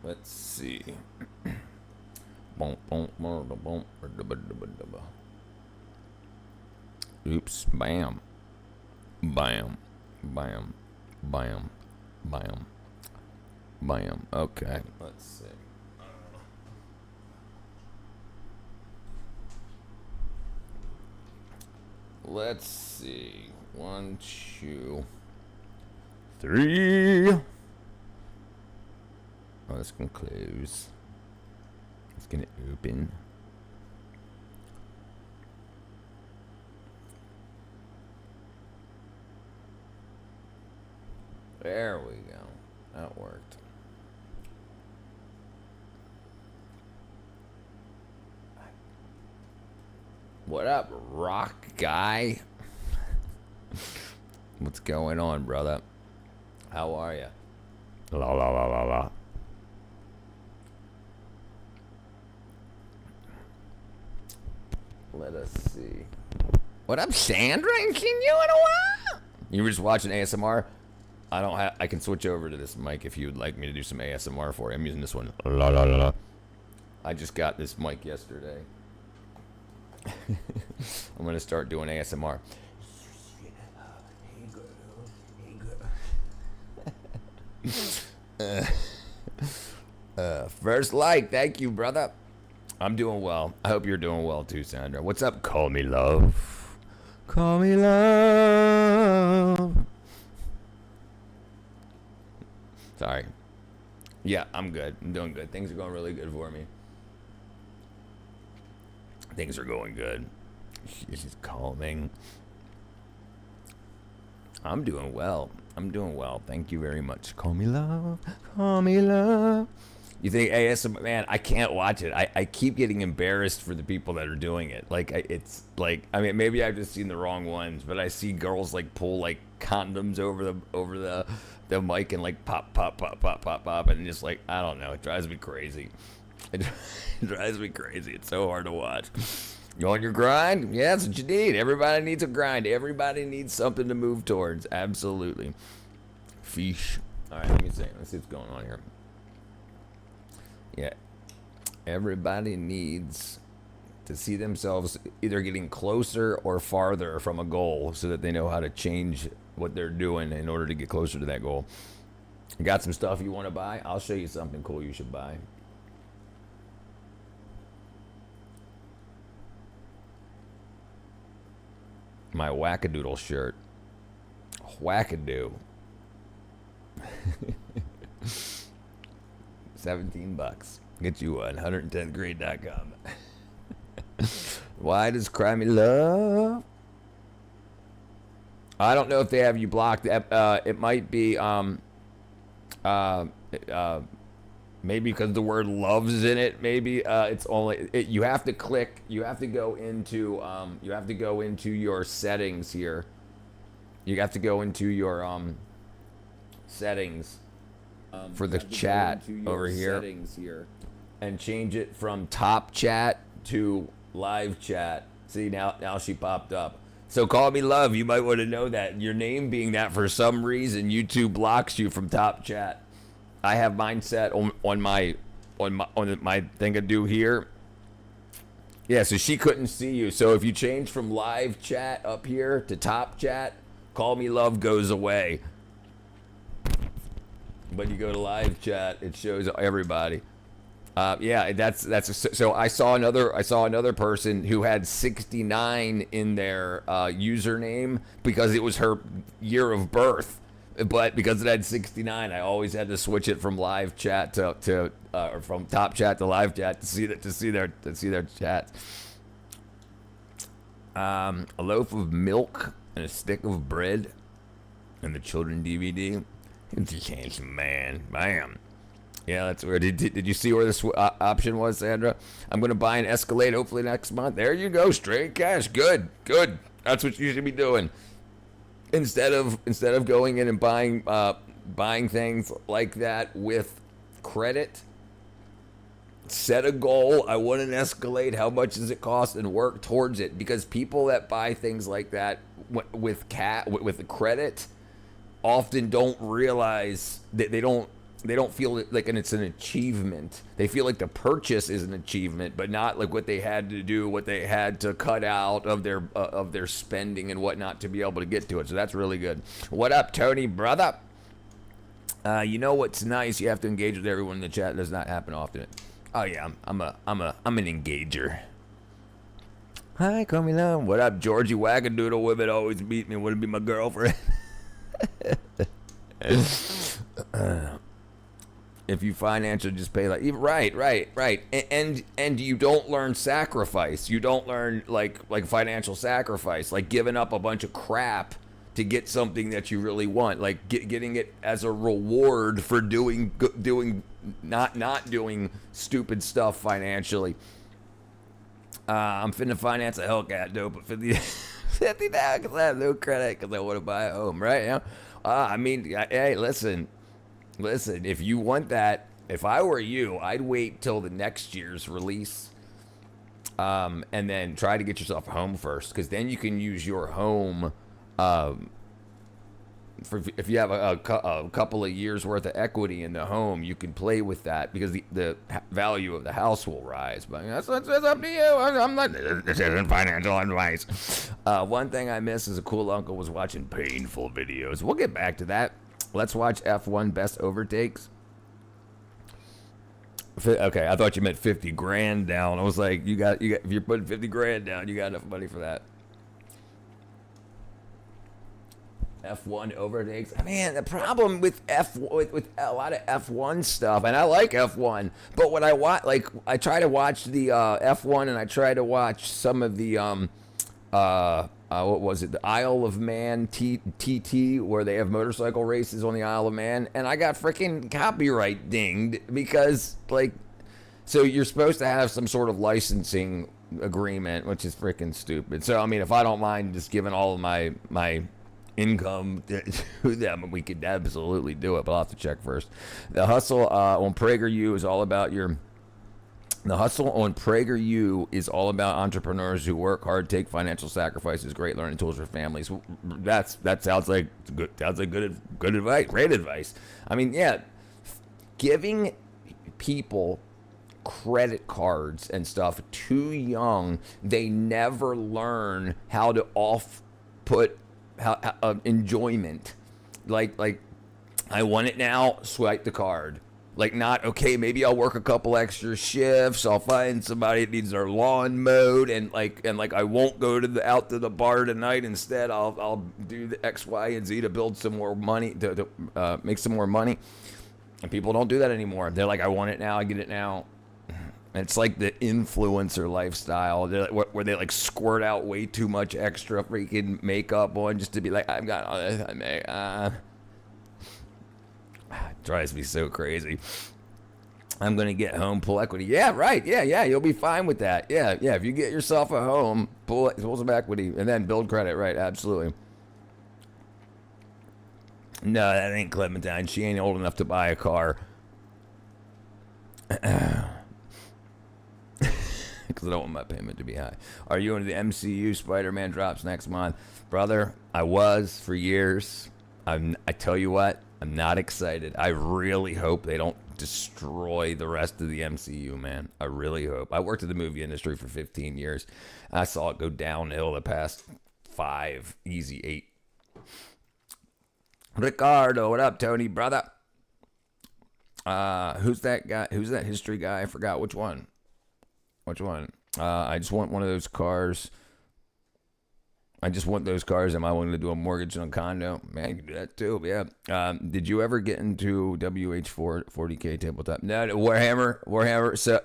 Let's see. Boom, boom, boom, boom, boom. Oops. Bam. Bam. Bam. Bam. Bam. Bam. Okay. Let's see. Let's see. 1, 2, 3. Oh, this can close. It's gonna open. There we go. That worked. What up, rock guy? What's going on, brother? How are you? La la la la la. Let us see. What up, Sandra? Ain't seen you in a while. You were just watching ASMR? I don't have. I can switch over to this mic if you would like me to do some ASMR for you. I'm using this one. La la la la. I just got this mic yesterday. I'm gonna start doing ASMR. First like, thank you, brother. I'm doing well. I hope you're doing well too, Sandra. What's up? Call me love. Call me love. Sorry. Yeah, I'm good. I'm doing good. Things are going really good for me. Things are going good. She's calming. I'm doing well. I'm doing well. Thank you very much. Call me love. Call me love. You think ASMR? Man, I can't watch it. I keep getting embarrassed for the people that are doing it. Like, it's like, I mean, maybe I've just seen the wrong ones, but I see girls like pull like condoms over the mic and like pop pop pop pop pop pop, and just like, I don't know. It drives me crazy. It drives me crazy. It's so hard to watch. You on your grind? Yeah, that's what you need. Everybody needs a grind. Everybody needs something to move towards. Absolutely. Fish. All right, let me see. Let's see what's going on here. Yeah. Everybody needs to see themselves either getting closer or farther from a goal so that they know how to change what they're doing in order to get closer to that goal. Got some stuff you want to buy? I'll show you something cool you should buy. My wackadoodle shirt. Wackadoo. $17. Get you one. 110thgrade.com. Why does cry me love? I don't know if they have you blocked. It might be maybe because the word loves is in it. Maybe it's only you have to click. You have to go into your settings here. You have to go into your settings for the chat over here and change it from top chat to live chat. See, now she popped up. So call me love. You might want to know that your name being that, for some reason YouTube blocks you from top chat. I have mine set on my thing to do here. Yeah, so she couldn't see you. So if you change from live chat up here to top chat, call me love goes away. But you go to live chat, it shows everybody. Yeah, that's so I saw another person who had 69 in their username because it was her year of birth. But because it had 69, I always had to switch it from live chat to or from top chat to live chat to see their chats. A loaf of milk and a stick of bread, and the children DVD. It's a handsome man. Bam. Yeah, that's where. Did you see where this option was, Sandra? I'm gonna buy an Escalade hopefully next month. There you go, straight cash. Good. That's what you should be doing. Instead of going in and buying things like that with credit, set a goal. I want an Escalade. How much does it cost? And work towards it. Because people that buy things like that with credit often don't realize that they don't they don't feel it like, and it's an achievement. They feel like the purchase is an achievement, but not like what they had to do, what they had to cut out of their spending and whatnot to be able to get to it. So that's really good. What up, Tony, brother? You know what's nice? You have to engage with everyone in the chat. It does not happen often. Oh yeah, I'm an engager. Hi, Camila. What up, Georgie Wackadoodle? Women always beat me. Wouldn't be my girlfriend. If you financially just pay like right, and you don't learn sacrifice. You don't learn like financial sacrifice, like giving up a bunch of crap to get something that you really want, like getting it as a reward for doing not doing stupid stuff financially. I'm finna finance a Hellcat, dope, but 50 now because I have no credit because I want to buy a home, right? Yeah. I mean, hey, listen. If you want that, if I were you, I'd wait till the next year's release, and then try to get yourself a home first, because then you can use your home. If you have a couple of years worth of equity in the home, you can play with that because the value of the house will rise. But that's up to you. I'm not. This isn't financial advice. One thing I miss as a cool uncle was watching painful videos. We'll get back to that. Let's watch F1 best overtakes. Okay, I thought you meant 50 grand down. I was like, you got. If you're putting 50 grand down, you got enough money for that. F1 overtakes. Man, the problem with with a lot of F1 stuff, and I like F1, but when I watch, like, I try to watch the F1, and I try to watch some of the what was it, the Isle of Man TT, where they have motorcycle races on the Isle of Man, and I got freaking copyright dinged because, like, so you're supposed to have some sort of licensing agreement, which is freaking stupid. So I mean, if I don't mind just giving all of my income to them, we could absolutely do it, but I'll have to check first. The hustle on PragerU is all about entrepreneurs who work hard, take financial sacrifices, great learning tools for families. That sounds like good. Sounds like good advice, great advice. I mean, yeah, giving people credit cards and stuff too young, they never learn how to put enjoyment. Like I want it now, swipe the card. Like, not, okay, maybe I'll work a couple extra shifts, I'll find somebody that needs their lawn mowed, and I won't go out to the bar tonight. Instead, I'll do the X, Y, and Z to build some more money, to make some more money. And people don't do that anymore. They're like, I want it now, I get it now. It's like the influencer lifestyle, where they like squirt out way too much extra freaking makeup on just to be like, I've got all this. It drives me so crazy. I'm gonna get home, pull equity. Yeah, right. Yeah. You'll be fine with that. Yeah. If you get yourself a home, pull some equity, and then build credit. Right. Absolutely. No, that ain't Clementine. She ain't old enough to buy a car. Because I don't want my payment to be high. Are you into the MCU? Spider-Man drops next month. Brother, I was for years. I tell you what, I'm not excited. I really hope they don't destroy the rest of the MCU, man. I really hope. I worked in the movie industry for 15 years. I saw it go downhill the past 5, easy 8. Ricardo, what up, Tony, brother? Who's that guy? Who's that history guy? I forgot which one. I just want one of those cars. I just want those cars. Am I willing to do a mortgage on a condo? Man, you can do that too. Yeah. Did you ever get into WH40K tabletop? No, Warhammer. So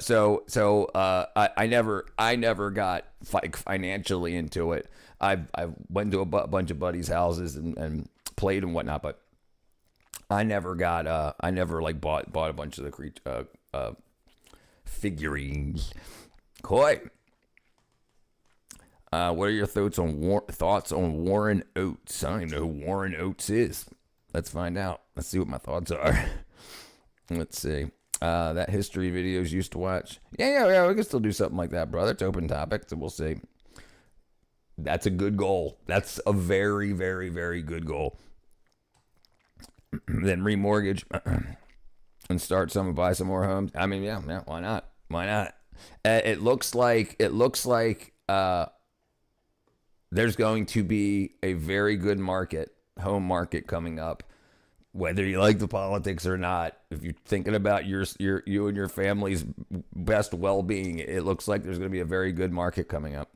I never got financially into it. I went to a bunch of buddies' houses and played and whatnot, but I never like bought a bunch of the figurines. Coy. What are your thoughts on Warren Oates? I don't even know who Warren Oates is. Let's find out. Let's see what my thoughts are. Let's see. That history videos used to watch. Yeah. We can still do something like that, brother. It's open topic, so we'll see. That's a good goal. That's a very, very, very good goal. Then remortgage. and start some and buy some more homes. I mean, yeah, why not? Why not? It looks like there's going to be a very good home market coming up, whether you like the politics or not. If you're thinking about you and your family's best well-being, it looks like there's going to be a very good market coming up.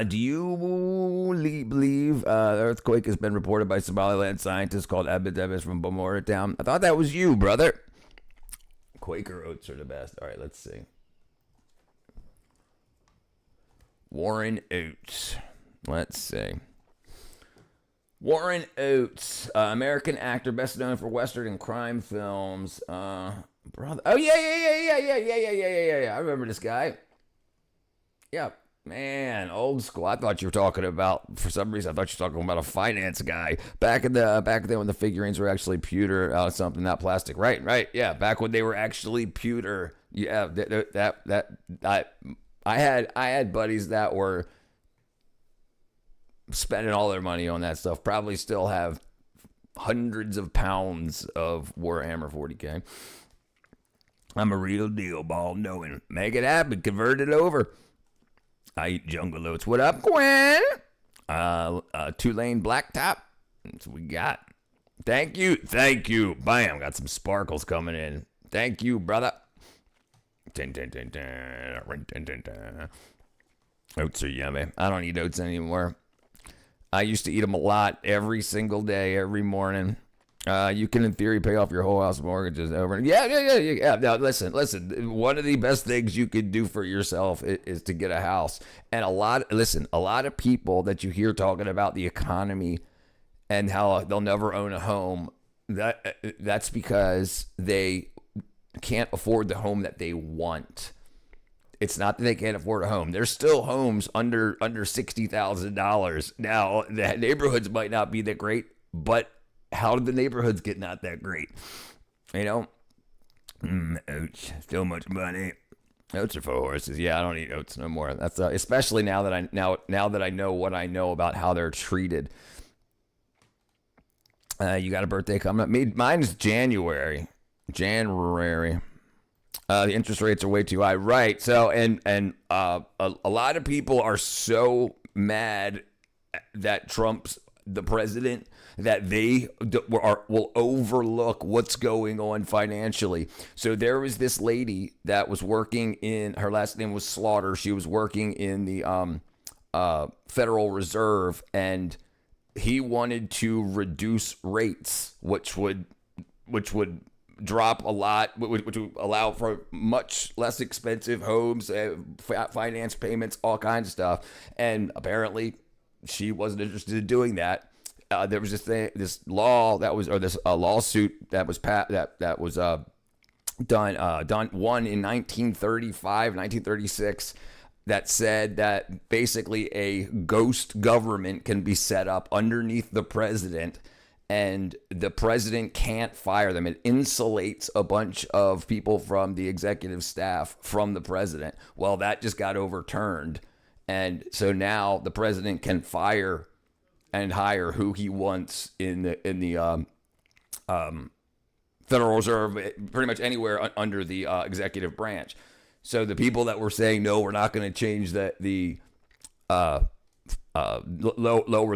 Do you believe the earthquake has been reported by Somaliland scientists called Abedebis from Bomora Town? I thought that was you, brother. Quaker oats are the best. All right, let's see. Warren Oates. Let's see. Warren Oates, American actor, best known for Western and crime films. Brother. Oh, yeah. I remember this guy. Yeah. Man, old school. I thought you were talking about, for some reason, I thought you were talking about a finance guy. Back then when the figurines were actually pewter, something, not plastic. Right. Yeah, back when they were actually pewter. Yeah, I had buddies that were spending all their money on that stuff. Probably still have hundreds of pounds of Warhammer 40K. I'm a real deal, ball knowing. Make it happen. Convert it over. I eat jungle oats. What up, Gwen? Two-lane blacktop. That's what we got. Thank you. Bam. Got some sparkles coming in. Thank you, brother. Oats are yummy. I don't eat oats anymore. I used to eat them a lot every single day, every morning. You can, in theory, pay off your whole house mortgages over. Yeah. Now, listen. One of the best things you could do for yourself is to get a house. And a lot of people that you hear talking about the economy and how they'll never own a home, that's because they can't afford the home that they want. It's not that they can't afford a home. There's still homes under $60,000. Now, the neighborhoods might not be that great, but how did the neighborhoods get not that great? You know? Oats, still much money. Oats are for horses. Yeah, I don't eat oats no more. That's especially now that I know what I know about how they're treated. You got a birthday coming up? Mine's January. The interest rates are way too high, right? So, and a lot of people are so mad that Trump's the president that they will overlook what's going on financially. So there was this lady that was working her last name was Slaughter. She was working in the Federal Reserve, and he wanted to reduce rates, which would drop a lot, which would allow for much less expensive homes, finance payments, all kinds of stuff. And apparently she wasn't interested in doing that. There was this law that was, or this lawsuit that was done one in 1935, 1936, that said that basically a ghost government can be set up underneath the president, and the president can't fire them. It insulates a bunch of people from the executive staff from the president. Well, that just got overturned, and so now the president can fire and hire who he wants in the Federal Reserve, pretty much anywhere under the executive branch. So the people that were saying, no, we're not going to change lower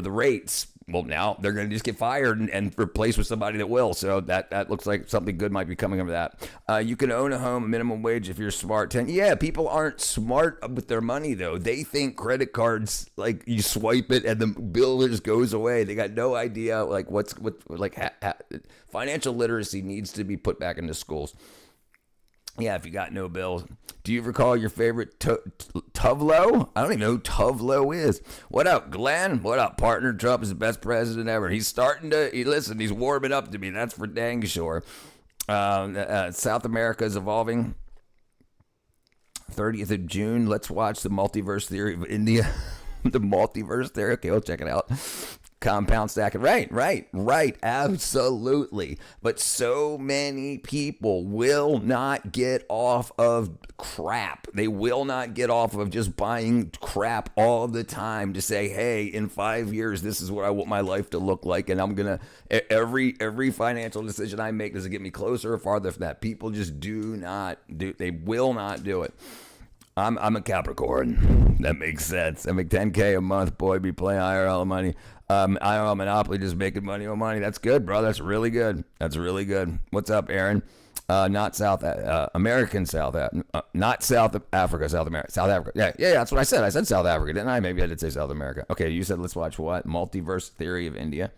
the rates, well, now they're going to just get fired and replaced with somebody that will. So that looks like something good might be coming of that. You can own a home, minimum wage, if you're smart. Yeah, people aren't smart with their money, though. They think credit cards, like you swipe it and the bill just goes away. They got no idea like financial literacy needs to be put back into schools. Yeah, if you got no bills. Do you recall your favorite Tuvlo? I don't even know who Tuvlo is. What up, Glenn? What up, partner? Trump is the best president ever. He's starting to, listen, he's warming up to me. That's for dang sure. South America is evolving. 30th of June. Let's watch the multiverse theory of India. The multiverse theory. Okay, we'll check it out. Compound stacking. Right. Absolutely. But so many people will not get off of crap. They will not get off of just buying crap all the time to say, hey, in 5 years, this is what I want my life to look like. And I'm going to, every financial decision I make, does it get me closer or farther from that? People just they will not do it. I'm a Capricorn. That makes sense. I make 10K a month, boy, be playing IRL money. IRL Monopoly, just making money on money. That's good, bro. That's really good. What's up, Aaron? Not South American South, not South Africa, South America, South Africa. Yeah. That's what I said. I said South Africa, didn't I? Maybe I did say South America. Okay, you said let's watch what? Multiverse Theory of India.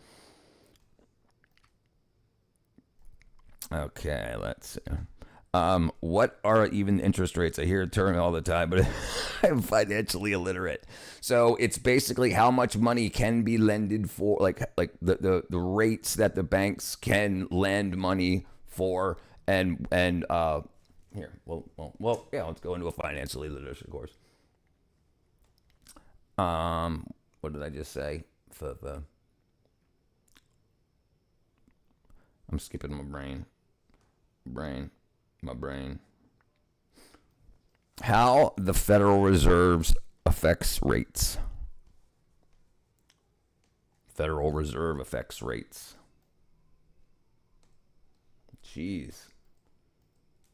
Okay, let's see. What are even interest rates? I hear a term all the time, but I'm financially illiterate. So it's basically how much money can be lended for, like the rates that the banks can lend money for, and here, yeah, let's go into a financial literacy course. What did I just say? I'm skipping my brain. My brain. How the Federal Reserve affects rates. Federal Reserve affects rates. Jeez.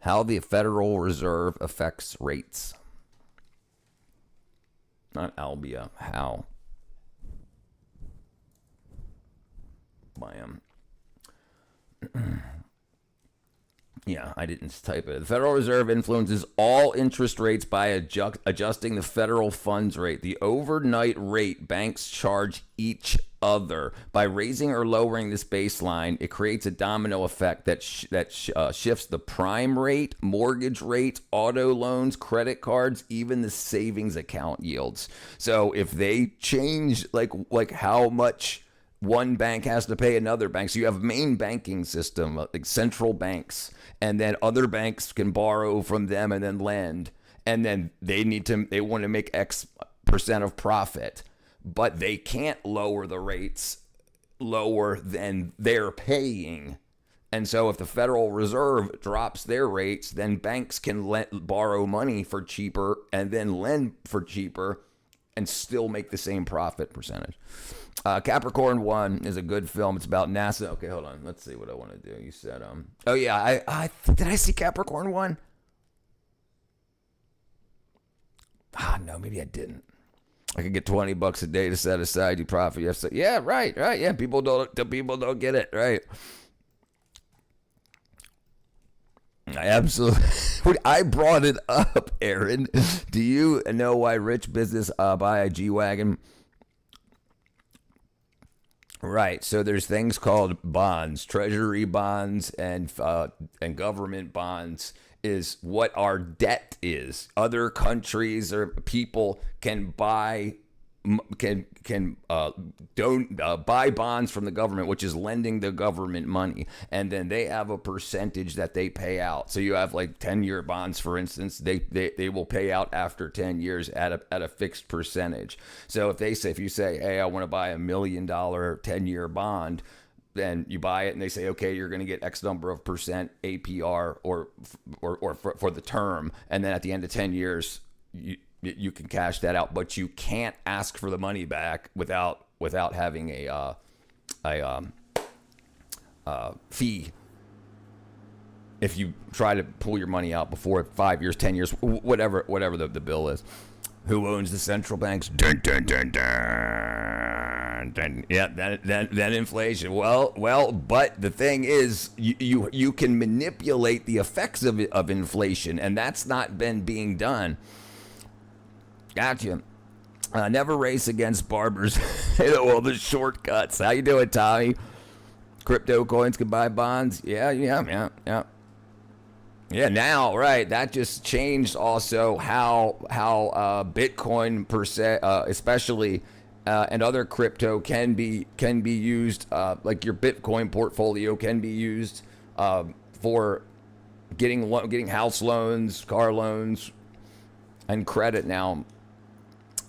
How the Federal Reserve affects rates. Not Albia. How. Bam. Yeah, I didn't type it. The Federal Reserve influences all interest rates by adjusting the federal funds rate, the overnight rate banks charge each other. By raising or lowering this baseline, it creates a domino effect that shifts the prime rate, mortgage rate, auto loans, credit cards, even the savings account yields. So if they change like how much one bank has to pay another bank. So you have a main banking system, like central banks, and then other banks can borrow from them and then lend. And then they want to make X percent of profit, but they can't lower the rates lower than they're paying. And so if the Federal Reserve drops their rates, then banks can borrow money for cheaper and then lend for cheaper and still make the same profit percentage. Capricorn 1 is a good film. It's about NASA. Okay, hold on. Let's see what I want to do. You said, oh yeah, I did I see Capricorn 1? No, maybe I didn't. I could get $20 a day to set aside. You profit. You have to say, yeah, right. Yeah, people don't get it, right? I absolutely. I brought it up, Aaron. Do you know why rich business buy a G-Wagon? Right. So there's things called bonds, treasury bonds, and government bonds is what our debt is. Other countries or people can buy buy bonds from the government, which is lending the government money, and then they have a percentage that they pay out. So you have like 10-year bonds, for instance. They will pay out after 10 years at a fixed percentage. So if you say, hey, I want to buy $1 million 10-year bond, then you buy it and they say, okay, you're going to get X number of percent APR or for the term, and then at the end of 10 years you can cash that out, but you can't ask for the money back without having a fee. If you try to pull your money out before 5 years, 10 years, whatever the bill is. Who owns the central banks? Dun, dun, dun, dun. Dun. Yeah, that inflation. Well, but the thing is, you can manipulate the effects of inflation, and that's not been being done. Gotcha. Never race against barbers. All the shortcuts. How you doing, Tommy? Crypto coins can buy bonds. Yeah. Yeah, now, right. That just changed also how Bitcoin especially and other crypto can be used. Like your Bitcoin portfolio can be used for getting house loans, car loans, and credit now.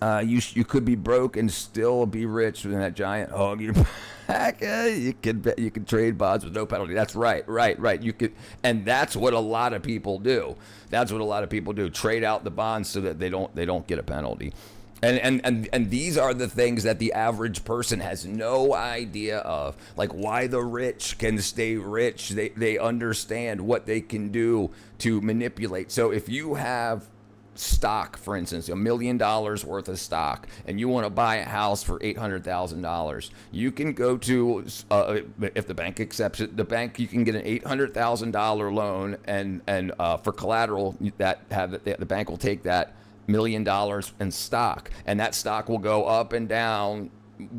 You could be broke and still be rich with that giant hog in your back. You could trade bonds with no penalty. That's right. You could, and that's what a lot of people do. Trade out the bonds so that they don't get a penalty. And these are the things that the average person has no idea of. Like why the rich can stay rich. They understand what they can do to manipulate. So if you have stock, for instance, $1 million worth of stock, and you want to buy a house for $800,000, you can go to, if the bank accepts it, you can get an $800,000 loan, and for collateral, the bank will take that $1 million in stock, and that stock will go up and down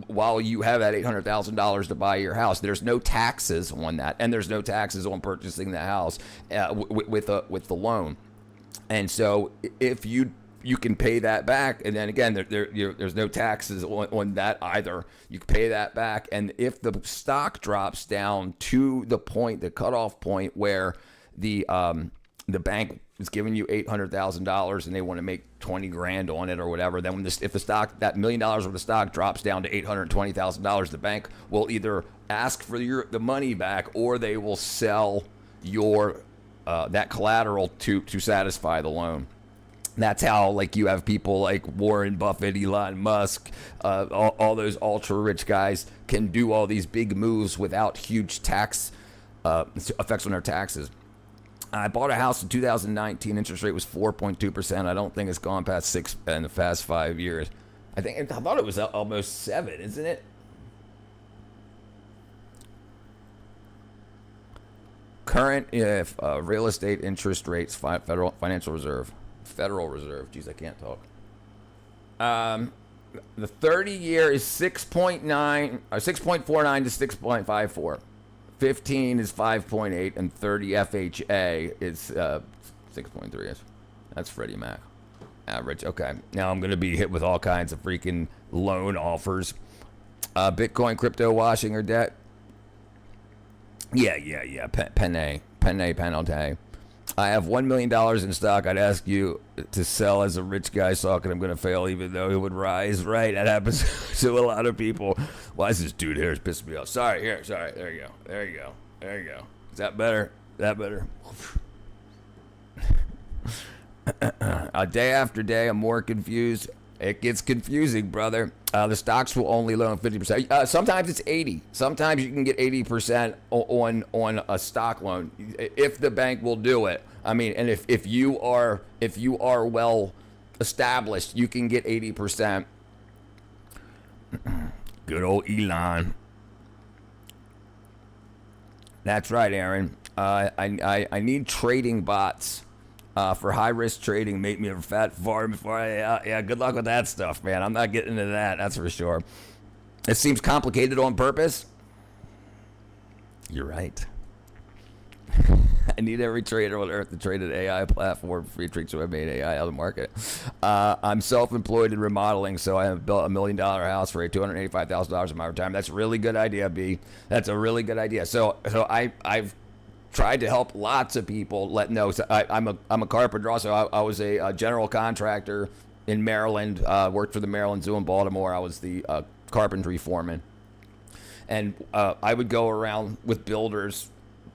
while you have that $800,000 to buy your house. There's no taxes on that, and there's no taxes on purchasing the house with the loan. And so if you can pay that back, and then again, there's no taxes on that either. You can pay that back, and if the stock drops down to the cutoff point where the bank is giving you $800,000 and they want to make 20 grand on it or whatever, then if the stock, that $1 million worth of stock drops down to $820,000, the bank will either ask for the money back, or they will sell your that collateral to satisfy the loan. That's how, like, you have people like Warren Buffett, Elon Musk, all those ultra rich guys can do all these big moves without huge tax effects on their taxes. I bought a house in 2019. Interest rate was 4.2%. I don't think it's gone past 6 in the past 5 years. I thought it was almost 7, isn't it? Current real estate interest rates, Federal Reserve. Jeez, I can't talk. The 30-year is 6.9 or 6.49 to 6.54. 15 is 5.8, and 30 FHA is 6.3. That's Freddie Mac. Average. Okay. Now I'm going to be hit with all kinds of freaking loan offers. Bitcoin, crypto, washing, or debt. Yeah. Penalty. I have $1 million in stock. I'd ask you to sell as a rich guy talking. I'm going to fail even though it would rise. Right. That happens to a lot of people. Why is this dude here? It's pissing me off. Sorry. There you go. Is that better? Day after day, I'm more confused. It gets confusing, brother. The stocks will only loan 50%. Sometimes it's 80. Sometimes you can get 80% on a stock loan if the bank will do it. I mean, and if you are well established, you can get 80%. Good old Elon. That's right, Aaron. I need trading bots. For high-risk trading, make me a fat farm. Good luck with that stuff, man. I'm not getting into that, that's for sure. It seems complicated on purpose. You're right. I need every trader on earth to trade an AI platform. Free tricks, so I made AI out of the market. I'm self-employed in remodeling, so I have built $1 million house for $285,000 in my retirement. That's a really good idea, B. That's a really good idea. So I've tried to help lots of people know. So I'm a carpenter also. I was a general contractor in Maryland, worked for the Maryland Zoo in Baltimore. I was the carpentry foreman. And I would go around with builders,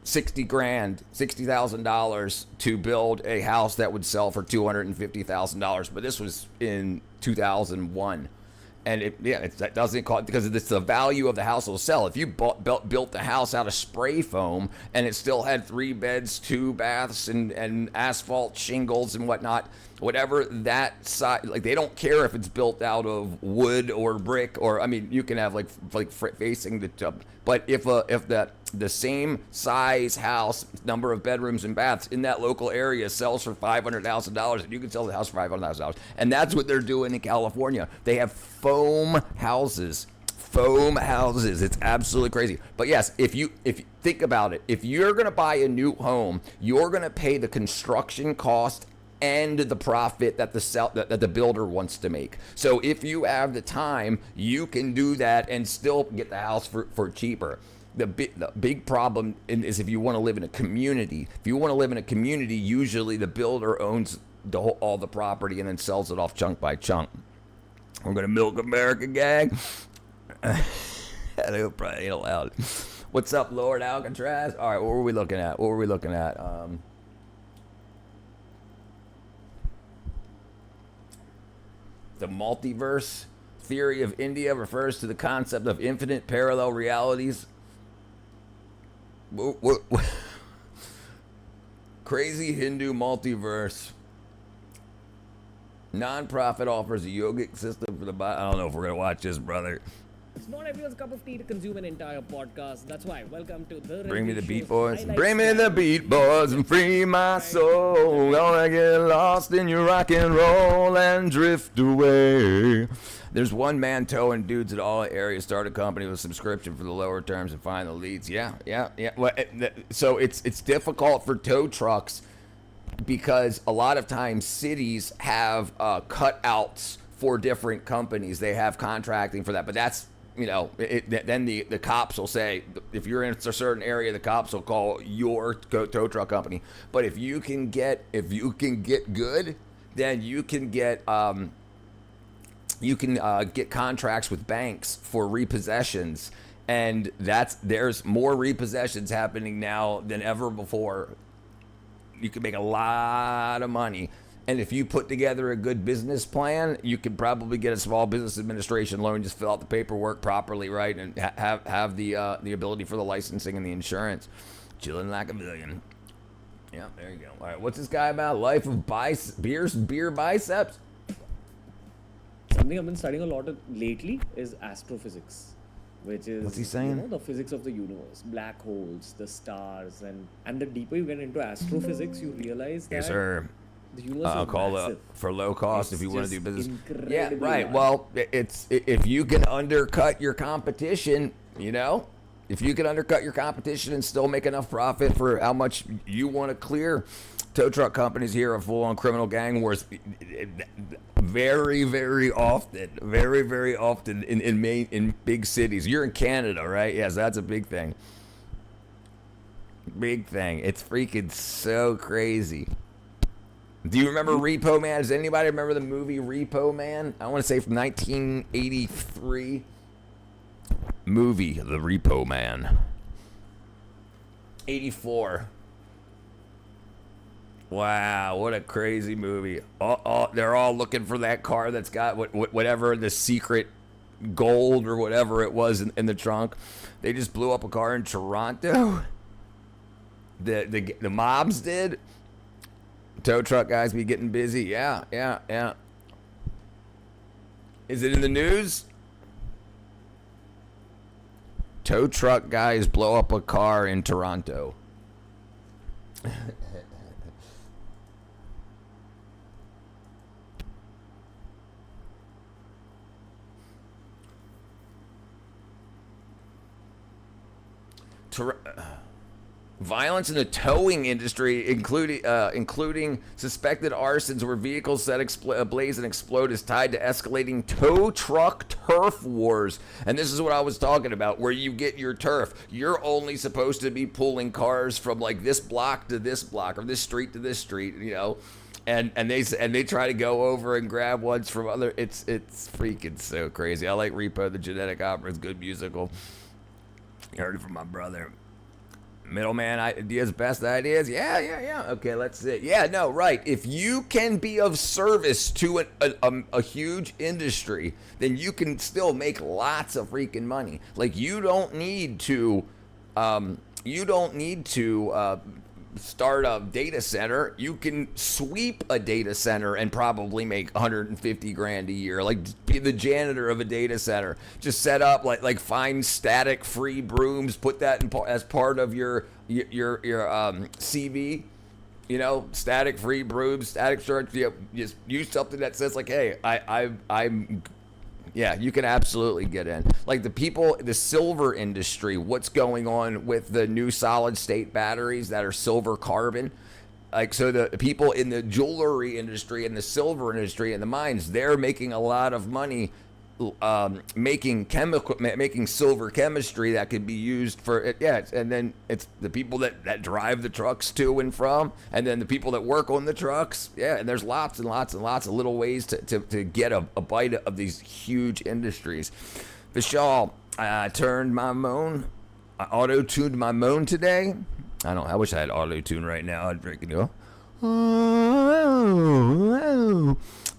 $60,000 to build a house that would sell for $250,000. But this was in 2001. And it doesn't cost, because it's the value of the house will sell. If you built the house out of spray foam and it still had 3 beds, 2 baths, and asphalt shingles and whatnot, whatever that size, like, they don't care if it's built out of wood or brick, or, I mean, you can have like facing the tub. But if the same size house, number of bedrooms and baths in that local area sells for $500,000, and you can sell the house for $500,000. And that's what they're doing in California. They have foam houses. It's absolutely crazy. But yes, if you think about it, if you're going to buy a new home, you're going to pay the construction cost and the profit that the builder wants to make. So if you have the time, you can do that and still get the house for cheaper. The big problem is if you want to live in a community. If you want to live in a community, usually the builder owns all the property and then sells it off chunk by chunk. We're gonna milk America, gang. That probably ain't allowed. What's up, Lord Alcatraz? All right, what were we looking at? The multiverse theory of India refers to the concept of infinite parallel realities. What? Crazy Hindu multiverse. Non-profit offers a yogic system for the body. I don't know if we're gonna watch this, brother. It's not everyone's cup of tea to consume an entire podcast. That's why, welcome to the Bring me the Review beat, Show's boys. highlights Bring me the channel. beat, boys, and free my soul. Gonna get lost in your rock and roll and drift away. There's one man towing dudes at all areas. Start a company with subscription for the lower terms and find the leads. Yeah. Well, so it's difficult for tow trucks because a lot of times cities have cutouts for different companies. They have contracting for that, but that's, then the cops will say, if you're in a certain area, the cops will call your tow truck company. But if you can get good, then you can get contracts with banks for repossessions, and there's more repossessions happening now than ever before. You can make a lot of money. And if you put together a good business plan, you could probably get a small business administration loan. Just fill out the paperwork properly, right, and have the ability for the licensing and the insurance. Chilling like a million. Yeah, there you go. All right, what's this guy about? Life of beer biceps. Something I've been studying a lot of lately is astrophysics, which is What's he saying? the physics of the universe, black holes, the stars, and the deeper you get into astrophysics, you realize that Yes, sir. the universe I'll is call massive. for low cost It's if you want to do just business. incredibly Yeah, right. large. Well, it's if you can undercut your competition, if you can undercut your competition and still make enough profit for how much you want to clear. Tow truck companies here are full on criminal gang wars. Very, very often in big cities. You're in Canada, right? Yes, that's a big thing. Big thing. It's freaking so crazy. Do you remember Repo Man? Does anybody remember the movie Repo Man? I want to say from 1983. Movie, The Repo Man. 84. Wow, what a crazy movie. They're all looking for that car that's got whatever the secret gold or whatever it was in the trunk. They just blew up a car in Toronto. The mobs did. Tow truck guys be getting busy. Yeah. Is it in the news? Tow truck guys blow up a car in Toronto. Violence in the towing industry, including suspected arsons where vehicles set ablaze and explode, is tied to escalating tow truck turf wars. And this is what I was talking about, where you get your turf. You're only supposed to be pulling cars from like this block to this block or this street to this street, And they try to go over and grab ones from other. It's freaking so crazy. I like Repo the Genetic Opera. It's a good musical. You heard it from my brother. Middleman ideas, best ideas. Yeah. Okay, let's see. Yeah, no, right. If you can be of service to a huge industry, then you can still make lots of freaking money. Like you don't need to start a data center. You can sweep a data center and probably make 150 grand a year. Like be the janitor of a data center. Just set up like find static free brooms, put that as part of your CV. Static free brooms, static storage. Just use something that says like, hey, I'm. Yeah, you can absolutely get in. Like the silver industry, what's going on with the new solid state batteries that are silver carbon? Like, so the people in the jewelry industry and the silver industry and the mines, they're making a lot of money making silver chemistry that could be used for it. Yeah, and then it's the people that drive the trucks to and from, and then the people that work on the trucks. Yeah, and there's lots and lots and lots of little ways to get a bite of these huge industries. Vishal, I auto-tuned my moan today. I wish I had auto-tune right now. I'd freaking go.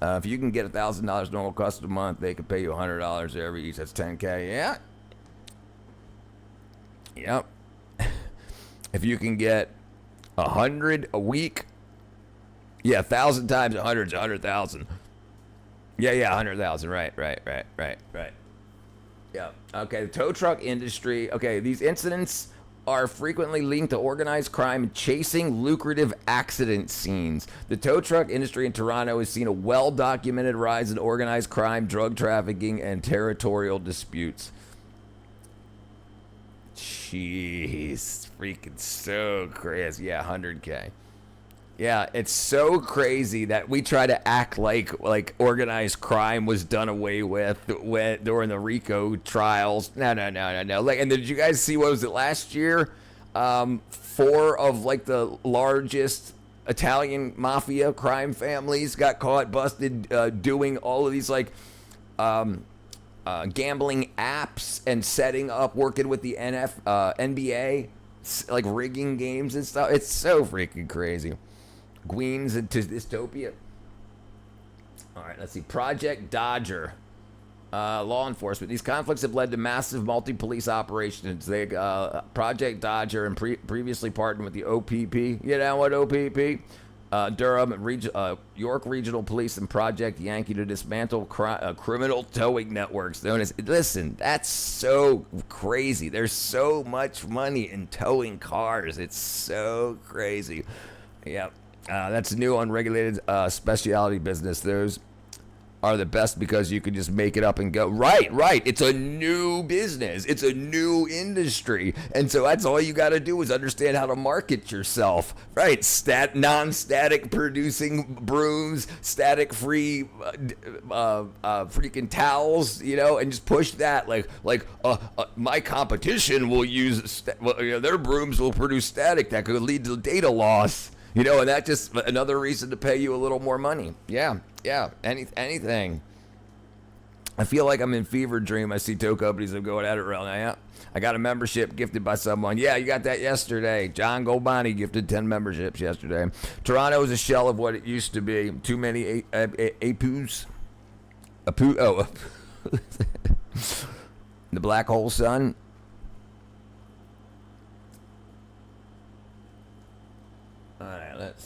If you can get $1,000 normal cost a month, they can pay you $100 every each. That's $10K. Yeah. Yep. If you can get 100 a week, yeah, 1,000 times 100 is 100,000. Yeah, 100,000. Right. Yeah. Okay, the tow truck industry. Okay, these incidents are frequently linked to organized crime chasing lucrative accident scenes. The tow truck industry in Toronto has seen a well-documented rise in organized crime, drug trafficking, and territorial disputes. Jeez, freaking so crazy. Yeah, 100K. Yeah, it's so crazy that we try to act like organized crime was done away with during the RICO trials. No. Like, and did you guys see, what was it, last year? 4 of like the largest Italian mafia crime families got caught, busted, doing all of these like gambling apps and setting up, working with the NBA, like rigging games and stuff. It's so freaking crazy. Queens into dystopia. All right, let's see. Project Dodger. Law enforcement. These conflicts have led to massive multi-police operations. They Project Dodger and previously partnered with the OPP. You know what OPP? Durham, York Regional Police, and Project Yankee to dismantle criminal towing networks known as. Listen, that's so crazy. There's so much money in towing cars. It's so crazy. Yep. That's new unregulated specialty business. Those are the best because you can just make it up and go. Right. It's a new business. It's a new industry. And so that's all you got to do is understand how to market yourself. Right. Non-static producing brooms, static-free freaking towels, and just push that. My competition will use, their brooms will produce static that could lead to data loss. And that's just another reason to pay you a little more money. Yeah, anything. I feel like I'm in fever dream. I see tow companies are going at it right now. Yeah. I got a membership gifted by someone. Yeah, you got that yesterday. John Golbani gifted 10 memberships yesterday. Toronto is a shell of what it used to be. Too many APUs. The black hole sun. Let's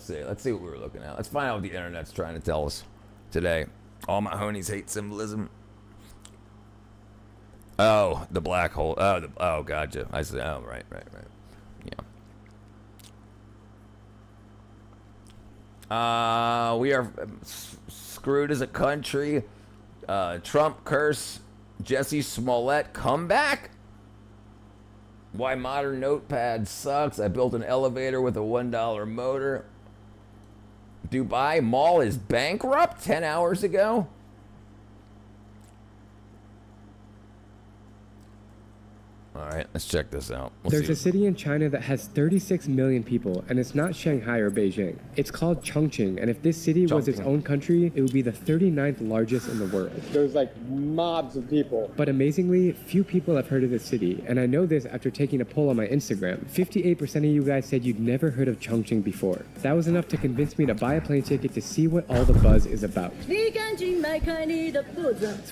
see. Let's see what we were looking at. Let's find out what the internet's trying to tell us today. All my honeys hate symbolism. Oh, the black hole. Oh, gotcha. I see. Oh, right. Yeah. We are screwed as a country. Trump curse. Jesse Smollett comeback. Why modern notepad sucks. I built an elevator with a $1 motor. Dubai Mall is bankrupt 10 hours ago. All right, let's check this out. There's a city in China that has 36 million people, and it's not Shanghai or Beijing. It's called Chongqing, and if this city was its own country, it would be the 39th largest in the world. There's like mobs of people. But amazingly, few people have heard of this city, and I know this after taking a poll on my Instagram. 58% of you guys said you'd never heard of Chongqing before. That was enough to convince me to buy a plane ticket to see what all the buzz is about. So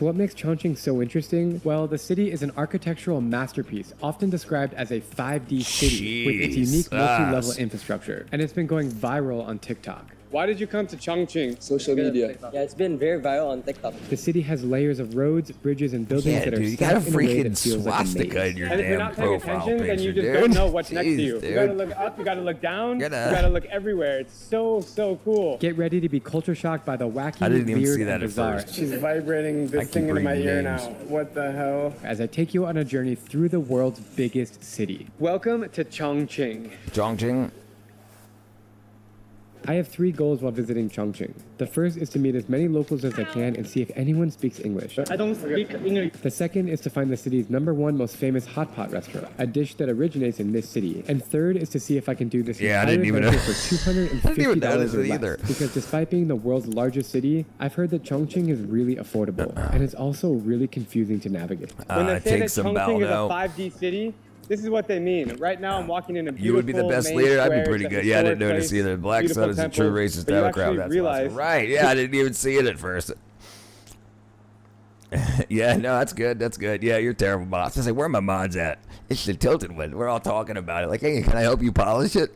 what makes Chongqing so interesting? Well, the city is an architectural masterpiece, often described as a 5D city with its unique multi-level infrastructure, and it's been going viral on TikTok. Why did you come to Chongqing? Social media. Yeah, it's been very viral on TikTok. The city has layers of roads, bridges, and buildings that are you got a set in a way that freaking feels like a swastika maze. in your And if you're damn not paying profile attention, then picture, you just dude. don't know what's next to Jeez, you. dude. You gotta look up, you gotta look down, you gotta look everywhere. It's so cool. Get ready to be culture shocked by the wacky, I didn't even weird, see that and at bizarre. first. She's vibrating I this keep thing into my reading ear names. now. What the hell? As I take you on a journey through the world's biggest city. Welcome to Chongqing. Chongqing. I have 3 goals while visiting Chongqing. The first is to meet as many locals as I can and see if anyone speaks English. I don't speak English. The second is to find the city's #1 most famous hot pot restaurant, a dish that originates in this city. And third is to see if I can do this Yeah, I entire didn't even adventure know. for I didn't even $250 notice or it less. either. Because despite being the world's largest city, I've heard that Chongqing is really affordable, and it's also really confusing to navigate. When they say Take that some Chongqing is a Baldo. 5D city, this is what they mean. Right now, I'm walking in a beautiful You would be the best main leader. I'd be square, pretty it's a good. Yeah, I didn't historic notice place, either. Black beautiful Sun is a true temples, racist but you Democrat. actually That's realize awesome. Right. Yeah, I didn't even see it at first. Yeah, no, that's good. That's good. Yeah, you're terrible, boss. I was like, where are my mods at? It's the tilted one. We're all talking about it. Like, hey, can I help you polish it?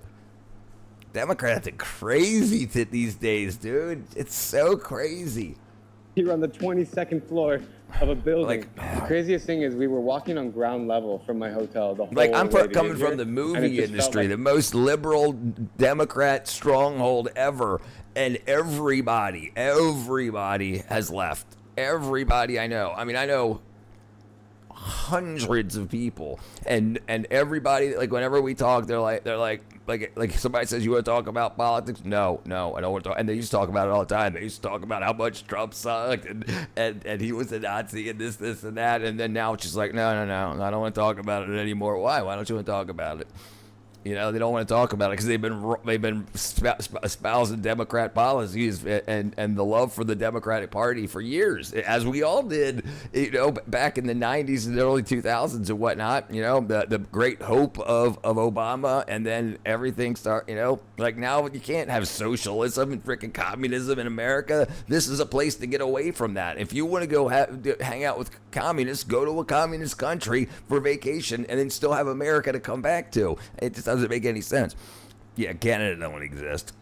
Democrats are crazy these days, dude. It's so crazy. You're on the 22nd floor of a building. Like- the craziest thing is we were walking on ground level from my hotel the whole Like, I'm way to coming get from here, the and it movie just felt industry, like- the most liberal Democrat stronghold ever, and everybody has left. Everybody I know. I mean, I know hundreds of people, and everybody, like, whenever we talk, they're like somebody says, you want to talk about politics? No, I don't want to talk. And they used to talk about it all the time. They used to talk about how much Trump sucked and he was a Nazi and this and that. And then now it's just like, no, I don't want to talk about it anymore. Why don't you want to talk about it? You know, they don't want to talk about it because they've been espousing Democrat policies and the love for the Democratic Party for years, as we all did, you know, back in the 90s and the early 2000s and whatnot. You know, the great hope of Obama, and then everything you know, like now you can't have socialism and freaking communism in America. This is a place to get away from that. If you want to go hang out with communists, go to a communist country for vacation and then still have America to come back to. It just doesn't make any sense. Yeah, Canada don't exist.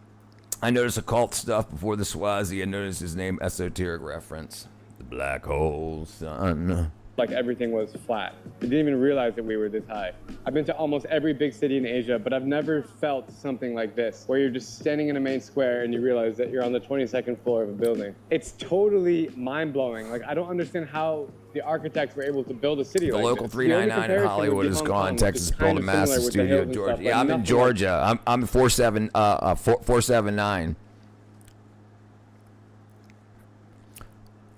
I noticed occult stuff before the Swazi. I noticed his name, esoteric reference. The black hole sun. like everything was flat. I didn't even realize that we were this high. I've been to almost every big city in Asia, but I've never felt something like this, where you're just standing in a main square and you realize that you're on the 22nd floor of a building. It's totally mind-blowing. Like, I don't understand how the architects were able to build a city The like local this. 399 in Hollywood is gone. Texas built a massive studio in Georgia. Yeah, I'm in Georgia. I'm 479.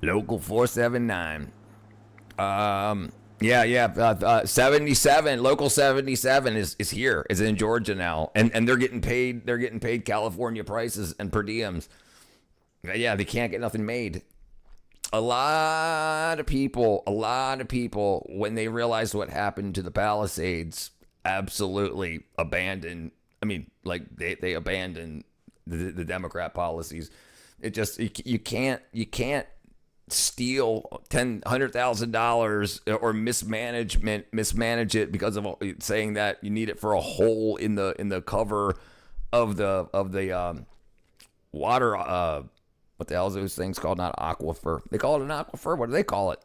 Local 479. 77. Local 77 is here. Is in Georgia now, and they're getting paid. They're getting paid California prices and per diems. Yeah, they can't get nothing made. A lot of people, when they realized what happened to the Palisades, absolutely abandoned. I mean, like they abandoned the Democrat policies. It just you can't steal $100,000 or mismanage it because of saying that you need it for a hole in the cover of the water. What the hell is those things called? Not aquifer. They call it an aquifer. What do they call it?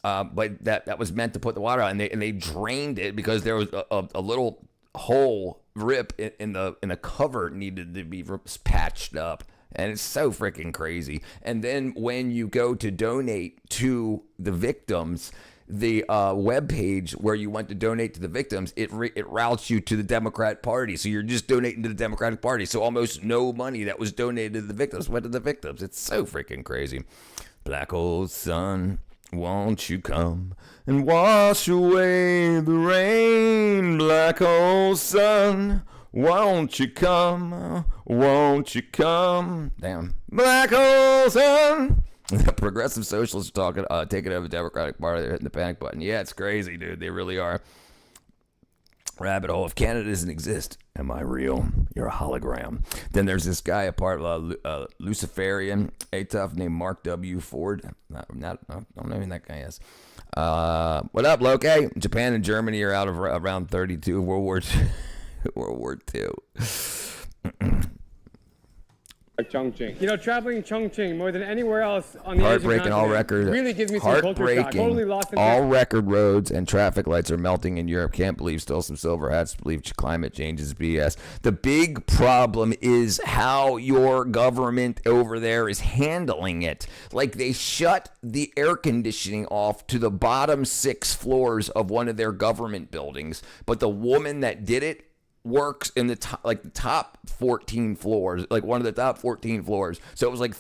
But that was meant to put the water out, and they drained it because there was a little hole rip in the cover needed to be patched up. And it's so freaking crazy. And then when you go to donate to the victims, the webpage where you want to donate to the victims, it routes you to the Democrat Party. So you're just donating to the Democratic Party. So almost no money that was donated to the victims went to the victims. It's so freaking crazy. Black old sun, won't you come and wash away the rain? Black old sun, won't you come? Won't you come? Damn. Black hole sun. The progressive socialists taking over the Democratic Party. They're hitting the panic button. Yeah, it's crazy, dude. They really are. Rabbit hole. If Canada doesn't exist, am I real? You're a hologram. Then there's this guy, a part Luciferian, a tough named Mark W. Ford. I don't know who that guy is. What up, Loki? Japan and Germany are out of around 32 of World War II. Like Chongqing. You know, traveling Chongqing more than anywhere else on the Asian Heartbreaking all continent record. really gives me some culture shock. Totally lost in All record roads and traffic lights are melting in Europe. Can't believe still some silver hats believe climate change is BS. The big problem is how your government over there is handling it. Like, they shut the air conditioning off to the bottom 6 floors of one of their government buildings, but the woman that did it works in the top, like the top 14 floors, like one of the top 14 floors. So it was like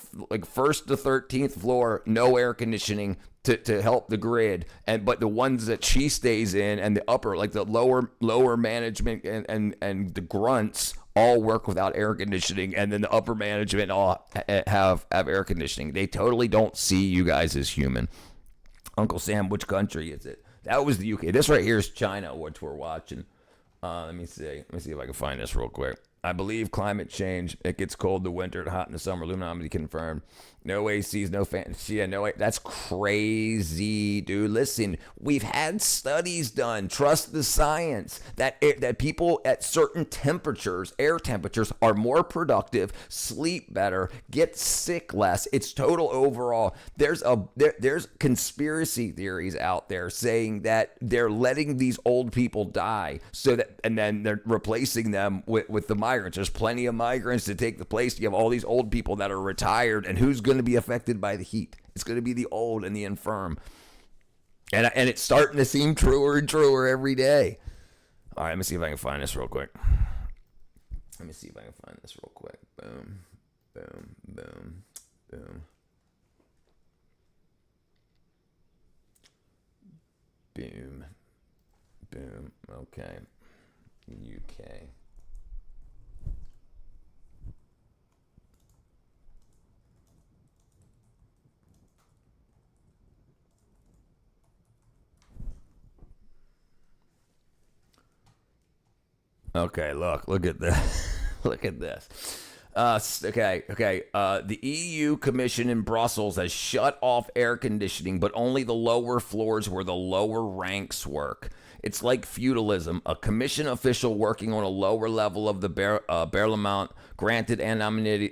first to 13th floor, no air conditioning to help the grid, but the ones that she stays in and the upper, like the lower management and the grunts all work without air conditioning, and then the upper management all have air conditioning. They totally don't see you guys as human. Uncle Sam, which country is it? That was the UK. This right here is China, which we're watching. Let me see. Let me see if I can find this real quick. I believe climate change. It gets cold in the winter and hot in the summer. Illuminati confirmed. No ACs, no fans. Yeah, no. That's crazy, dude. Listen, we've had studies done. Trust the science that people at certain temperatures, air temperatures, are more productive, sleep better, get sick less. It's total overall. There's conspiracy theories out there saying that they're letting these old people die so that, and then they're replacing them with the migrants. There's plenty of migrants to take the place. You have all these old people that are retired, and who's going to be affected by the heat? It's going to be the old and the infirm. And it's starting to seem truer and truer every day. All right, let me see if I can find this real quick. Let me see if I can find this real quick. Boom, boom, boom, boom. Boom, boom. Okay. UK. Okay, look at this. Look at this. Okay. The EU Commission in Brussels has shut off air conditioning, but only the lower floors where the lower ranks work. It's like feudalism. A commission official working on a lower level of the Parliament granted anonymity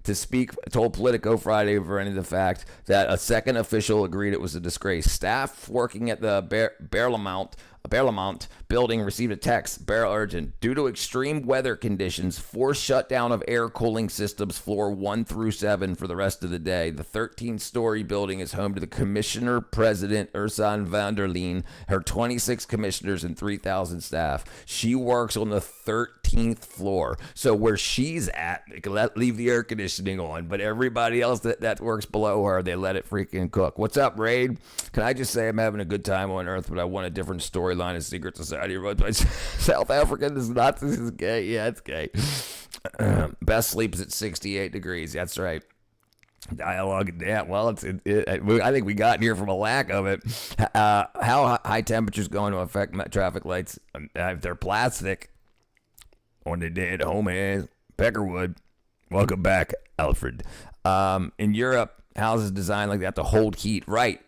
to speak told Politico Friday over the fact that a second official agreed it was a disgrace. Staff working at the Parliament building received a text, Bear urgent. Due to extreme weather conditions, forced shutdown of air cooling systems floor 1 through 7 for the rest of the day. The 13-story building is home to the Commissioner President Ursula von der Leyen, her 26 commissioners and 3,000 staff. She works on the 13th floor. So where she's at, they can leave the air conditioning on, but everybody else that works below her, they let it freaking cook. What's up, Raid? Can I just say I'm having a good time on Earth, but I want a different storyline of Secret Society run by South African is not this is gay. Yeah, it's gay. Best sleep is at 68 degrees. That's right. Dialogue. Yeah, well, I think we got here from a lack of it. How high temperatures going to affect traffic lights? If they're plastic, or they did, homie, Peckerwood. Welcome back, Alfred. In Europe, houses designed like that to hold heat. Right,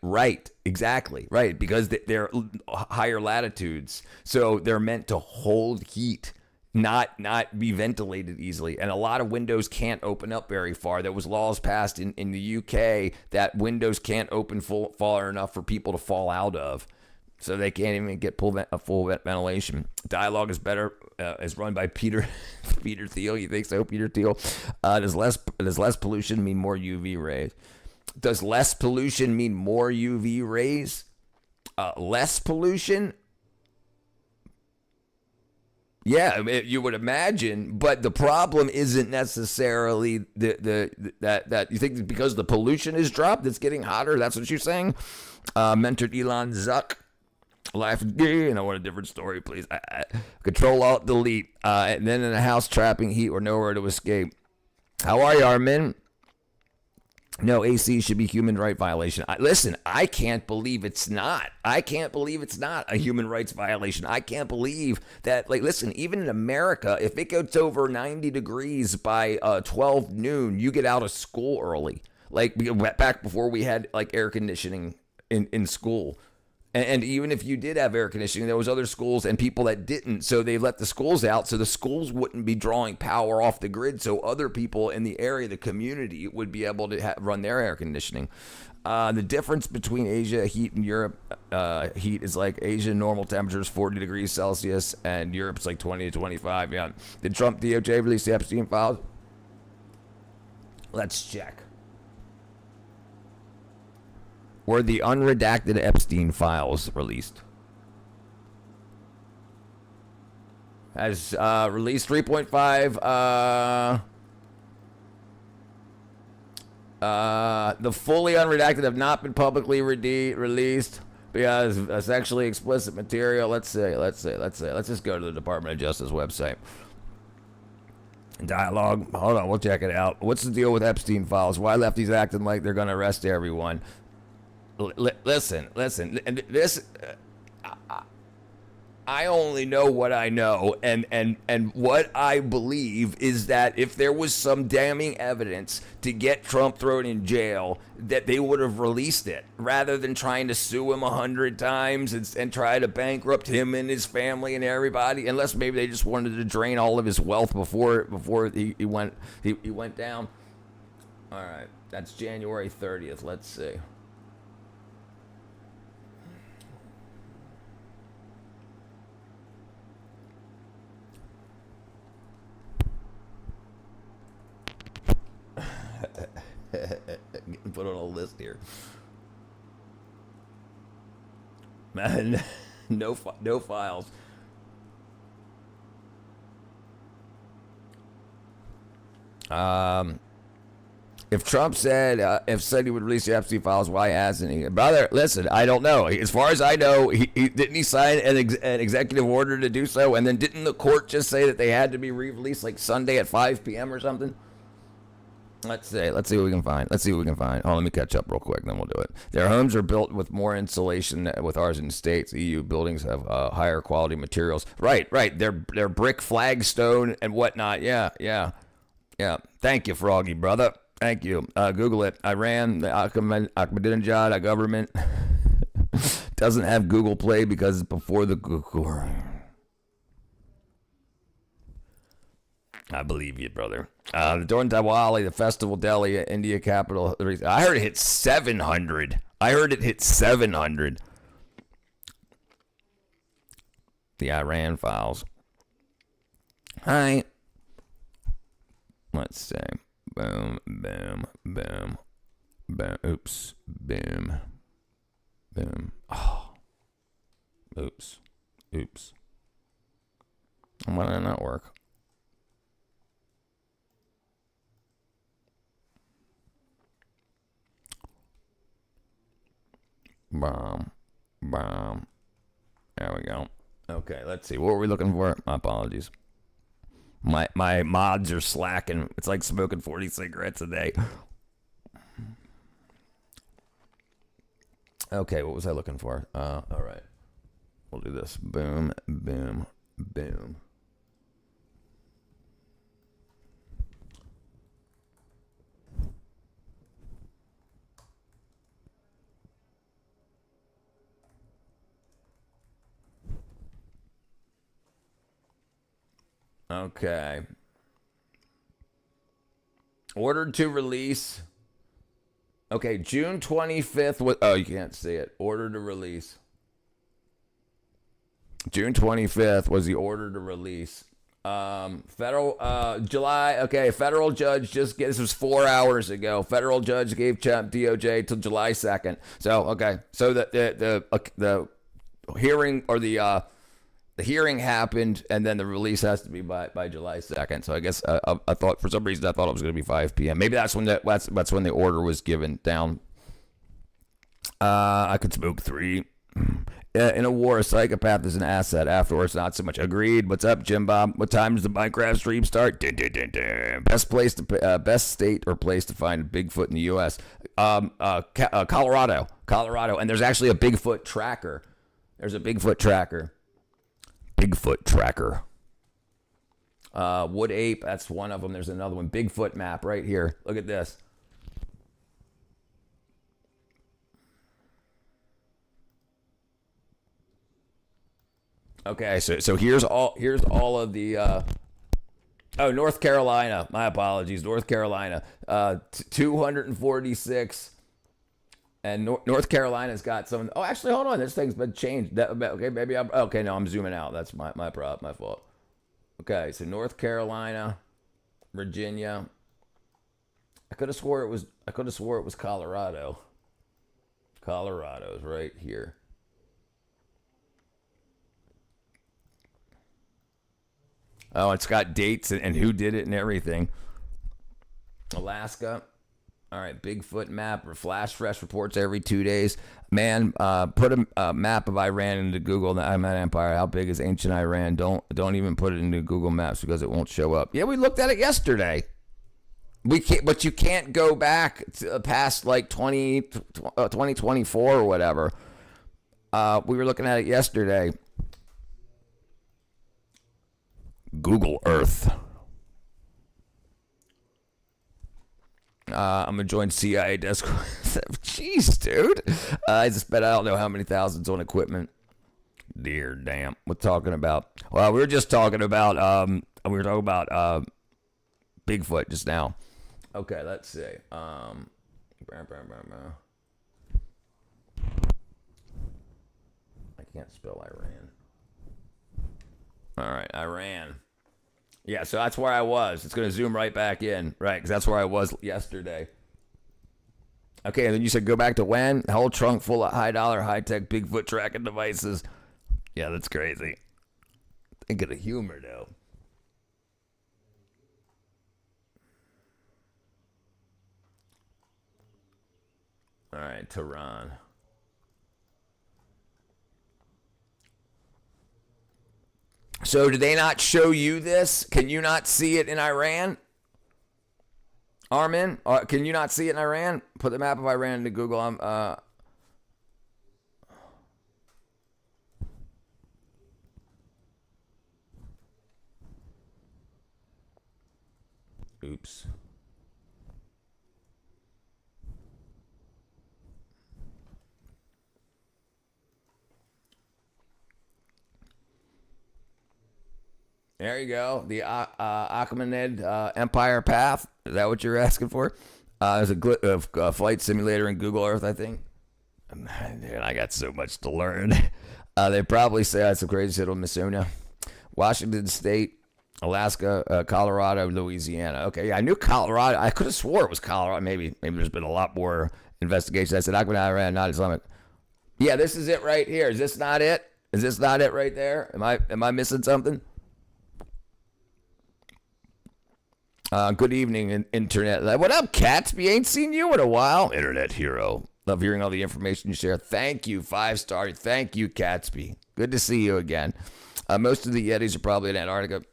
exactly, right, because they're higher latitudes, so they're meant to hold heat, not be ventilated easily. And a lot of windows can't open up very far. There was laws passed in the UK that windows can't open far enough for people to fall out of. So they can't even get full ventilation. Dialogue is better. Is run by Peter Thiel. You think so, Peter Thiel? Does less pollution mean more UV rays? Does less pollution mean more UV rays? Less pollution? Yeah, you would imagine, but the problem isn't necessarily that you think because the pollution is dropped, it's getting hotter. That's what you're saying. Mentored Elon Zuck. Life is gay, and I want a different story, please. Control Alt Delete, and then in a house trapping heat or nowhere to escape. How are you, Armin? No, AC should be human right violation. Listen, I can't believe it's not. I can't believe it's not a human rights violation. I can't believe that, like, listen, even in America, if it goes over 90 degrees by 12 noon, you get out of school early. Like, back before we had, like, air conditioning in school. And even if you did have air conditioning, there was other schools and people that didn't. So they let the schools out so the schools wouldn't be drawing power off the grid. So other people in the area, the community, would be able to run their air conditioning. The difference between Asia heat and Europe heat is like Asia normal temperatures 40 degrees Celsius and Europe's like 20 to 25. Yeah. Did Trump DOJ release the Epstein files? Let's check. Were the unredacted Epstein files released? has released 3.5. The fully unredacted have not been publicly released because sexually explicit material. Let's just go to the Department of Justice website. Dialogue. Hold on, we'll check it out. What's the deal with Epstein files? Why lefties acting like they're going to arrest everyone? Listen. And this, I only know what I know, and what I believe is that if there was some damning evidence to get Trump thrown in jail, that they would have released it rather than trying to sue him 100 times and try to bankrupt him and his family and everybody. Unless maybe they just wanted to drain all of his wealth before he went down. All right, that's January 30th. Let's see. Put on a list here, man. No files. If Trump said he would release the Epstein files, why hasn't he? Brother, listen, I don't know. As far as I know, he didn't he sign an executive order to do so, and then didn't the court just say that they had to be released like Sunday at 5 p.m. or something? Let's see what we can find. Oh, let me catch up real quick, then we'll do it. Their homes are built with more insulation with ours in the States. EU buildings have higher quality materials. Right. They're brick, flagstone, and whatnot. Yeah. Thank you, Froggy, brother. Thank you. Google it. Iran, the Ahmadinejad government doesn't have Google Play because it's before the Google. I believe you, brother. The Dorn Diwali, the Festival Delhi, India capital. I heard it hit 700. The Iran files. Hi. Let's see. Boom. Oops. Boom. Oh. Oops. Why did that not work? Bomb. There we go. Okay, let's see. What were we looking for? My apologies. My mods are slacking. It's like smoking 40 cigarettes a day. Okay, what was I looking for? All right. We'll do this. Boom. Okay. Ordered to release. Okay, June 25th was... Oh, you can't see it. Order to release. June 25th was the order to release. Federal... July... Okay, federal judge just... This was 4 hours ago. Federal judge gave DOJ till July 2nd. So, okay. So, the hearing... Or the hearing happened, and then the release has to be by July 2nd. So I guess I thought, for some reason, it was going to be 5 p.m. Maybe that's when that's when the order was given down. I could smoke 3. In a war, a psychopath is an asset. Afterwards, not so much. Agreed. What's up, Jim Bob? What time does the Minecraft stream start? Best state or place to find a Bigfoot in the U.S. Colorado. And there's actually a Bigfoot tracker. Bigfoot tracker. Wood Ape, that's one of them. There's another one. Bigfoot map right here. Look at this. Okay, so here's all of the North Carolina. My apologies. North Carolina. 246. And North Carolina's got some. Oh, actually, hold on. This thing's been changed. Okay, maybe I'm. Okay, no, I'm zooming out. That's my fault. Okay, so North Carolina, Virginia. I could have swore it was Colorado. Colorado's right here. Oh, it's got dates and who did it and everything. Alaska. All right, Bigfoot map or flash fresh reports every 2 days. Man, put a map of Iran into Google. The Ottoman Empire. How big is ancient Iran? Don't even put it into Google Maps because it won't show up. Yeah, we looked at it yesterday. We can't, but you can't go back to, past like 2024 or whatever. We were looking at it yesterday. Google Earth. I'm gonna join CIA desk. Jeez, dude. I just bet I don't know how many thousands on equipment. Dear damn. We're talking about. Well, we were just talking about. Bigfoot just now. Okay, let's see. I can't spell Iran. All right, Iran. Yeah, so that's where I was. It's going to zoom right back in, right? Because that's where I was yesterday. Okay, and then you said go back to when? The whole trunk full of high-dollar, high-tech Bigfoot tracking devices. Yeah, that's crazy. Think of the humor, though. All right, Tehran. So did they not show you this? Can you not see it in Iran? Armin, can you not see it in Iran? Put the map of Iran into Google. Oops. There you go. The Achaemenid Empire path. Is that what you're asking for? There's a flight simulator in Google Earth, I think. Man, I got so much to learn. They probably say that's some crazy shit on Missona. Washington State, Alaska, Colorado, Louisiana. Okay, yeah, I knew Colorado. I could have swore it was Colorado. Maybe there's been a lot more investigations. I said Achaemenid Iran, not Islamic. Yeah, this is it right here. Is this not it? Is this not it right there? Am I missing something? Good evening, Internet. What up, Catsby? Ain't seen you in a while. Internet hero. Love hearing all the information you share. Thank you, 5-star. Thank you, Catsby. Good to see you again. Most of the Yetis are probably in Antarctica.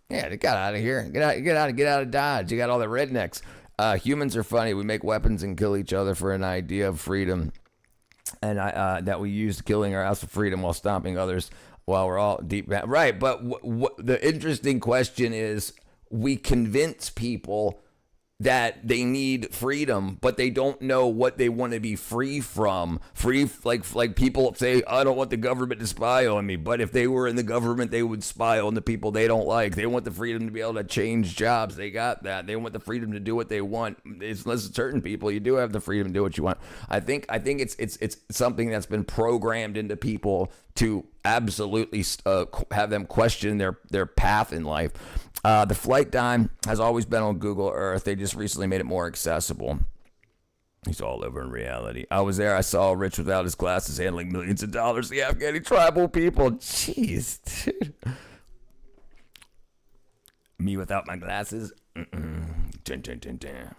Yeah, they got out of here. Get out of Dodge. You got all the rednecks. Humans are funny. We make weapons and kill each other for an idea of freedom, and that we use killing our house of freedom while stomping others while we're all deep. Right, but the interesting question is, we convince people that they need freedom, but they don't know what they want to be free from. Like people say, I don't want the government to spy on me, but if they were in the government, they would spy on the people they don't like. They want the freedom to be able to change jobs. They got that. They want the freedom to do what they want. It's less certain people. You do have the freedom to do what you want. I think it's something that's been programmed into people to absolutely have them question their path in life. The flight time has always been on Google Earth. They just recently made it more accessible. He's all over in reality. I was there. I saw Rich without his glasses handling millions of dollars. The Afghani tribal people. Jeez, dude. Me without my glasses. Dun, dun, dun, dun.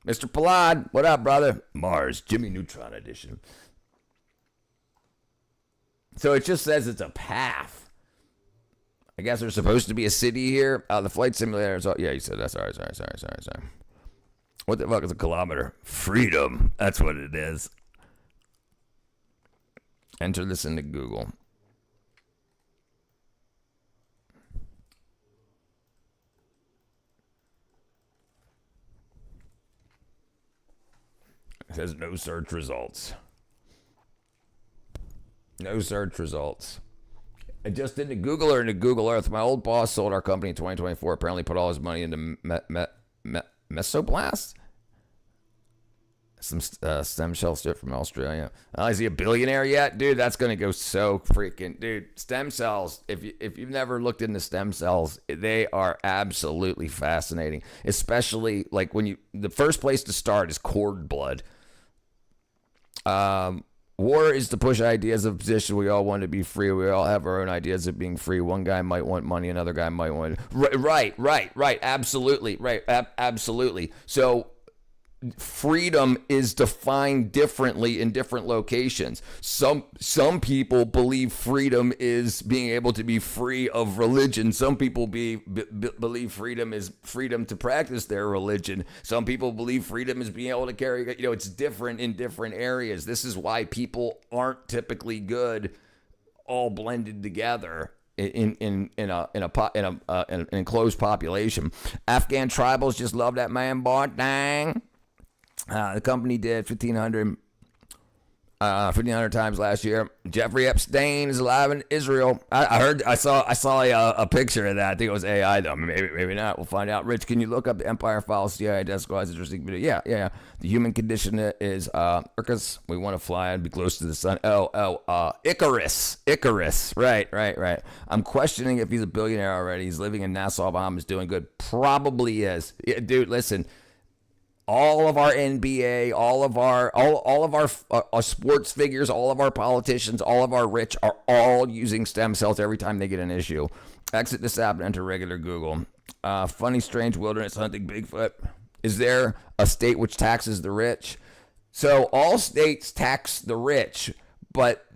Mr. Palad, what up, brother? Mars, Jimmy Neutron edition. So it just says it's a path. I guess there's supposed to be a city here. The flight simulator is all, yeah, you said that. Sorry. What the fuck is a kilometer? Freedom. That's what it is. Enter this into Google. It says no search results. No search results. I just into Google or into Google Earth. My old boss sold our company in 2024. Apparently put all his money into Mesoblast? Some stem cell shit from Australia. Is he a billionaire yet? Dude, that's going to go so freaking... Dude, stem cells, if you've never looked into stem cells, they are absolutely fascinating. Especially, like, when you... The first place to start is cord blood. War is to push ideas of position. We all want to be free. We all have our own ideas of being free. One guy might want money. Another guy might want... Right. Absolutely. Right. Absolutely. So freedom is defined differently in different locations. Some people believe freedom is being able to be free of religion. Some people believe freedom is freedom to practice their religion. Some people believe freedom is being able to carry, it's different in different areas. This is why people aren't typically good all blended together in an enclosed population. Afghan tribals just love that man, boy. Dang. The company did 1,500 times last year. Jeffrey Epstein is alive in Israel. I saw a picture of that. I think it was AI though. Maybe not. We'll find out. Rich, can you look up the Empire Files? CIA desk was interesting video. Yeah. The human condition is Icarus. We want to fly and be close to the sun. Icarus. Right. I'm questioning if he's a billionaire already. He's living in Nassau, Bahamas, doing good. Probably is. Yeah, dude, listen. All of our NBA, all of our sports figures, all of our politicians, all of our rich are all using stem cells every time they get an issue. Exit this app and enter regular Google. Funny, strange wilderness hunting Bigfoot. Is there a state which taxes the rich? So all states tax the rich, but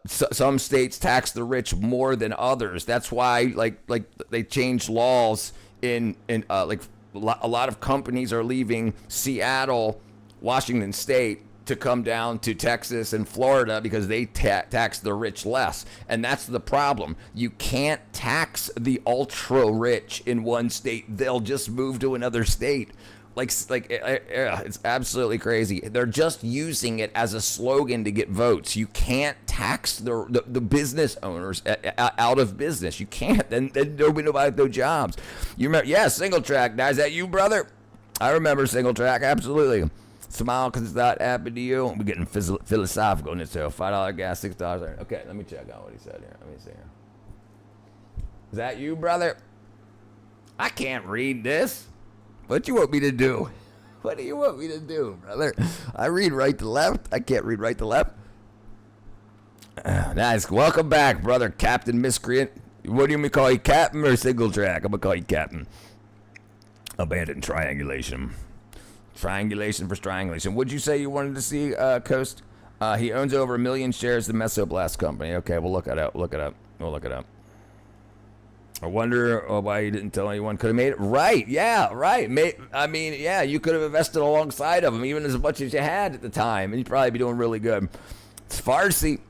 some states tax the rich more than others. That's why like they changed laws in a lot of companies are leaving Seattle, Washington State to come down to Texas and Florida because they tax the rich less. And that's the problem. You can't tax the ultra rich in one state. They'll just move to another state. It's absolutely crazy. They're just using it as a slogan to get votes. You can't tax the business owners out of business. You can't. Then nobody have no jobs. You remember? Yeah, Single Track. Now, is that you, brother? I remember Single Track. Absolutely. Smile because it's not happened to you. We're getting philosophical in this show. $5 gas, $6. Okay, let me check out what he said here. Let me see here. Is that you, brother? I can't read this. What you want me to do? What do you want me to do, brother? I read right to left. I can't read right to left. Nice. Welcome back, brother. Captain Miscreant. What do you mean call you, Captain or Single Track? I'm going to call you Captain. Abandoned triangulation. Triangulation for strangulation. Would you say you wanted to see Coast? He owns over 1 million shares of the Mesoblast company. Okay, we'll look it up. We'll look it up. I wonder why you didn't tell anyone. Could have made it. Right, yeah, right. You could have invested alongside of him, even as much as you had at the time, and you'd probably be doing really good. It's Farsi.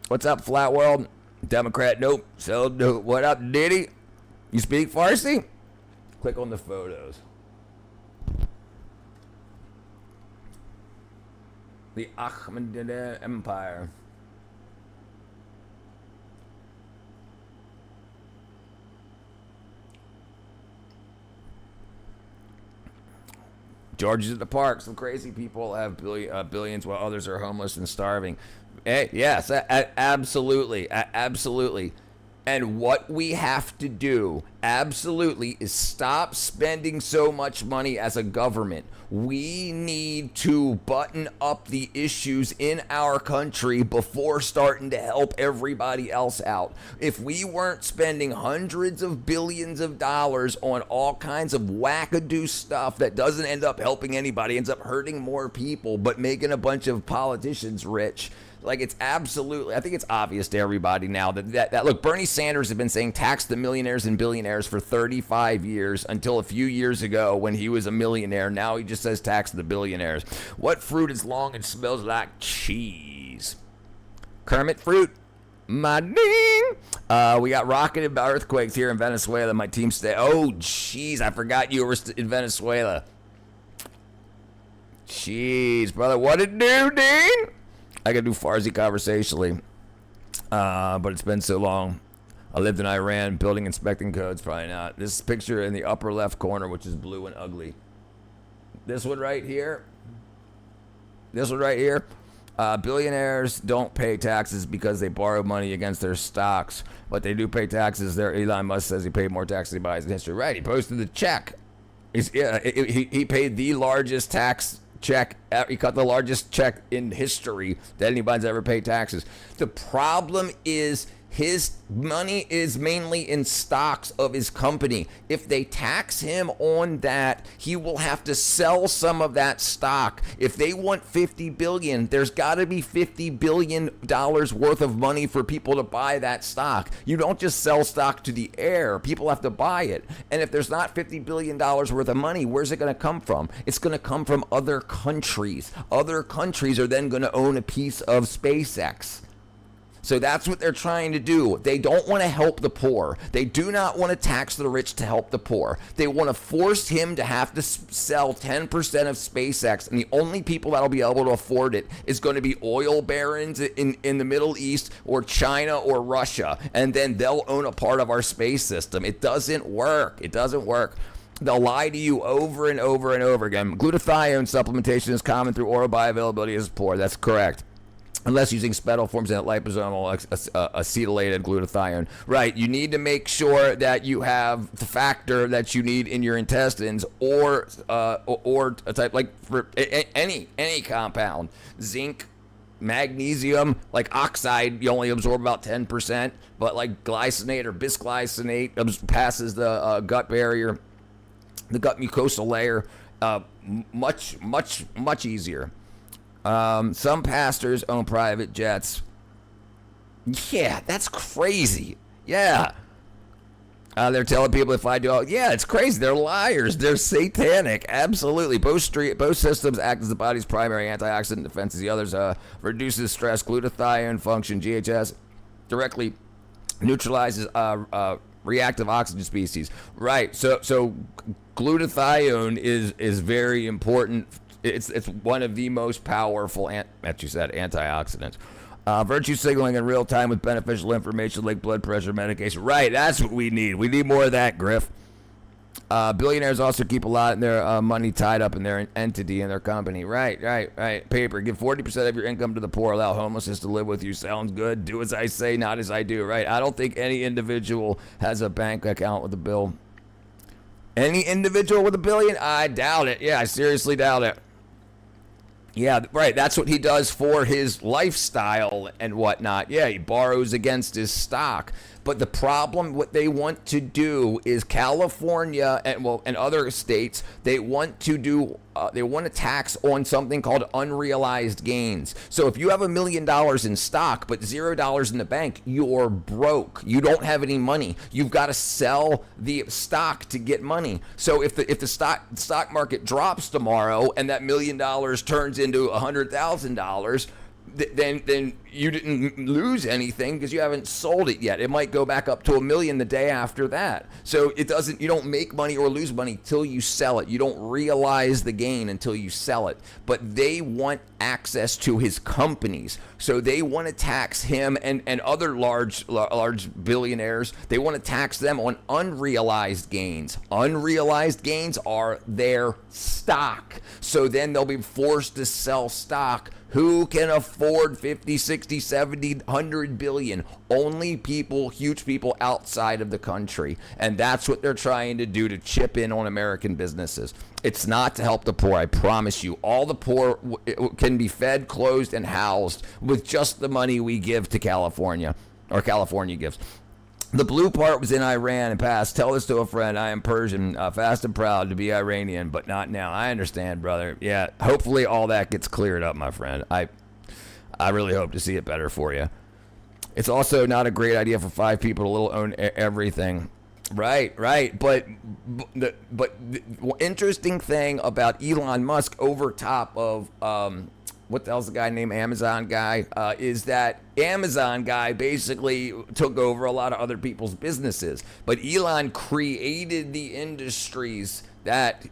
What's up, Flat World? Democrat, nope. So, what up, Diddy? You speak Farsi? Click on the photos. The Ahmadiyya Empire. George's at the park. Some crazy people have billions while others are homeless and starving. Yes, absolutely. Absolutely. And what we have to do, absolutely, is stop spending so much money as a government. We need to button up the issues in our country before starting to help everybody else out. If we weren't spending hundreds of billions of dollars on all kinds of wackadoo stuff that doesn't end up helping anybody, ends up hurting more people, but making a bunch of politicians rich. Like, it's absolutely, I think it's obvious to everybody now that look, Bernie Sanders had been saying tax the millionaires and billionaires for 35 years until a few years ago when he was a millionaire. Now he just says tax the billionaires. What fruit is long and smells like cheese? Kermit fruit. My ding. We got rocketed by earthquakes here in Venezuela. My team stay. Oh, jeez, I forgot you were in Venezuela. Jeez, brother, what it do, Dean? I can do Farsi conversationally, but it's been so long. I lived in Iran, building inspecting codes, probably not. This picture in the upper left corner, which is blue and ugly. This one right here. Billionaires don't pay taxes because they borrow money against their stocks, but they do pay taxes. There, Elon Musk says he paid more taxes than he buys in history. Right, he posted the check. He paid the largest tax check. He cut the largest check in history that anybody's ever paid taxes. The problem is his money is mainly in stocks of his company. If they tax him on that, he will have to sell some of that stock. If they want $50 billion, there's got to be $50 billion worth of money for people to buy that stock. You don't just sell stock to the air. People have to buy it. And if there's not $50 billion worth of money, where's it going to come from? It's going to come from other countries. Other countries are then going to own a piece of SpaceX. So that's what they're trying to do. They don't want to help the poor. They do not want to tax the rich to help the poor. They want to force him to have to sell 10% of SpaceX, and the only people that'll be able to afford it is going to be oil barons in the Middle East or China or Russia, and then they'll own a part of our space system. It doesn't work. It doesn't work. They'll lie to you over and over and over again. Glutathione supplementation is common through oral bioavailability is poor. That's correct. Unless using spedal forms and liposomal acetylated glutathione. Right, you need to make sure that you have the factor that you need in your intestines or a type like for any compound. Zinc, magnesium, like oxide, you only absorb about 10%, but like glycinate or bisglycinate passes the gut barrier, the gut mucosal layer, much easier. Some pastors own private jets. Yeah, that's crazy. Yeah. They're telling people if I do, yeah, it's crazy. They're liars. They're satanic. Absolutely. Both systems act as the body's primary antioxidant defense. The others reduces stress. Glutathione function, GHS, directly neutralizes reactive oxygen species. Right. So glutathione is very important. It's one of the most powerful, antioxidants. Virtue signaling in real time with beneficial information like blood pressure medication. Right, that's what we need. We need more of that, Griff. Billionaires also keep a lot of their money tied up in their entity and their company. Right. Paper. Give 40% of your income to the poor. Allow homelessness to live with you. Sounds good. Do as I say, not as I do. Right. I don't think any individual has a bank account with a bill. Any individual with $1 billion? I doubt it. Yeah, I seriously doubt it. Yeah, right. That's what he does for his lifestyle and whatnot. Yeah, he borrows against his stock. But the problem, what they want to do is California and other states, they want to tax on something called unrealized gains. So if you have $1 million in stock but $0 in the bank, you're broke. You don't have any money. You've got to sell the stock to get money. So if the stock market drops tomorrow and that $1 million turns into $100,000, then you didn't lose anything because you haven't sold it yet. It might go back up to $1 million the day after that. So you don't make money or lose money till you sell it. You don't realize the gain until you sell it. But they want access to his companies. So they want to tax him and other large billionaires. They want to tax them on unrealized gains. Unrealized gains are their stock. So then they'll be forced to sell stock. Who can afford 50, 60, 70, 100 billion? Only people, huge people outside of the country. And that's what they're trying to do to chip in on American businesses. It's not to help the poor, I promise you. All the poor can be fed, clothed, and housed with just the money we give to California, or California gives. The blue part was in Iran and passed. Tell this to a friend. I am Persian, fast and proud to be Iranian, but not now. I understand, brother. Yeah, hopefully all that gets cleared up, my friend. I really hope to see it better for you. It's also not a great idea for 5 people to little own everything. Right. But the interesting thing about Elon Musk over top of what the hell's the guy named Amazon guy, is that Amazon guy basically took over a lot of other people's businesses. But Elon created the industries that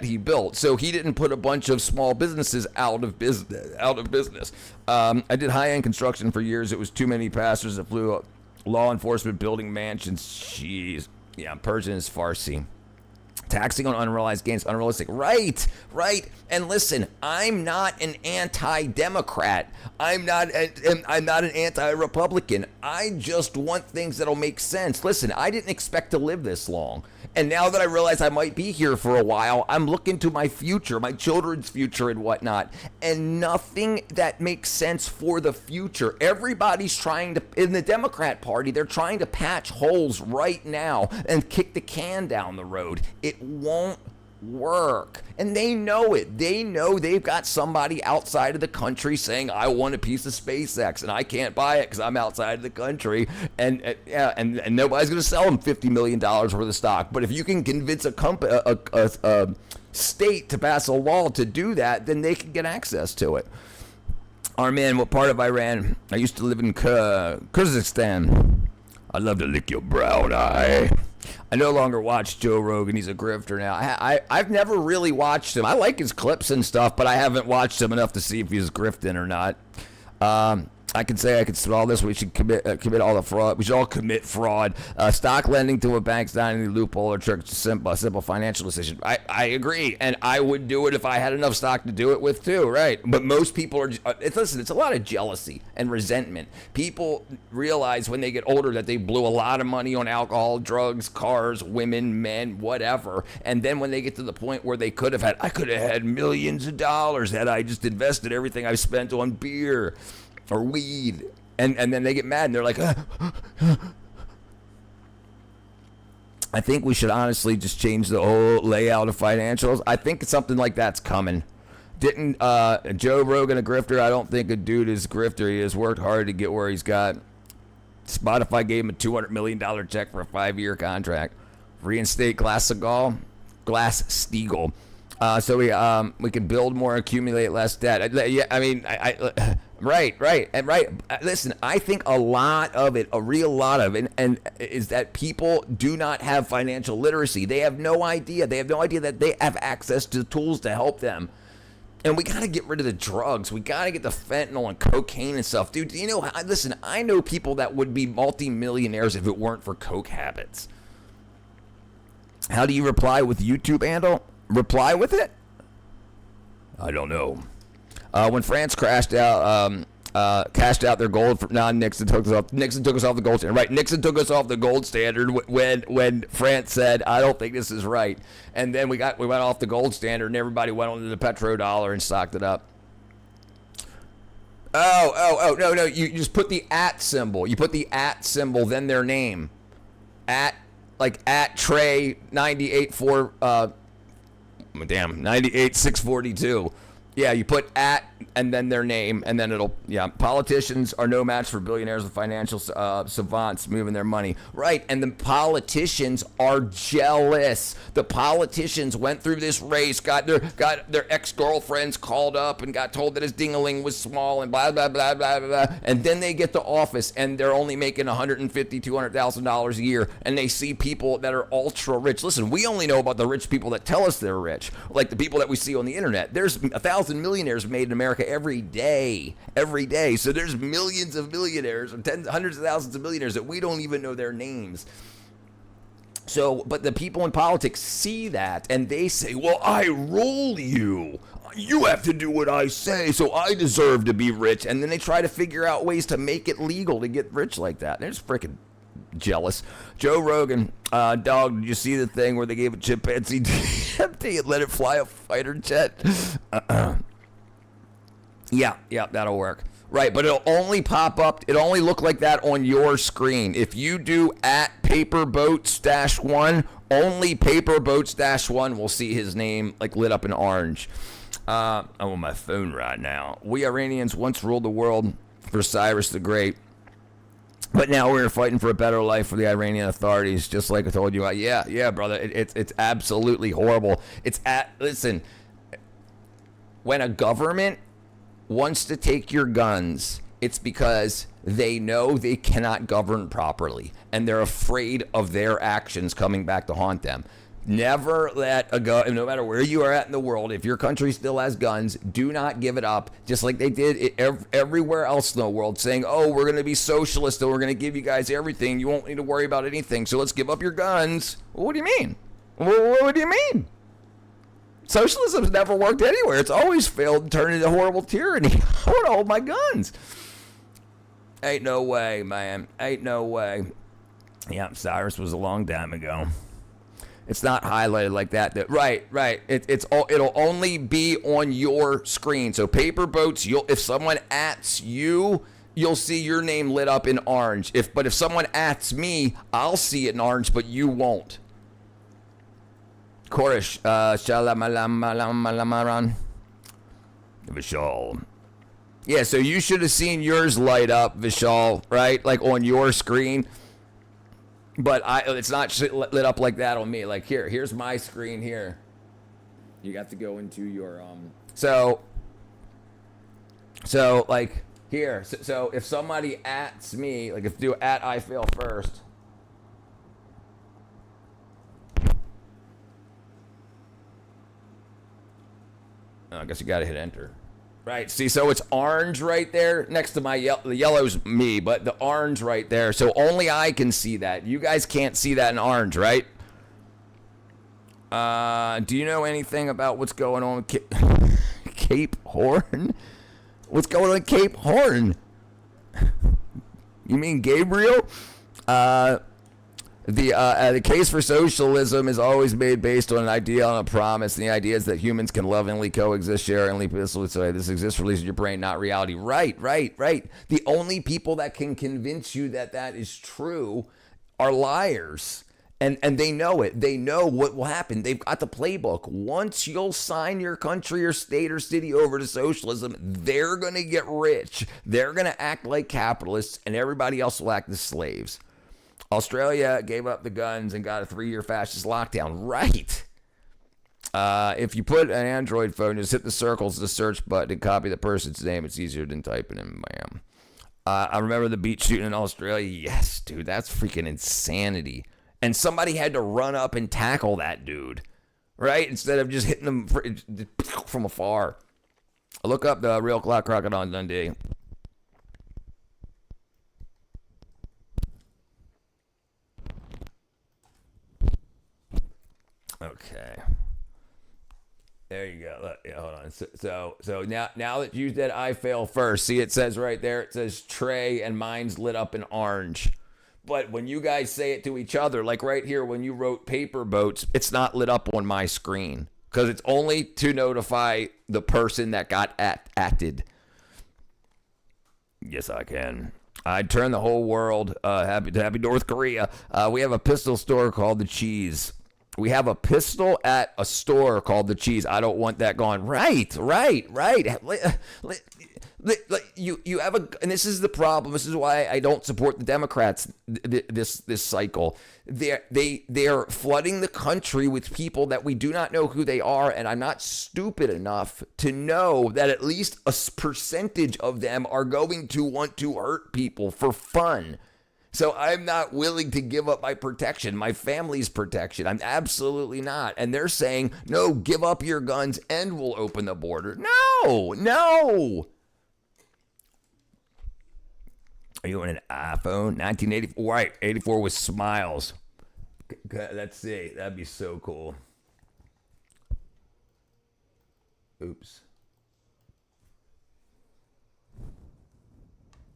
he built. So he didn't put a bunch of small businesses out of business. I did high-end construction for years. It was too many pastors that flew up. Law enforcement building mansions. Jeez. Yeah, Persian is Farsi. Taxing on unrealized gains, unrealistic. Right. And listen, I'm not an anti-Democrat. I'm not an anti-Republican. I just want things that'll make sense. Listen, I didn't expect to live this long. And now that I realize I might be here for a while, I'm looking to my future, my children's future and whatnot. And nothing that makes sense for the future. Everybody's trying to, in the Democrat Party, they're trying to patch holes right now and kick the can down the road. It won't work. And they know it. They know they've got somebody outside of the country saying, I want a piece of SpaceX and I can't buy it because I'm outside of the country. And nobody's going to sell them $50 million worth of stock. But if you can convince a state to pass a law to do that, then they can get access to it. Armin, what part of Iran? I used to live in Kyrgyzstan. I'd love to lick your brown eye. I no longer watch Joe Rogan. He's a grifter now. I've never really watched him. I like his clips and stuff, but I haven't watched him enough to see if he's grifting or not. I can say I could spell this. We should commit all the fraud. We should all commit fraud. Stock lending to a bank's not any loophole or trick. It's a simple financial decision. I agree, and I would do it if I had enough stock to do it with too, right? But most people are. Listen, it's a lot of jealousy and resentment. People realize when they get older that they blew a lot of money on alcohol, drugs, cars, women, men, whatever, and then when they get to the point where I could have had millions of dollars had I just invested everything I've spent on beer or weed, and then they get mad and they're like, I think we should honestly just change the whole layout of financials. I think something like that's coming. Didn't Joe Rogan a grifter? I don't think a dude is a grifter. He has worked hard to get where he's got. Spotify gave him a $200 million check for a 5-year contract. Reinstate Glass-Steagall. So we can build more, accumulate less debt. Yeah, I mean, right. Listen, I think a real lot of it, and is that people do not have financial literacy. They have no idea. They have no idea that they have access to tools to help them. And we got to get rid of the drugs. We got to get the fentanyl and cocaine and stuff. Dude, listen, I know people that would be multimillionaires if it weren't for coke habits. How do you reply with YouTube handle? Reply with it? I don't know. When France cashed out their gold for Nixon took us off the gold standard. Right, Nixon took us off the gold standard when France said, I don't think this is right. And then we went off the gold standard and everybody went on to the petrodollar and stocked it up. No, you just put the @ symbol. You put the @ symbol, then their name. Trey 98642. Yeah, you put @ and then their name, and then politicians are no match for billionaires with financial savants moving their money. Right, and the politicians are jealous. The politicians went through this race, got their ex-girlfriends called up and got told that his ding-a-ling was small and blah, blah, blah, blah, blah, and then they get to office and they're only making $150,000, $200,000 a year, and they see people that are ultra rich. Listen, we only know about the rich people that tell us they're rich, like the people that we see on the internet. There's 1,000 millionaires made in America every day. So there's millions of millionaires, or hundreds of thousands of millionaires that we don't even know their names. So, but the people in politics see that and they say, well, I rule you. You have to do what I say, so I deserve to be rich. And then they try to figure out ways to make it legal to get rich like that. They're just freaking jealous. Joe Rogan, dog, did you see the thing where they gave a chimpanzee DMT and let it fly a fighter jet? Yeah, that'll work. Right, but it'll only pop up, it'll only look like that on your screen. If you do @paperboats-1, only paperboats-1 will see his name lit up in orange. I'm on my phone right now. We Iranians once ruled the world for Cyrus the Great, but now we're fighting for a better life for the Iranian authorities, just like I told you. Yeah, brother, it's absolutely horrible. Listen, when a government wants to take your guns, it's because they know they cannot govern properly, and they're afraid of their actions coming back to haunt them. Never let a gun, no matter where you are at in the world, if your country still has guns, do not give it up, just like they did everywhere else in the world, saying, oh, we're going to be socialist and we're going to give you guys everything. You won't need to worry about anything, so let's give up your guns. Well, what do you mean? What do you mean? Socialism's never worked anywhere. It's always failed and turned into horrible tyranny. I want to hold my guns. Ain't no way, man. Ain't no way. Yeah, Cyrus was a long time ago. It's not highlighted like that. Right. It'll only be on your screen. So paper boats, if someone ats you, you'll see your name lit up in orange. But if someone ats me, I'll see it in orange, but you won't. Korish, Shalamalamaran. Vishal. Yeah, so you should have seen yours light up, Vishal, right? Like on your screen. But it's not lit up like that on me. Like here's my screen here. You got to go into your So like here. So if somebody ats me, like if do at I fail first. Oh, I guess you gotta hit enter. Right, see, so it's orange right there next to my the yellow's me, but the orange right there. So only I can see that. You guys can't see that in orange, right? Do you know anything about what's going on with Cape Horn? What's going on with Cape Horn? You mean Gabriel? The case for socialism is always made based on an ideal and a promise. And the idea is that humans can lovingly coexist, share, and peacefully. So this exists, releases your brain, not reality. Right. The only people that can convince you that that is true are liars. And they know it. They know what will happen. They've got the playbook. Once you'll sign your country or state or city over to socialism, they're going to get rich. They're going to act like capitalists, and everybody else will act as slaves. Australia gave up the guns and got a 3-year fascist lockdown. Right. If you put an Android phone, just hit the circles, the search button, and copy the person's name. It's easier than typing in. Bam. I remember the beach shooting in Australia. Yes, dude, that's freaking insanity. And somebody had to run up and tackle that dude, right? Instead of just hitting them from afar. Look up the real crocodile in Dundee. Okay. There you go. Look, yeah, hold on. So now that you did I fail first, see it says right there, it says Trey and mine's lit up in orange. But when you guys say it to each other, like right here when you wrote paper boats, it's not lit up on my screen because it's only to notify the person that got acted. Yes, I can. I'd turn the whole world happy North Korea. We have a pistol store called The Cheese. We have a pistol at a store called The Cheese. I don't want that gone. Right. You have and this is the problem. This is why I don't support the Democrats this cycle. They're flooding the country with people that we do not know who they are, and I'm not stupid enough to know that at least a percentage of them are going to want to hurt people for fun. So I'm not willing to give up my protection, my family's protection. I'm absolutely not. And they're saying, no, give up your guns and we'll open the border. No. Are you on an iPhone? 1984, right, 84 with smiles. Let's see, that'd be so cool. Oops.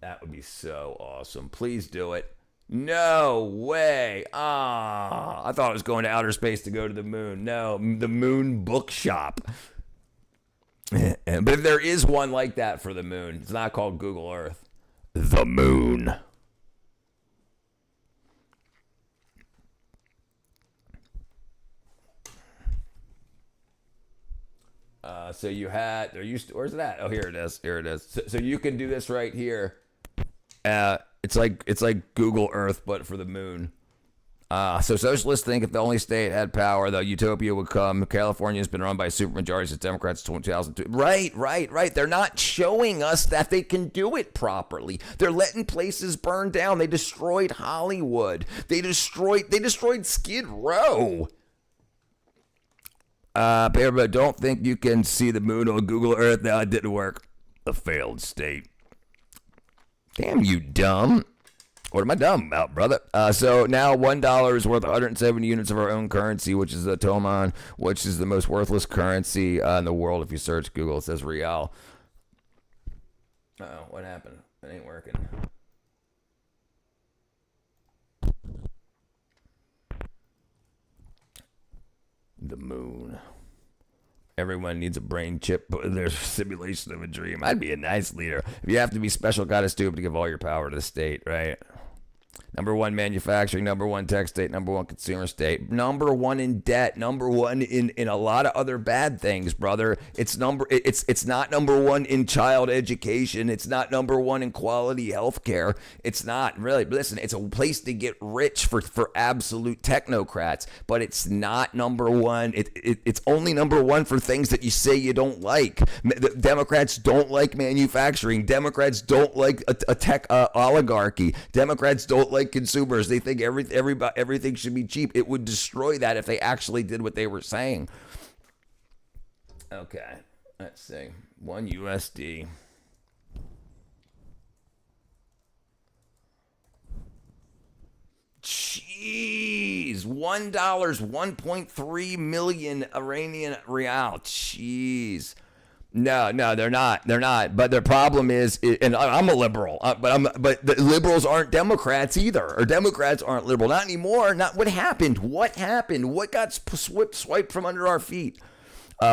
That would be so awesome. Please do it. No way. I thought I was going to outer space to go to the moon. No, the moon bookshop. But if there is one like that for the moon, it's not called Google Earth. The moon. So you had, where's that? Oh, here it is. So you can do this right here. It's like Google Earth, but for the moon. So socialists think if the only state had power, the utopia would come. California has been run by a supermajority since Democrats 2002. Right. They're not showing us that they can do it properly. They're letting places burn down. They destroyed Hollywood. They destroyed Skid Row. But don't think you can see the moon on Google Earth. No, it didn't work. A failed state. Damn you, dumb. What am I dumb about, brother? So now $1 is worth 170 units of our own currency, which is the Toman, which is the most worthless currency in the world. If you search Google, it says Real. Uh-oh, what happened? It ain't working. The moon. Everyone needs a brain chip, but there's a simulation of a dream. I'd be a nice leader. If you have to be special, kind of stupid to give all your power to the state, right? Number one manufacturing, number one tech state, number one consumer state, number one in debt, number one in a lot of other bad things, brother. It's not number one in child education. It's not number one in quality health care. It's not really. Listen, it's a place to get rich for absolute technocrats, but it's not number one. It's only number one for things that you say you don't like. Democrats don't like manufacturing. Democrats don't like a tech oligarchy. Democrats don't like consumers. They think everything should be cheap. It would destroy that if they actually did what they were saying. Okay, let's see. One USD. Jeez, $1, 1.3 million Iranian rial. Jeez. No, they're not. They're not. But their problem is, and I'm a liberal, but the liberals aren't Democrats either, or Democrats aren't liberal. Not anymore. Not what happened. What happened? What got swiped from under our feet?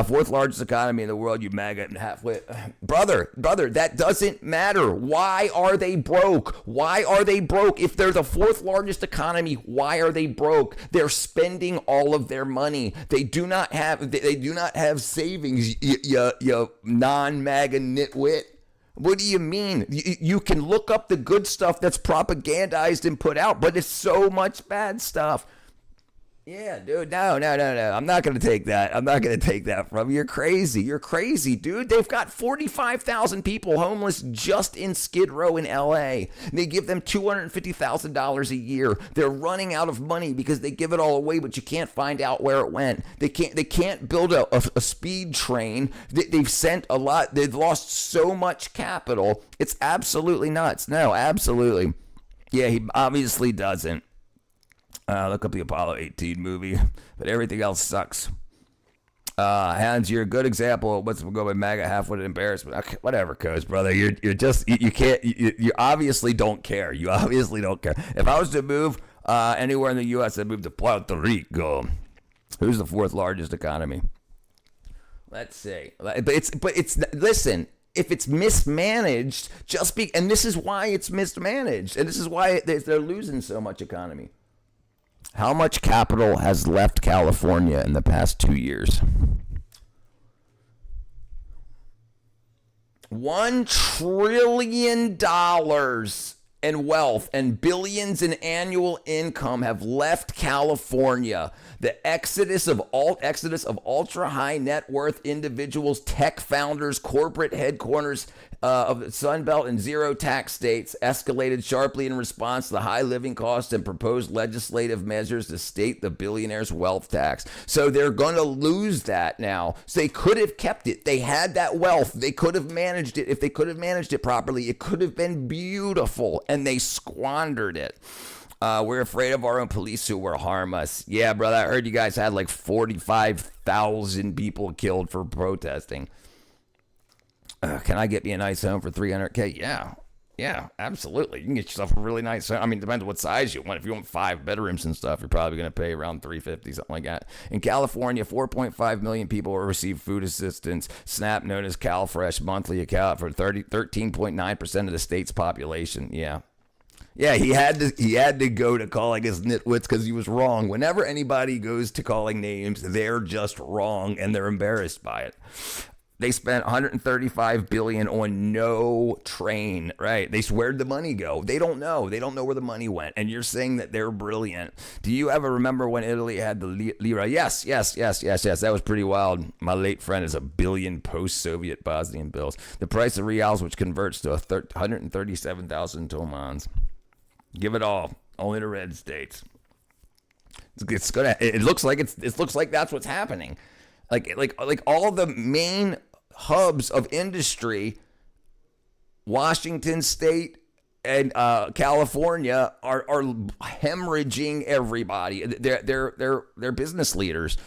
Fourth largest economy in the world, you maggot and halfwit. Brother, that doesn't matter. Why are they broke? Why are they broke? If they're the fourth largest economy, why are they broke? They're spending all of their money. They do not have savings, you non-MAGA nitwit. What do you mean? You can look up the good stuff that's propagandized and put out, but it's so much bad stuff. Yeah, dude, no. I'm not going to take that. I'm not going to take that from you. You're crazy. You're crazy, dude. They've got 45,000 people homeless just in Skid Row in L.A. They give them $250,000 a year. They're running out of money because they give it all away, but you can't find out where it went. They can't build a speed train. They've sent a lot. They've lost so much capital. It's absolutely nuts. No, absolutely. Yeah, he obviously doesn't. Look up the Apollo 18 movie, but everything else sucks. Hans, you're a good example of what's going to go by MAGA half-witted embarrassment. Okay, whatever, Coach, brother. You're just, you can't, you obviously don't care. You obviously don't care. If I was to move anywhere in the U.S., I'd move to Puerto Rico. Who's the fourth largest economy? Let's see. But it's listen, if it's mismanaged, and this is why it's mismanaged, and this is why they're losing so much economy. How much capital has left California in the past 2 years? $1 trillion in wealth and billions in annual income have left California. The exodus of ultra high net worth individuals, tech founders, corporate headquarters of the Sun Belt and zero tax states escalated sharply in response to the high living costs and proposed legislative measures to state the billionaire's wealth tax. So they're going to lose that now. So they could have kept it. They had that wealth. They could have managed it. If they could have managed it properly, it could have been beautiful, and they squandered it. We're afraid of our own police who will harm us. Yeah, brother, I heard you guys had like 45,000 people killed for protesting. Can I get me a nice home for $300K? Yeah, absolutely. You can get yourself a really nice home. I mean, it depends on what size you want. If you want 5 bedrooms and stuff, you're probably going to pay around $350, something like that. In California, 4.5 million people will receive food assistance. SNAP, known as CalFresh, monthly account for 13.9% of the state's population. Yeah, he had to go to calling us nitwits because he was wrong. Whenever anybody goes to calling names, they're just wrong and they're embarrassed by it. They spent $135 billion on no train, right? Where'd the money go? They don't know. They don't know where the money went. And you're saying that they're brilliant. Do you ever remember when Italy had the lira? Yes. That was pretty wild. My late friend is a billion post-Soviet Bosnian bills. The price of reals, which converts to 137,000 tomans. Give it all. Only the red states. It looks like that's what's happening. Like all the main hubs of industry, Washington State, and California are hemorrhaging everybody. They're business leaders.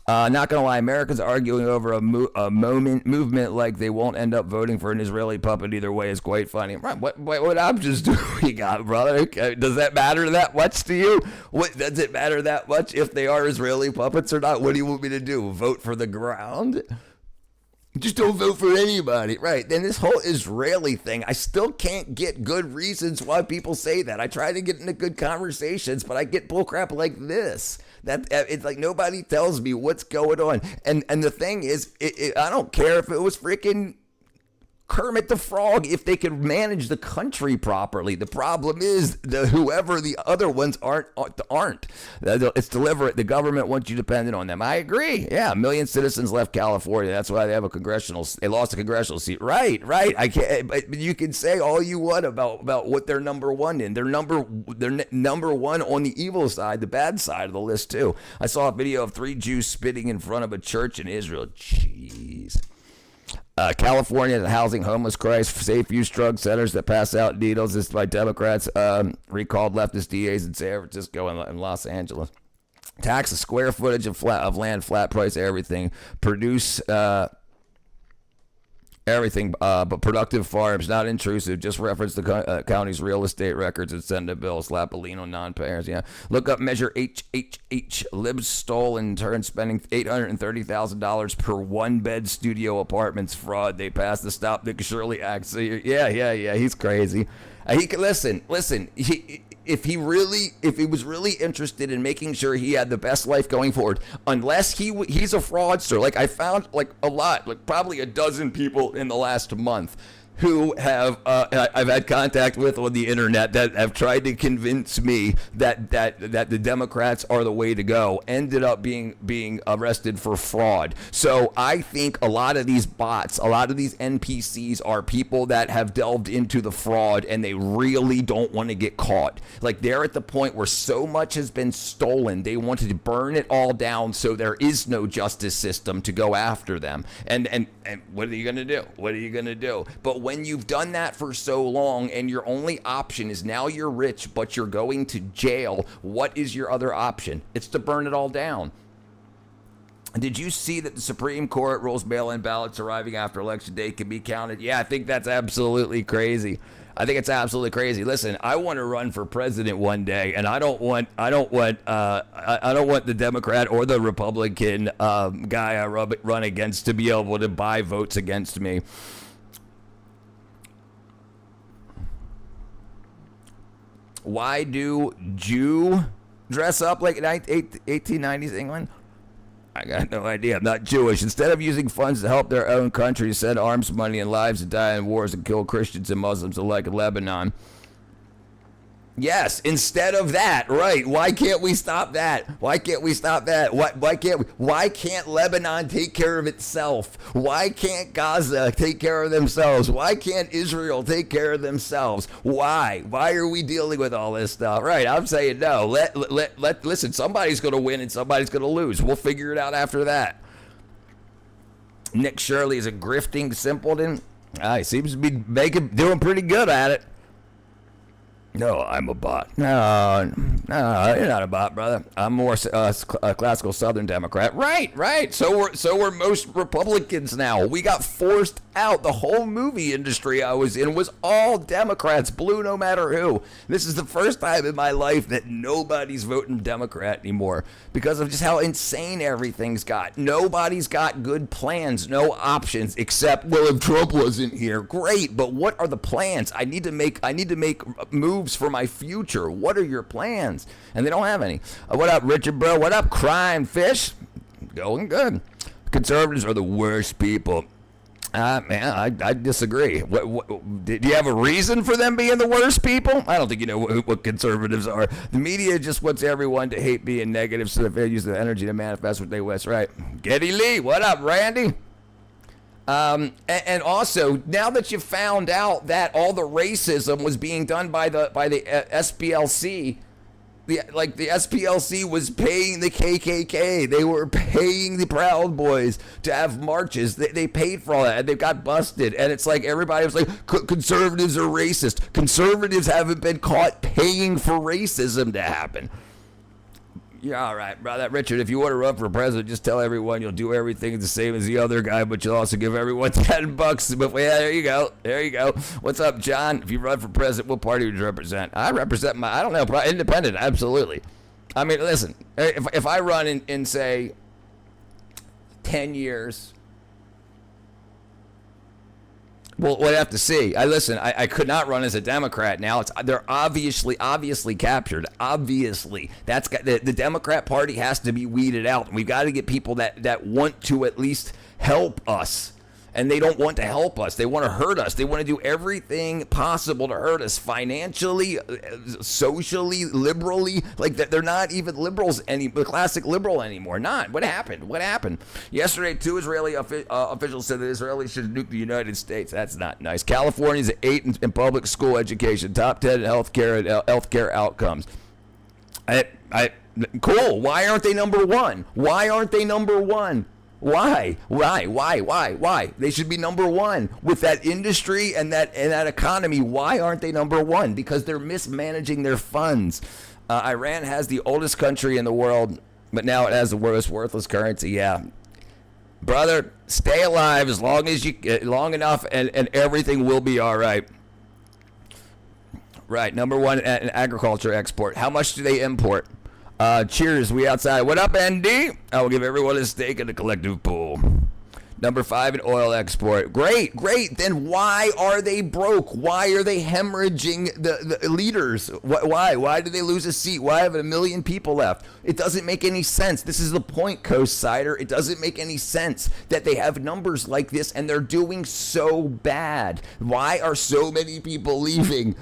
Not gonna lie, Americans arguing over a movement like they won't end up voting for an Israeli puppet either way is quite funny. Right? What options do we got, brother? Okay, does that matter that much to you? What does it matter that much if they are Israeli puppets or not? What do you want me to do? Vote for the ground? Just don't vote for anybody. Right. Then this whole Israeli thing, I still can't get good reasons why people say that. I try to get into good conversations, but I get bullcrap like this. That it's like nobody tells me what's going on. And the thing is, I don't care if it was freaking Kermit the Frog, if they could manage the country properly. The problem is whoever the other ones aren't. It's deliberate. The government wants you dependent on them. I agree. Yeah, a million citizens left California. That's why they have they lost a congressional seat. Right. I can't. But you can say all you want about what they're number one in. They're number one on the evil side, the bad side of the list too. I saw a video of 3 Jews spitting in front of a church in Israel. Jeez. California is housing homeless crisis, safe use drug centers that pass out needles. This is by Democrats, recalled leftist DAs in San Francisco and Los Angeles. Tax a square footage of land, flat price everything. Produce everything, but productive farms, not intrusive. Just reference the county's real estate records and send a bill. Slap a lien on non-payers. Yeah. Look up Measure HHH. Libs stole in turn spending $830,000 per one-bed studio apartments. Fraud. They passed the Stop Nick Shirley Act. So yeah. He's crazy. He can listen. If he was really interested in making sure he had the best life going forward, unless he's a fraudster. Like I found a lot, probably a dozen people in the last month who have I've had contact with on the internet that have tried to convince me that the Democrats are the way to go, ended up being arrested for fraud. So I think a lot of these bots, a lot of these NPCs are people that have delved into the fraud and they really don't want to get caught. Like they're at the point where so much has been stolen, they wanted to burn it all down so there is no justice system to go after them. And what are you going to do? What are you going to do? But when you've done that for so long and your only option is now you're rich, but you're going to jail, what is your other option? It's to burn it all down. Did you see that the Supreme Court rules mail-in ballots arriving after Election Day can be counted? Yeah, I think that's absolutely crazy. I think it's absolutely crazy. Listen, I want to run for president one day, and I don't want the Democrat or the Republican guy I run against to be able to buy votes against me. Why do Jew dress up like 1890s England? I got no idea. I'm not Jewish. Instead of using funds to help their own country to send arms, money, and lives to die in wars and kill Christians and Muslims alike in Lebanon. Yes, instead of that, right? Why can't we stop that? Why can't Lebanon take care of itself? Why can't Gaza take care of themselves? Why can't Israel take care of themselves? Why are we dealing with all this stuff? Right, I'm saying no. Listen, somebody's going to win and somebody's going to lose. We'll figure it out after that. Nick Shirley is a grifting simpleton. He seems to be doing pretty good at it. No, I'm a bot. No, you're not a bot, brother. I'm more a classical Southern Democrat. Right. So we're most Republicans now. We got forced out. The whole movie industry I was in was all Democrats, blue no matter who. This is the first time in my life that nobody's voting Democrat anymore because of just how insane everything's got. Nobody's got good plans, no options, except, well, if Trump wasn't here, great, but what are the plans? I need to make moves for my future. What are your plans? And they don't have any. What up, Richard, bro? What up, Crime Fish? Going good. Conservatives are the worst people. Man, I disagree. Do you have a reason for them being the worst people? I don't think you know what conservatives are. The media just wants everyone to hate being negative, so they use the energy to manifest what they wish. Right. Geddy Lee, what up, Randy? And also, now that you found out that all the racism was being done by the SPLC, the SPLC was paying the KKK. They were paying the Proud Boys to have marches. They paid for all that, and they got busted. And it's like everybody was like, conservatives are racist. Conservatives haven't been caught paying for racism to happen. Yeah, all right, brother. Richard, if you want to run for president, just tell everyone you'll do everything the same as the other guy, but you'll also give everyone $10. But yeah, there you go. There you go. What's up, John? If you run for president, what party would you represent? I represent I don't know, independent, absolutely. I mean, listen, if I run in say, 10 years, well, we'll have to see. I could not run as a Democrat now. They're obviously captured. Obviously. The Democrat Party has to be weeded out. We've got to get people that want to at least help us. And they don't want to help us. They want to hurt us. They want to do everything possible to hurt us financially, socially, liberally. Like they're not even liberals, the classic liberal anymore. Not. What happened? What happened? Yesterday, 2 Israeli officials said that Israelis should nuke the United States. That's not nice. California's at 8 in public school education, top 10 in healthcare outcomes. Cool. Why aren't they number one? Why aren't they number one? Why? They should be number one with that industry and that economy. Why aren't they number one? Because they're mismanaging their funds. Iran has the oldest country in the world, but now it has the most worthless currency. Yeah, brother, stay alive as long as long enough, and everything will be all right. Right, number one in agriculture export. How much do they import? Cheers, we outside. What up, ND? I will give everyone a stake in the collective pool. Number 5 in oil export. Great. Then why are they broke? Why are they hemorrhaging the leaders? Why? Why did they lose a seat? Why have 1 million people left? It doesn't make any sense. This is the point, Coast Sider. It doesn't make any sense that they have numbers like this and they're doing so bad. Why are so many people leaving?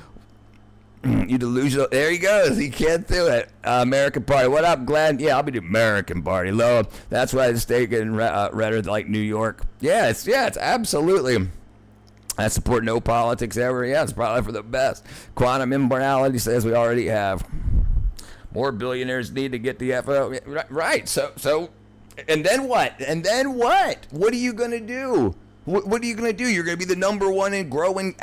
You delusional. There he goes. He can't do it. American Party. What up, Glenn? Yeah, I'll be the American Party. Low. That's why it's taken redder like New York. Yeah, it's absolutely. I support no politics ever. Yeah, it's probably for the best. Quantum immorality says we already have. More billionaires need to get the FO. Right. So, and then what? What are you going to do? What are you going to do? You're going to be the number one in growing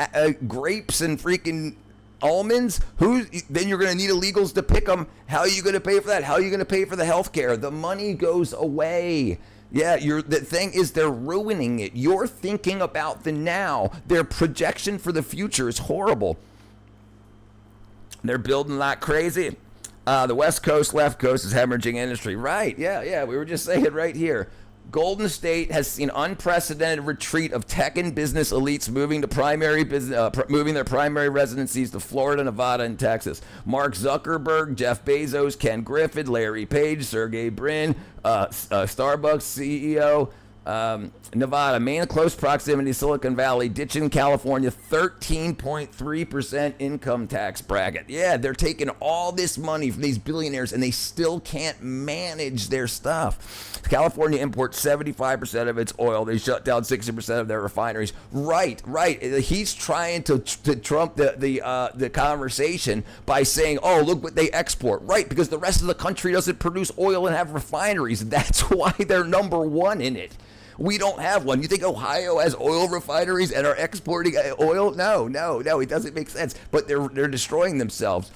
grapes and freaking almonds? Then you're going to need illegals to pick them. How are you going to pay for that? How are you going to pay for the health care? The money goes away. Yeah, the thing is they're ruining it. You're thinking about the now. Their projection for the future is horrible. They're building like crazy. The West Coast, left coast is hemorrhaging industry. Right, yeah, we were just saying it right here. Golden State has seen unprecedented retreat of tech and business elites moving their primary residencies to Florida, Nevada, and Texas. Mark Zuckerberg, Jeff Bezos, Ken Griffin, Larry Page, Sergey Brin, Starbucks CEO, Nevada, main close proximity to Silicon Valley, ditching California 13.3% income tax bracket. Yeah, they're taking all this money from these billionaires and they still can't manage their stuff. California imports 75% of its oil. They shut down 60% of their refineries. Right. He's trying to trump the conversation by saying, oh, look what they export. Right, because the rest of the country doesn't produce oil and have refineries. That's why they're number one in it. We don't have one. You think Ohio has oil refineries and are exporting oil? No, it doesn't make sense. But they're destroying themselves.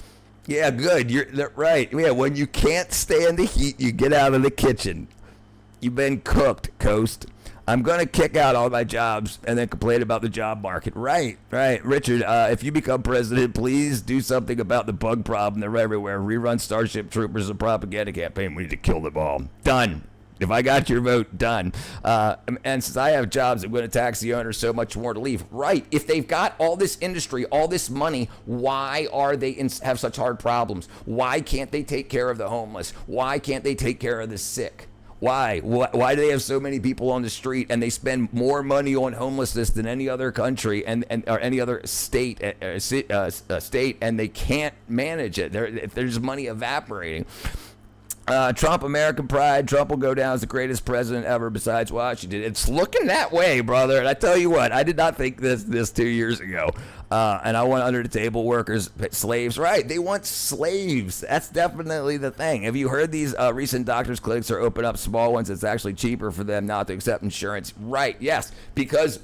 Yeah, good. They're right. Yeah, when you can't stand the heat, you get out of the kitchen. You've been cooked, Coast. I'm going to kick out all my jobs and then complain about the job market. Right. Richard, if you become president, please do something about the bug problem. They're everywhere. Rerun Starship Troopers, a propaganda campaign. We need to kill them all. Done. If I got your vote, done. And since I have jobs, I'm going to tax the owners so much more to leave. Right. If they've got all this industry, all this money, why are they have such hard problems? Why can't they take care of the homeless? Why can't they take care of the sick? Why do they have so many people on the street and they spend more money on homelessness than any other country or any other state and they can't manage it? There's money evaporating. Trump, American pride. Trump will go down as the greatest president ever besides Washington. It's looking that way, brother. And I tell you what, I did not think this 2 years ago. And I want under the table workers, slaves. Right, they want slaves. That's definitely the thing. Have you heard these recent doctors' clinics are open up small ones? It's actually cheaper for them not to accept insurance. Right, yes, because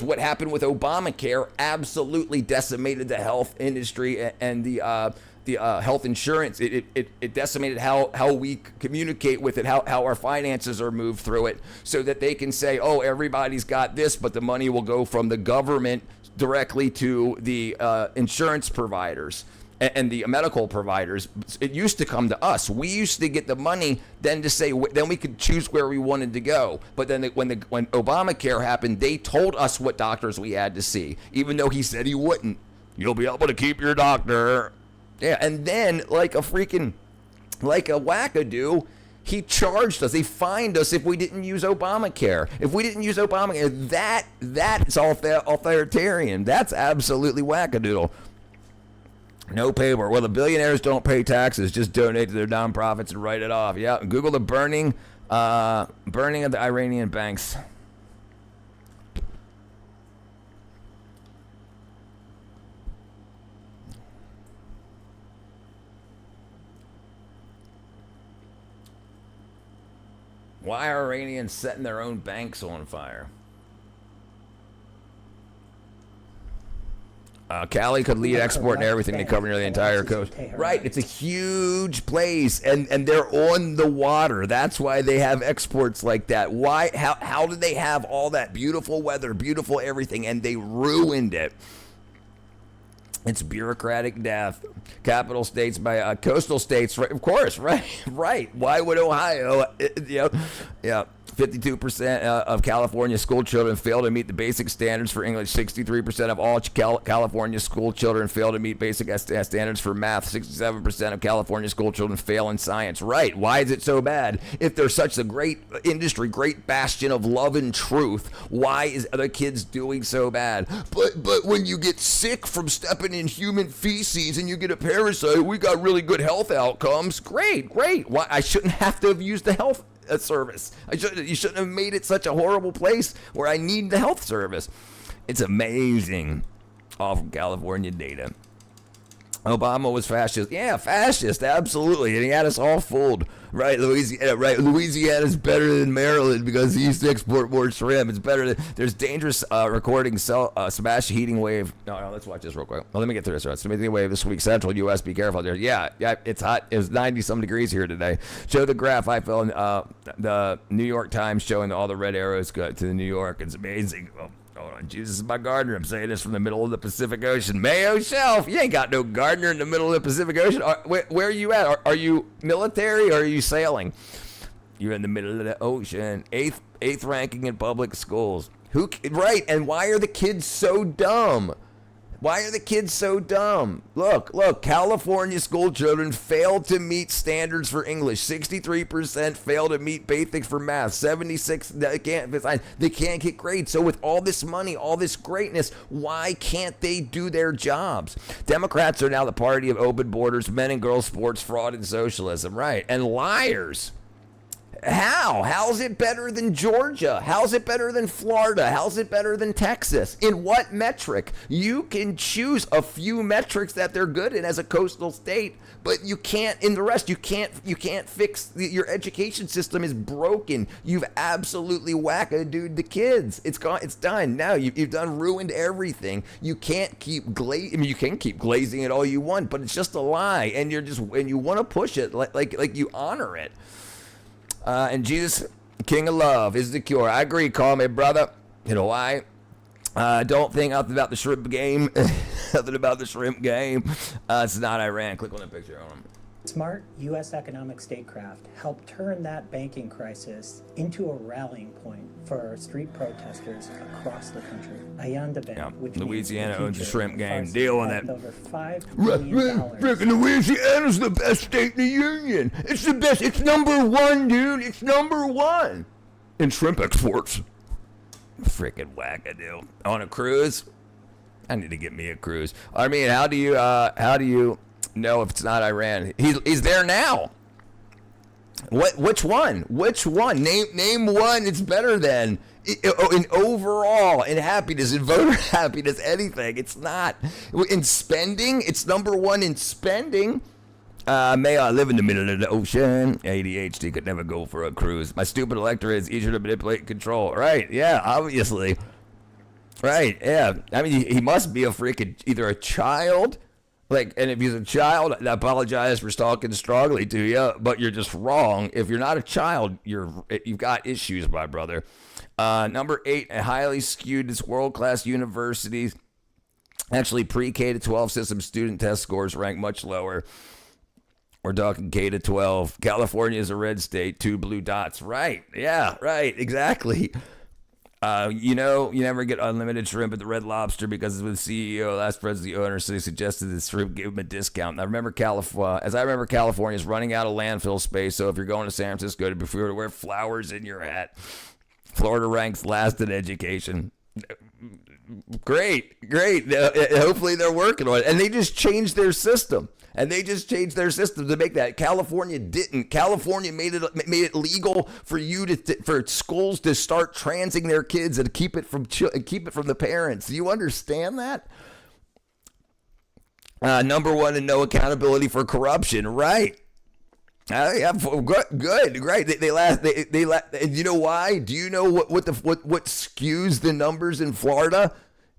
what happened with Obamacare absolutely decimated the health industry and the health insurance. It decimated how we communicate with it, how our finances are moved through it, so that they can say, oh, everybody's got this, but the money will go from the government directly to the insurance providers and the medical providers. It used to come to us. We used to get the money, then we could choose where we wanted to go. But then when Obamacare happened, they told us what doctors we had to see, even though he said he wouldn't. You'll be able to keep your doctor. Yeah, and then like a wackadoo, he charged us. He fined us if we didn't use Obamacare. If we didn't use Obamacare, that is authoritarian. That's absolutely wackadoodle. No paper. Well, the billionaires don't pay taxes. Just donate to their nonprofits and write it off. Yeah. Google the burning of the Iranian banks. Why are Iranians setting their own banks on fire? Cali could lead export and everything. They cover nearly the entire coast. Right, it's a huge place, and they're on the water. That's why they have exports like that. Why? How did they have all that beautiful weather, beautiful everything, and they ruined it? It's bureaucratic death. Capital states by coastal states, right, of course, right. Why would Ohio? 52% of California school children fail to meet the basic standards for English. 63% of all California school children fail to meet basic standards for math. 67% of California school children fail in science. Right. Why is it so bad? If there's such a great industry, great bastion of love and truth, why is other kids doing so bad? But when you get sick from stepping in human feces and you get a parasite, we got really good health outcomes. Great. Why? I shouldn't have to have used the health service. You shouldn't have made it such a horrible place where I need the health service. It's amazing. All from California data. Obama was fascist. Yeah, fascist, absolutely. And he had us all fooled. Right, Louisiana's better than Maryland because he used to export more shrimp. It's better than, there's dangerous recording smash heating wave. No, let's watch this real quick. Well, let me get through this. Right, heating wave this week. Central U.S. Be careful there. Yeah, it's hot. It was 90-some degrees here today. Show the graph I fell in the New York Times showing all the red arrows go to the New York. It's amazing. Well, hold on, Jesus is my gardener. I'm saying this from the middle of the Pacific Ocean. Mayo Shelf. You ain't got no gardener in the middle of the Pacific Ocean. Where are you at? Are you military or are you sailing? You're in the middle of the ocean. Eighth ranking in public schools. Right, and why are the kids so dumb? Why are the kids so dumb? Look, California school children fail to meet standards for English. 63% fail to meet basics for math. 76 they can't get grades. So with all this money, all this greatness, why can't they do their jobs? Democrats are now the party of open borders, men and girls sports, fraud, and socialism, right? And liars. How's it better than Georgia? How's it better than Florida? How's it better than Texas? In what metric? You can choose a few metrics that they're good in as a coastal state, but you can't in the rest. You can't fix your education system is broken. You've absolutely wackadooed the kids. It's gone. It's done. Now you've done ruined everything. You can't keep glazing. I mean, you can keep glazing it all you want, but it's just a lie, and you want to push it like you honor it. And Jesus, King of Love, is the cure. I agree. Call me brother. You know why? Don't think nothing about the shrimp game. Nothing about the shrimp game. It's not Iran. Click on the picture. Smart U.S. economic statecraft helped turn that banking crisis into a rallying point for street protesters across the country. Ayanda Bank, which Louisiana owns the shrimp game. Deal with it. Over $5 billion. Louisiana's the best state in the union. It's the best. It's number one, dude. It's number one in shrimp exports. Freaking wackadoo. On a cruise? I need to get me a cruise. I mean, how do you know if it's not Iran? He's there now. What? Which one? Which one? Name one. It's better than in overall, in happiness, in voter happiness, anything. It's not in spending. It's number one in spending. May I live in the middle of the ocean? ADHD could never go for a cruise. My stupid electorate is easier to manipulate and control. Right? Yeah, obviously. Right? Yeah. I mean, he must be a freaking either a child. Like, and if he's a child, I apologize for talking strongly to you, but you're just wrong. If you're not a child, you've got issues, my brother. Number 8, a highly skewed, it's world-class universities. Actually, pre-K to 12 system student test scores rank much lower. We're talking K to 12. California is a red state, 2 blue dots. Right? Yeah. Right. Exactly. You never get unlimited shrimp at the Red Lobster because with the CEO, last president, the owner, so he suggested the shrimp gave him a discount. And I remember California is running out of landfill space. So if you're going to San Francisco, be sure to wear flowers in your hat. Florida ranks last in education. Great. Hopefully they're working on it. And they just changed their system. To make that. California didn't. California made it legal for for schools to start transing their kids and keep it from the parents. Do you understand that? Number 1, and no accountability for corruption. Right. Yeah, good, great. They last. And you know why? Do you know what skews the numbers in Florida?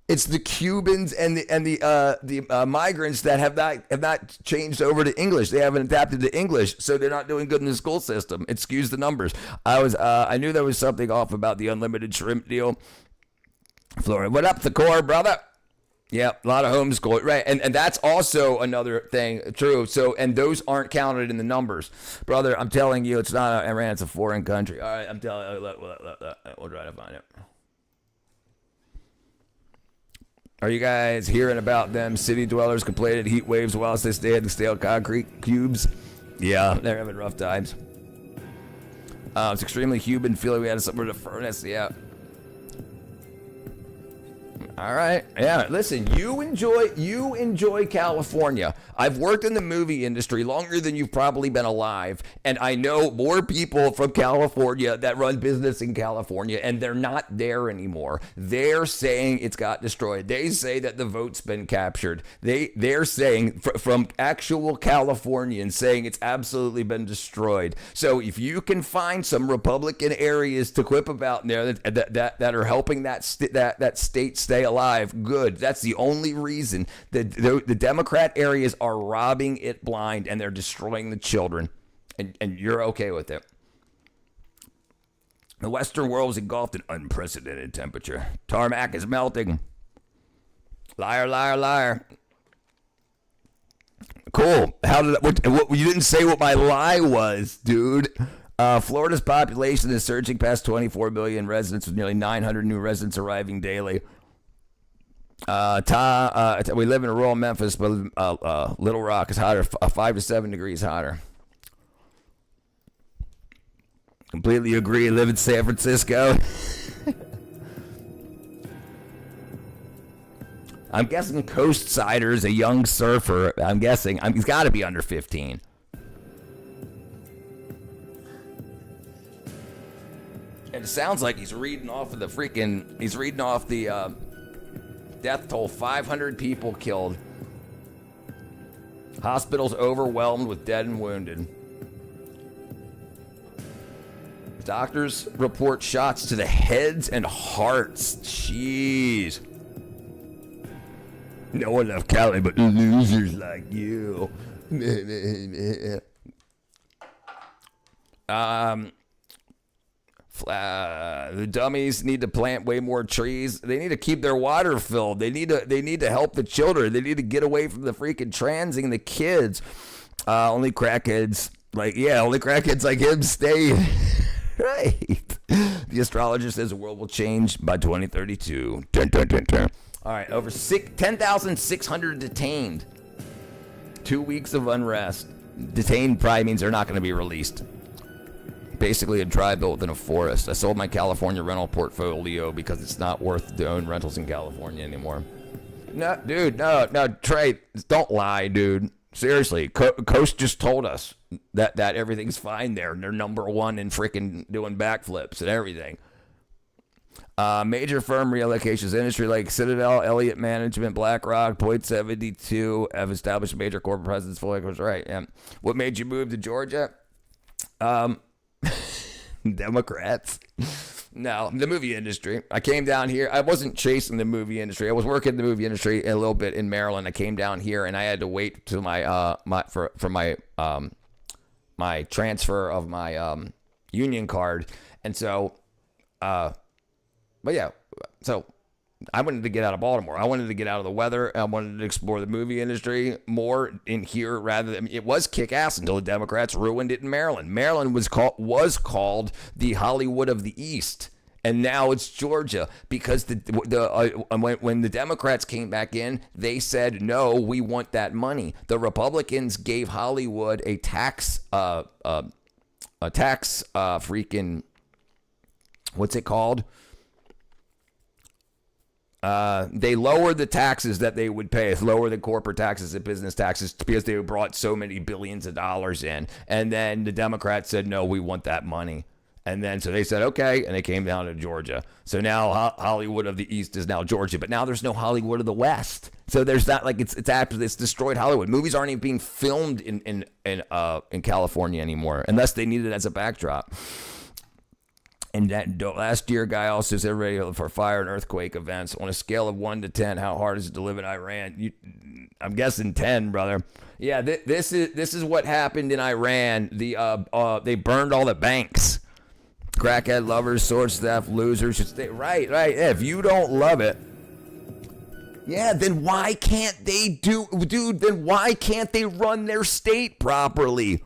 It's the Cubans and the migrants that have not changed over to English. They haven't adapted to English, so they're not doing good in the school system. It skews the numbers. I knew there was something off about the unlimited shrimp deal. Florida, what up, the core, brother? Yeah, a lot of homeschool, right? And that's also another thing, true. So, and those aren't counted in the numbers, brother. I'm telling you, it's not Iran. It's a foreign country. All right, I'm telling you. Look, we'll try to find it. Are you guys hearing about them city dwellers complaining heat waves whilst they stay in the stale concrete cubes? Yeah, they're having rough times. It's extremely humid, feeling we had somewhere to furnace. Yeah. All right. Yeah. Listen, you enjoy California. I've worked in the movie industry longer than you've probably been alive, and I know more people from California that run business in California, and they're not there anymore. They're saying it's got destroyed. They say that the vote's been captured. They're saying from actual Californians saying it's absolutely been destroyed. So if you can find some Republican areas to quip about in there that are helping that state stay alive, good. That's the only reason that the Democrat areas are robbing it blind, and they're destroying the children, and you're okay with it. The Western world is engulfed in unprecedented temperature. Tarmac is melting. Liar, liar, liar. Cool. How did what you didn't say what my lie was, dude. Florida's population is surging past 24 million residents, with nearly 900 new residents arriving daily. We live in rural Memphis, but Little Rock is hotter, 5 to 7 degrees hotter. Completely agree. Live in San Francisco. I'm guessing Coast Sider is a young surfer. I'm guessing he's got to be under 15. And it sounds like he's reading off the death toll. 500 people killed. Hospitals overwhelmed with dead and wounded. Doctors report shots to the heads and hearts. Jeez. No one left Cali but losers like you. The dummies need to plant way more trees. They need to keep their water filled. They need to help the children. They need to get away from the freaking transing the kids. Only crackheads like him stay. Right. The astrologer says the world will change by 2032. Dun, dun, dun, dun. All right, over 10,600 detained. 2 weeks of unrest. Detained probably means they're not going to be released. Basically a dry built in a forest. I sold my California rental portfolio because it's not worth to own rentals in California anymore. No, dude, no, Trey, don't lie, dude. Seriously, Coast just told us that everything's fine there. And they're number one in freaking doing backflips and everything. Major firm reallocations, industry like Citadel, Elliott Management, BlackRock, Point 72 have established major corporate presence. Fully was right. Yeah. What made you move to Georgia? Democrats. No, the movie industry. I came down here. I wasn't chasing the movie industry. I was working in the movie industry a little bit in Maryland. I came down here and I had to wait till my my transfer of my union card. And so but yeah, so I wanted to get out of Baltimore. I wanted to get out of the weather. I wanted to explore the movie industry more in here rather than, it was kick-ass until the Democrats ruined it in Maryland. Maryland was called the Hollywood of the East. And now it's Georgia because when the Democrats came back in, they said, no, we want that money. The Republicans gave Hollywood a tax freaking, what's it called? They lowered the taxes that they would pay, lower the corporate taxes and business taxes because they brought so many billions of dollars in. And then the Democrats said, no, we want that money. And then so they said, okay, and they came down to Georgia. So now Hollywood of the East is now Georgia, but now there's no Hollywood of the West. So there's not like it's destroyed Hollywood. Movies aren't even being filmed in California anymore unless they need it as a backdrop. And that last year, guy also said ready for fire and earthquake events. On a scale of 1 to 10, how hard is it to live in Iran? I'm guessing 10, brother. Yeah, this is what happened in Iran. They burned all the banks. Crackhead lovers, sword staff losers should stay. Right. Yeah, if you don't love it, yeah, then why can't they Then why can't they run their state properly?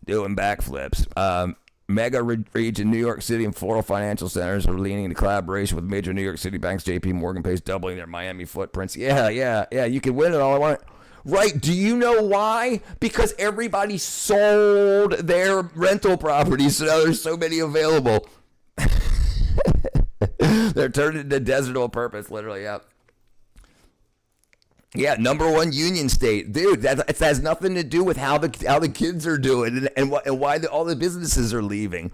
Doing backflips. Mega region, New York City and Florida financial centers are leaning into collaboration with major New York City banks. JP Morgan pays doubling their Miami footprints. Yeah. You can win it all I want. Right. Do you know why? Because everybody sold their rental properties, so now there's so many available. They're turned into desert on purpose, literally. Yeah. Yeah, number one union state, dude. That has nothing to do with how the kids are doing and why all the businesses are leaving.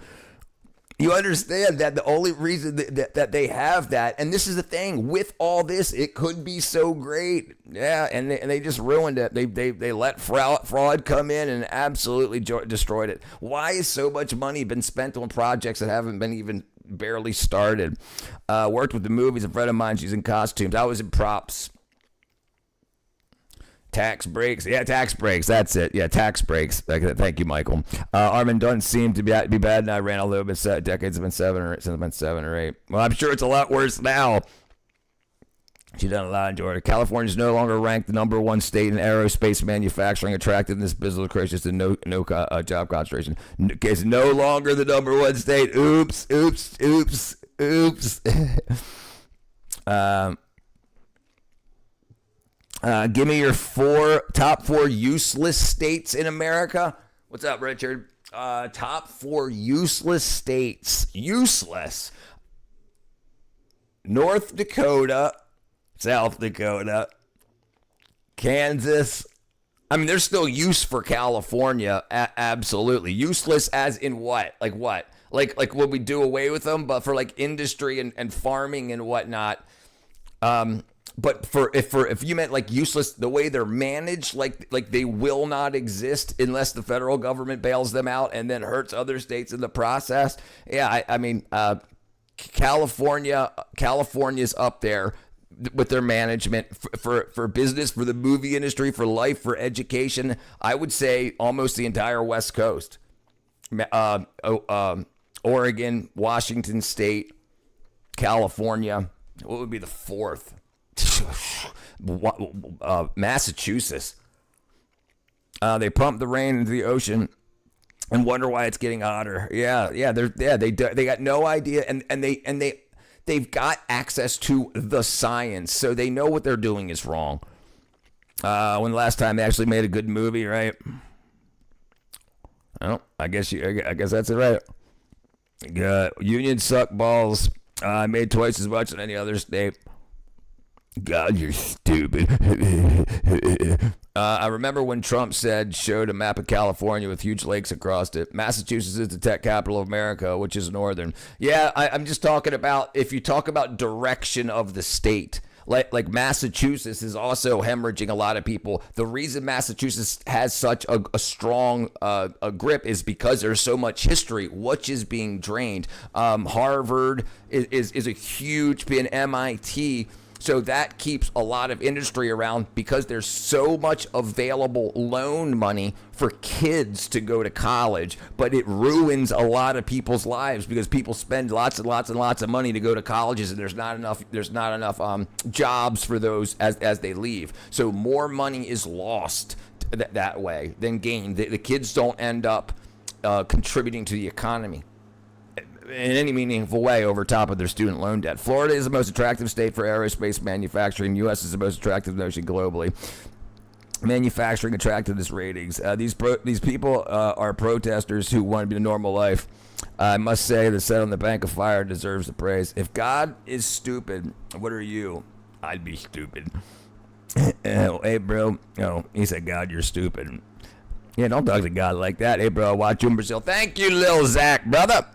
You understand that the only reason that they have that, and this is the thing with all this, it could be so great, yeah, and they just ruined it. They let fraud come in and absolutely destroyed it. Why has so much money been spent on projects that haven't been even barely started? Worked with the movies. A friend of mine, she's in costumes. I was in props. Tax breaks. Yeah, tax breaks. That's it. Yeah, tax breaks. Thank you, Michael. Armin doesn't seem to be bad in Iran, although it's been decades have been 7 or 8. Well, I'm sure it's a lot worse now. She's done a lot in Georgia. California is no longer ranked the number one state in aerospace manufacturing attractiveness, business creation, and no job concentration. It's no longer the number one state. Oops. Give me your top four useless states in America. What's up, Richard? Top 4 useless states. Useless. North Dakota, South Dakota, Kansas. I mean, there's still use for California. Absolutely. Useless as in what? Like what? Like would we do away with them? But for like industry and farming and whatnot. But if you meant like useless, the way they're managed, like they will not exist unless the federal government bails them out and then hurts other states in the process. Yeah, I mean, California's up there with their management for business, for the movie industry, for life, for education. I would say almost the entire West Coast, Oregon, Washington State, California. What would be the fourth? Massachusetts. They pump the rain into the ocean and wonder why it's getting hotter. They got no idea, and they've got access to the science, so they know what they're doing is wrong. When the last time they actually made a good movie, right? Oh, I guess that's it, right? Unions suck balls. I made twice as much as any other state. God, you're stupid. I remember when Trump showed a map of California with huge lakes across it. Massachusetts is the tech capital of America, which is northern. Yeah, I'm just talking about, if you talk about direction of the state, like Massachusetts is also hemorrhaging a lot of people. The reason Massachusetts has such a strong a grip is because there's so much history, which is being drained. Harvard is a huge pin, MIT. So that keeps a lot of industry around because there's so much available loan money for kids to go to college, but it ruins a lot of people's lives because people spend lots and lots and lots of money to go to colleges, and there's not enough jobs for those as they leave. So more money is lost that way than gained. The kids don't end up contributing to the economy in any meaningful way over top of their student loan debt. Florida is the most attractive state for aerospace manufacturing. U.S. is the most attractive nation globally. Manufacturing attractiveness ratings. These people are protesters who want to be a normal life. I must say the set on the bank of fire deserves the praise. If God is stupid, what are you? I'd be stupid. Hey, bro. Oh, he said, God, you're stupid. Yeah, don't talk to God like that. Hey, bro, watch you in Brazil. Thank you, Lil Zach, brother.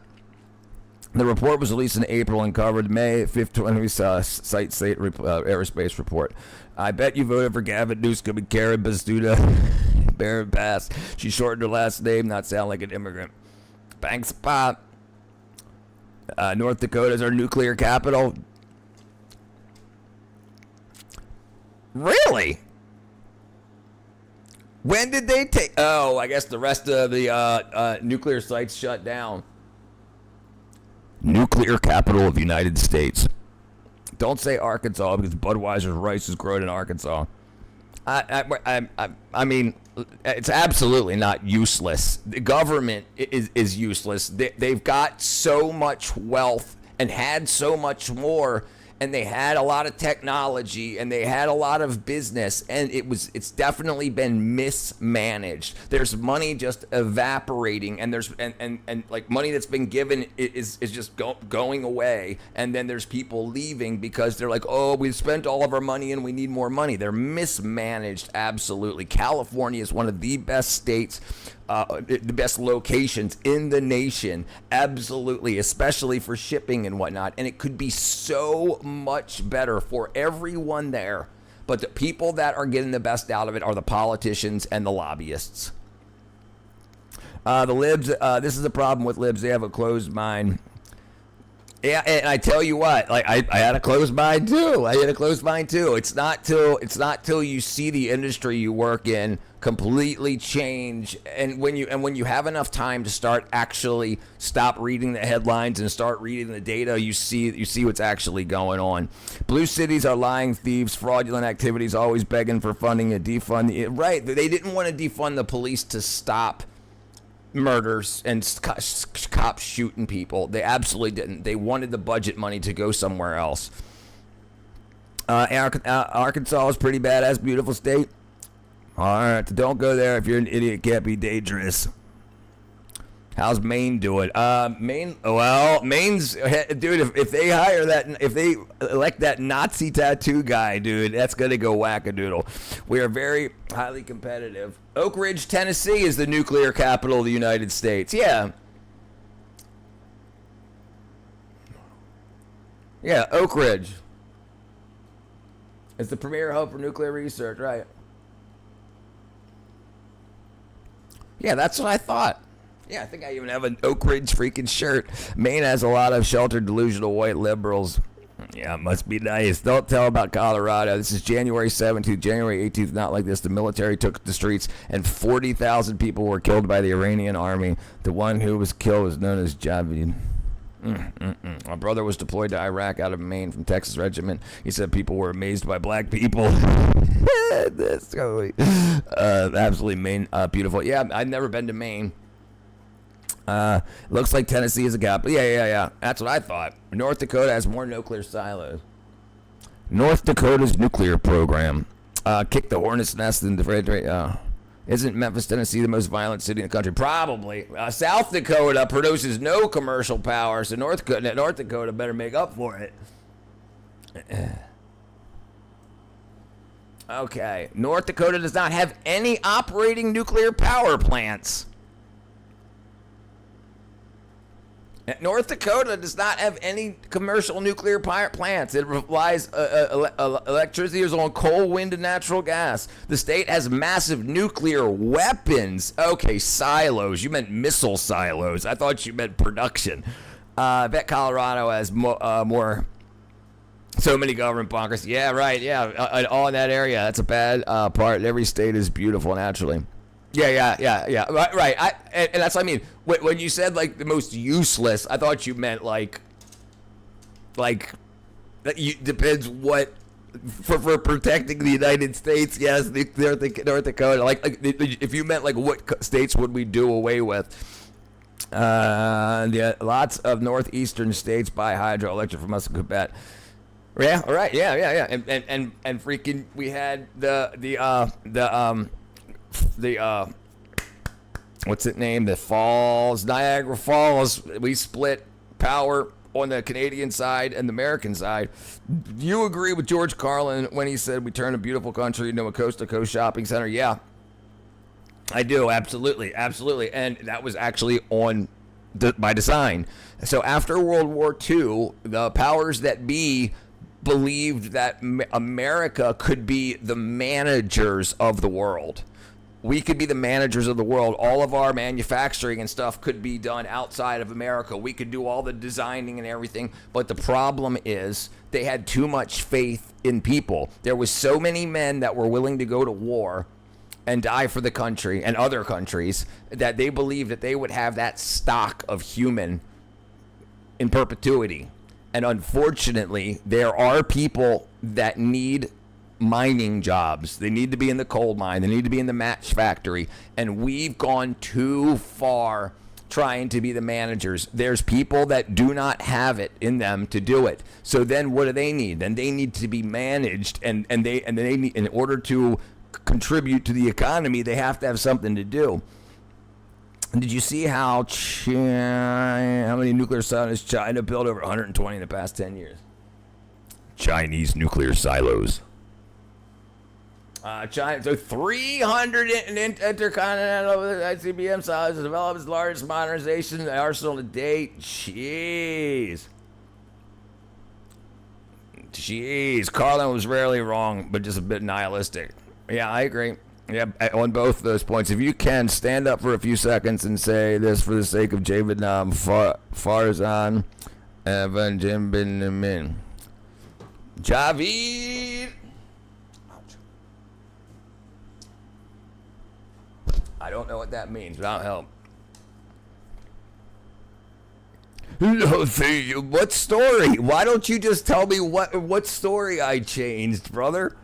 The report was released in April and covered May 5th, 20 site aerospace report. I bet you voted for Gavin Newsom and Karen Bastuda. Barron Pass. She shortened her last name, not sound like an immigrant. Banks Pop. North Dakota is our nuclear capital. Really? When did they take... Oh, I guess the rest of the nuclear sites shut down. Nuclear capital of the United States. Don't say Arkansas because Budweiser's rice is grown in Arkansas. I mean, it's absolutely not useless. The government is useless. They've got so much wealth and had so much more, and they had a lot of technology and they had a lot of business, and it's definitely been mismanaged. There's money just evaporating, and there's and like money that's been given is just going away, and then there's people leaving because they're like, oh, we've spent all of our money and we need more money. They're mismanaged. Absolutely. California is one of the best states, the best locations in the nation, absolutely, especially for shipping and whatnot, and it could be so much better for everyone there, but the people that are getting the best out of it are the politicians and the lobbyists. The libs, this is the problem with libs, they have a closed mind. Yeah, and I tell you what, like I had a closed mind too. It's not till you see the industry you work in completely change, and when you have enough time to stop reading the headlines and start reading the data, you see what's actually going on. Blue cities are lying thieves, fraudulent activities, always begging for funding and defund. Right, they didn't want to defund the police to stop murders and cops shooting people. They absolutely didn't. They wanted the budget money to go somewhere else. Arkansas is pretty badass, beautiful state. All right, don't go there if you're an idiot. Can't be dangerous. How's Maine doing? Maine's, dude, if they hire if they elect that Nazi tattoo guy, dude, that's going to go wackadoodle. We are very highly competitive. Oak Ridge, Tennessee is the nuclear capital of the United States. Yeah. Yeah, Oak Ridge. It's the premier hub for nuclear research, right? Yeah, that's what I thought. Yeah, I think I even have an Oak Ridge freaking shirt. Maine has a lot of sheltered, delusional white liberals. Yeah, it must be nice. Don't tell about Colorado. This is January 17th, January 18th. Not like this. The military took the streets, and 40,000 people were killed by the Iranian army. The one who was killed was known as Javid. My brother was deployed to Iraq out of Maine from Texas Regiment. He said people were amazed by black people. That's totally absolutely Maine, beautiful. Yeah, I've never been to Maine. Looks like Tennessee is a capital. Yeah. That's what I thought. North Dakota has more nuclear silos. North Dakota's nuclear program kicked the hornet's nest in the isn't Memphis, Tennessee the most violent city in the country? Probably. South Dakota produces no commercial power, so North Dakota better make up for it. Okay. North Dakota does not have any operating nuclear power plants. North Dakota does not have any commercial nuclear power plants. It relies electricity is on coal, wind, and natural gas. The state has massive nuclear weapons. Okay, silos. You meant missile silos. I thought you meant production. I bet Colorado has more. So many government bunkers. Yeah, right. Yeah, all in that area. That's a bad part. Every state is beautiful naturally. Yeah. Right. And that's what I mean. When you said like the most useless, I thought you meant like that. Depends what for protecting the United States. Yes, North Dakota. Like if you meant like what states would we do away with? Lots of northeastern states buy hydroelectric from us in Quebec. Yeah. All right. Yeah. And freaking, we had the what's it named? The Falls, Niagara Falls. We split power on the Canadian side and the American side. You agree with George Carlin when he said we turn a beautiful country into a coast-to-coast shopping center? Yeah, I do. Absolutely. And that was actually by design. So after World War II, the powers that be believed that America could be the managers of the world. We could be the managers of the world. All of our manufacturing and stuff could be done outside of America. We could do all the designing and everything. But the problem is they had too much faith in people. There was so many men that were willing to go to war and die for the country and other countries that they believed that they would have that stock of human in perpetuity. And unfortunately, there are people that need mining jobs. They need to be in the coal mine. They need to be in the match factory. And we've gone too far trying to be the managers. There's people that do not have it in them to do it. So then what do they need? Then they need to be managed, and they need, in order to contribute to the economy, they have to have something to do. Did you see how many nuclear silos China built? Over 120 in the past 10 years. Chinese nuclear silos. China, so 300 intercontinental ICBM silos to develop its largest modernization arsenal to date. Jeez, Carlin was rarely wrong, but just a bit nihilistic. Yeah, I agree. Yeah, on both of those points. If you can, stand up for a few seconds and say this for the sake of J. Vietnam, Farzan, Evan, Jim Bin Min. Javid! I don't know what that means, but I'll help. What story? Why don't you just tell me what story I changed, brother?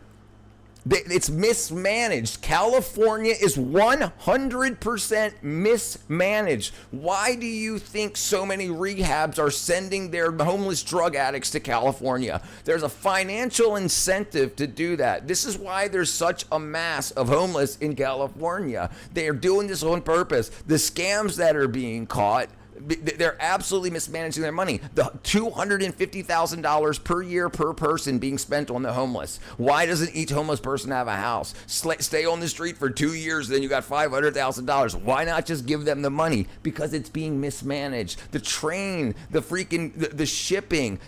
It's mismanaged. California is 100% mismanaged. Why do you think so many rehabs are sending their homeless drug addicts to California? There's a financial incentive to do that. This is why there's such a mass of homeless in California. They are doing this on purpose. The scams that are being caught, they're absolutely mismanaging their money. The $250,000 per year per person being spent on the homeless. Why doesn't each homeless person have a house? Stay on the street for 2 years, then you got $500,000. Why not just give them the money? Because it's being mismanaged. The train, the freaking, the shipping,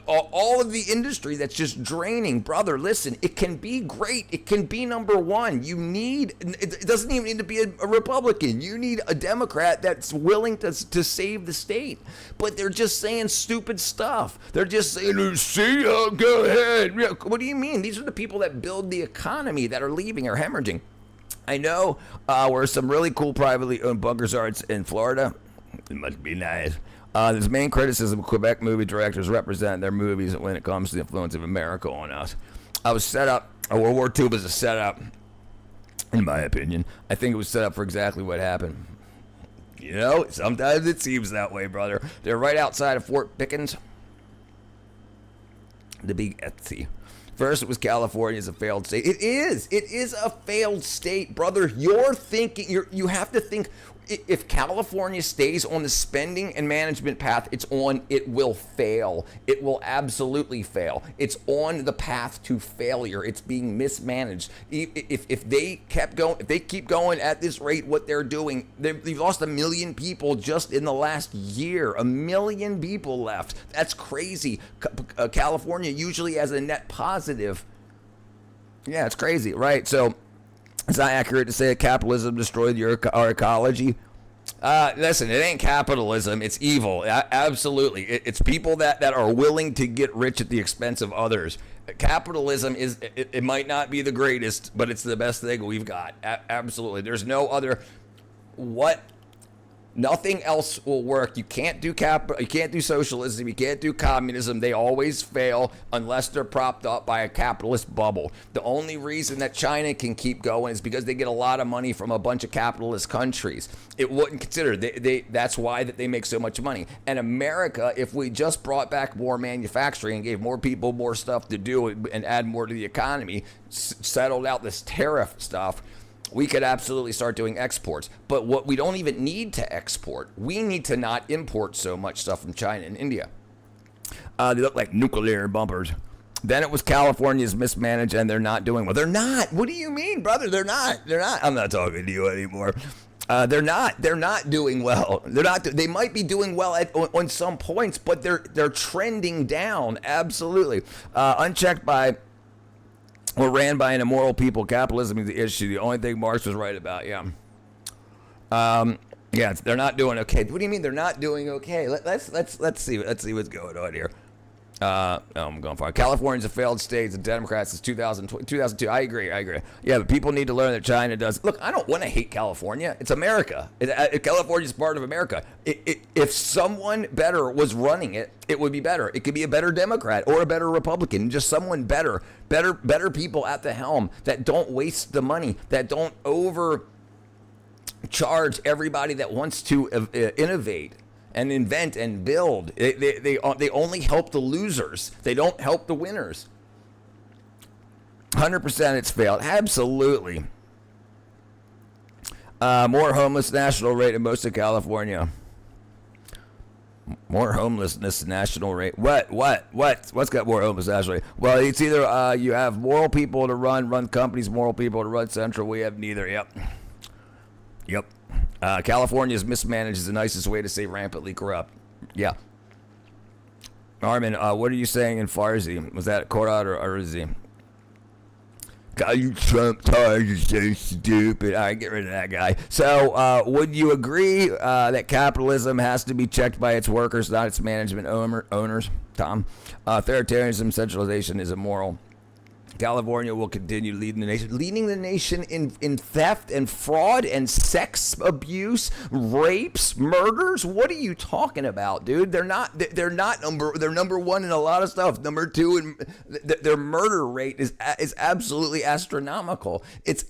all of the industry that's just draining. Brother, listen, it can be great. It can be number one. It doesn't even need to be a Republican. You need a Democrat that's willing to save the state. But they're just saying stupid stuff. They're just saying, see, go ahead. What do you mean? These are the people that build the economy that are leaving or hemorrhaging. I know where some really cool privately owned bunkers are. It's in Florida. It must be nice. This main criticism of Quebec movie directors represent their movies when it comes to the influence of America on us. World War II was a setup, in my opinion. I think it was set up for exactly what happened. You know, sometimes it seems that way, brother. They're right outside of Fort Pickens. The big Etsy. First, it was California as a failed state. It is. It is a failed state, brother. You're thinking. You have to think. If California stays on the spending and management path it's on, it will fail. It will absolutely fail. It's on the path to failure. It's being mismanaged. If they keep going at this rate, what they're doing, they've lost 1 million people just in the last year. 1 million people left. That's crazy. California usually has a net positive. Yeah, it's crazy, right? So it's not accurate to say that capitalism destroyed our ecology. Listen, it ain't capitalism. It's evil. Absolutely. It's people that are willing to get rich at the expense of others. Capitalism it might not be the greatest, but it's the best thing we've got. Absolutely. There's no other. Nothing else will work. You can't do you can't do socialism. You can't do communism. They always fail unless they're propped up by a capitalist bubble. The only reason that China can keep going is because they get a lot of money from a bunch of capitalist countries. It wouldn't consider that's why that they make so much money. And America, if we just brought back more manufacturing and gave more people more stuff to do and add more to the economy, settled out this tariff stuff, we could absolutely start doing exports. But what we don't even need to export, we need to not import so much stuff from China and India. They look like nuclear bumpers. Then it was California's mismanaged and they're not doing well. They're not. What do you mean, brother? They're not. I'm not talking to you anymore. They're not doing well. They might be doing well on some points, but they're trending down. Absolutely. Unchecked by or ran by an immoral people. Capitalism is the issue. The only thing Marx was right about. Yeah. Yeah, they're not doing okay. What do you mean they're not doing okay? Let's see what's going on here. I'm going far. California's a failed state. The Democrats since 2002. I agree. Yeah, but people need to learn that China does. Look, I don't want to hate California. It's America. California's part of America. If someone better was running it, it would be better. It could be a better Democrat or a better Republican. Just someone better people at the helm that don't waste the money, that don't overcharge everybody that wants to innovate and invent and build. They only help the losers. They don't help the winners. 100% it's failed. Absolutely. More homeless national rate in most of California. More homelessness national rate. What's got more homeless national rate? Well, it's either you have moral people to run companies, moral people to run Central. We have neither. Yep. California's mismanaged is the nicest way to say rampantly corrupt. Yeah. Armin, what are you saying in Farsi? Was that Korat or Arzi? God, you Trump tards are so stupid. All right, get rid of that guy. So, would you agree that capitalism has to be checked by its workers, not its management owners? Tom? Authoritarianism, centralization is immoral. California will continue leading the nation in theft and fraud and sex abuse, rapes, murders. What are you talking about, dude? They're number one in a lot of stuff. Number two, and their murder rate is absolutely astronomical.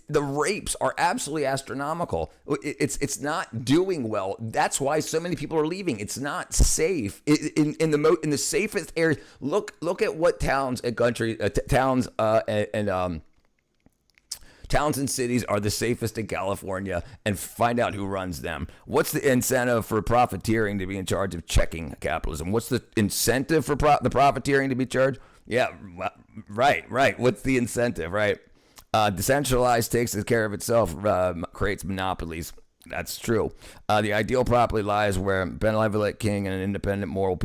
The rapes are absolutely astronomical. It's not doing well. That's why so many people are leaving. It's not safe in the safest areas. Look at what towns and country towns. Towns and cities are the safest in California, and find out who runs them. What's the incentive for profiteering to be in charge of checking capitalism? What's the incentive for the profiteering to be charged? Yeah, right. What's the incentive, right? Decentralized takes care of itself, creates monopolies. That's true. The ideal properly lies where benevolent king and independent moral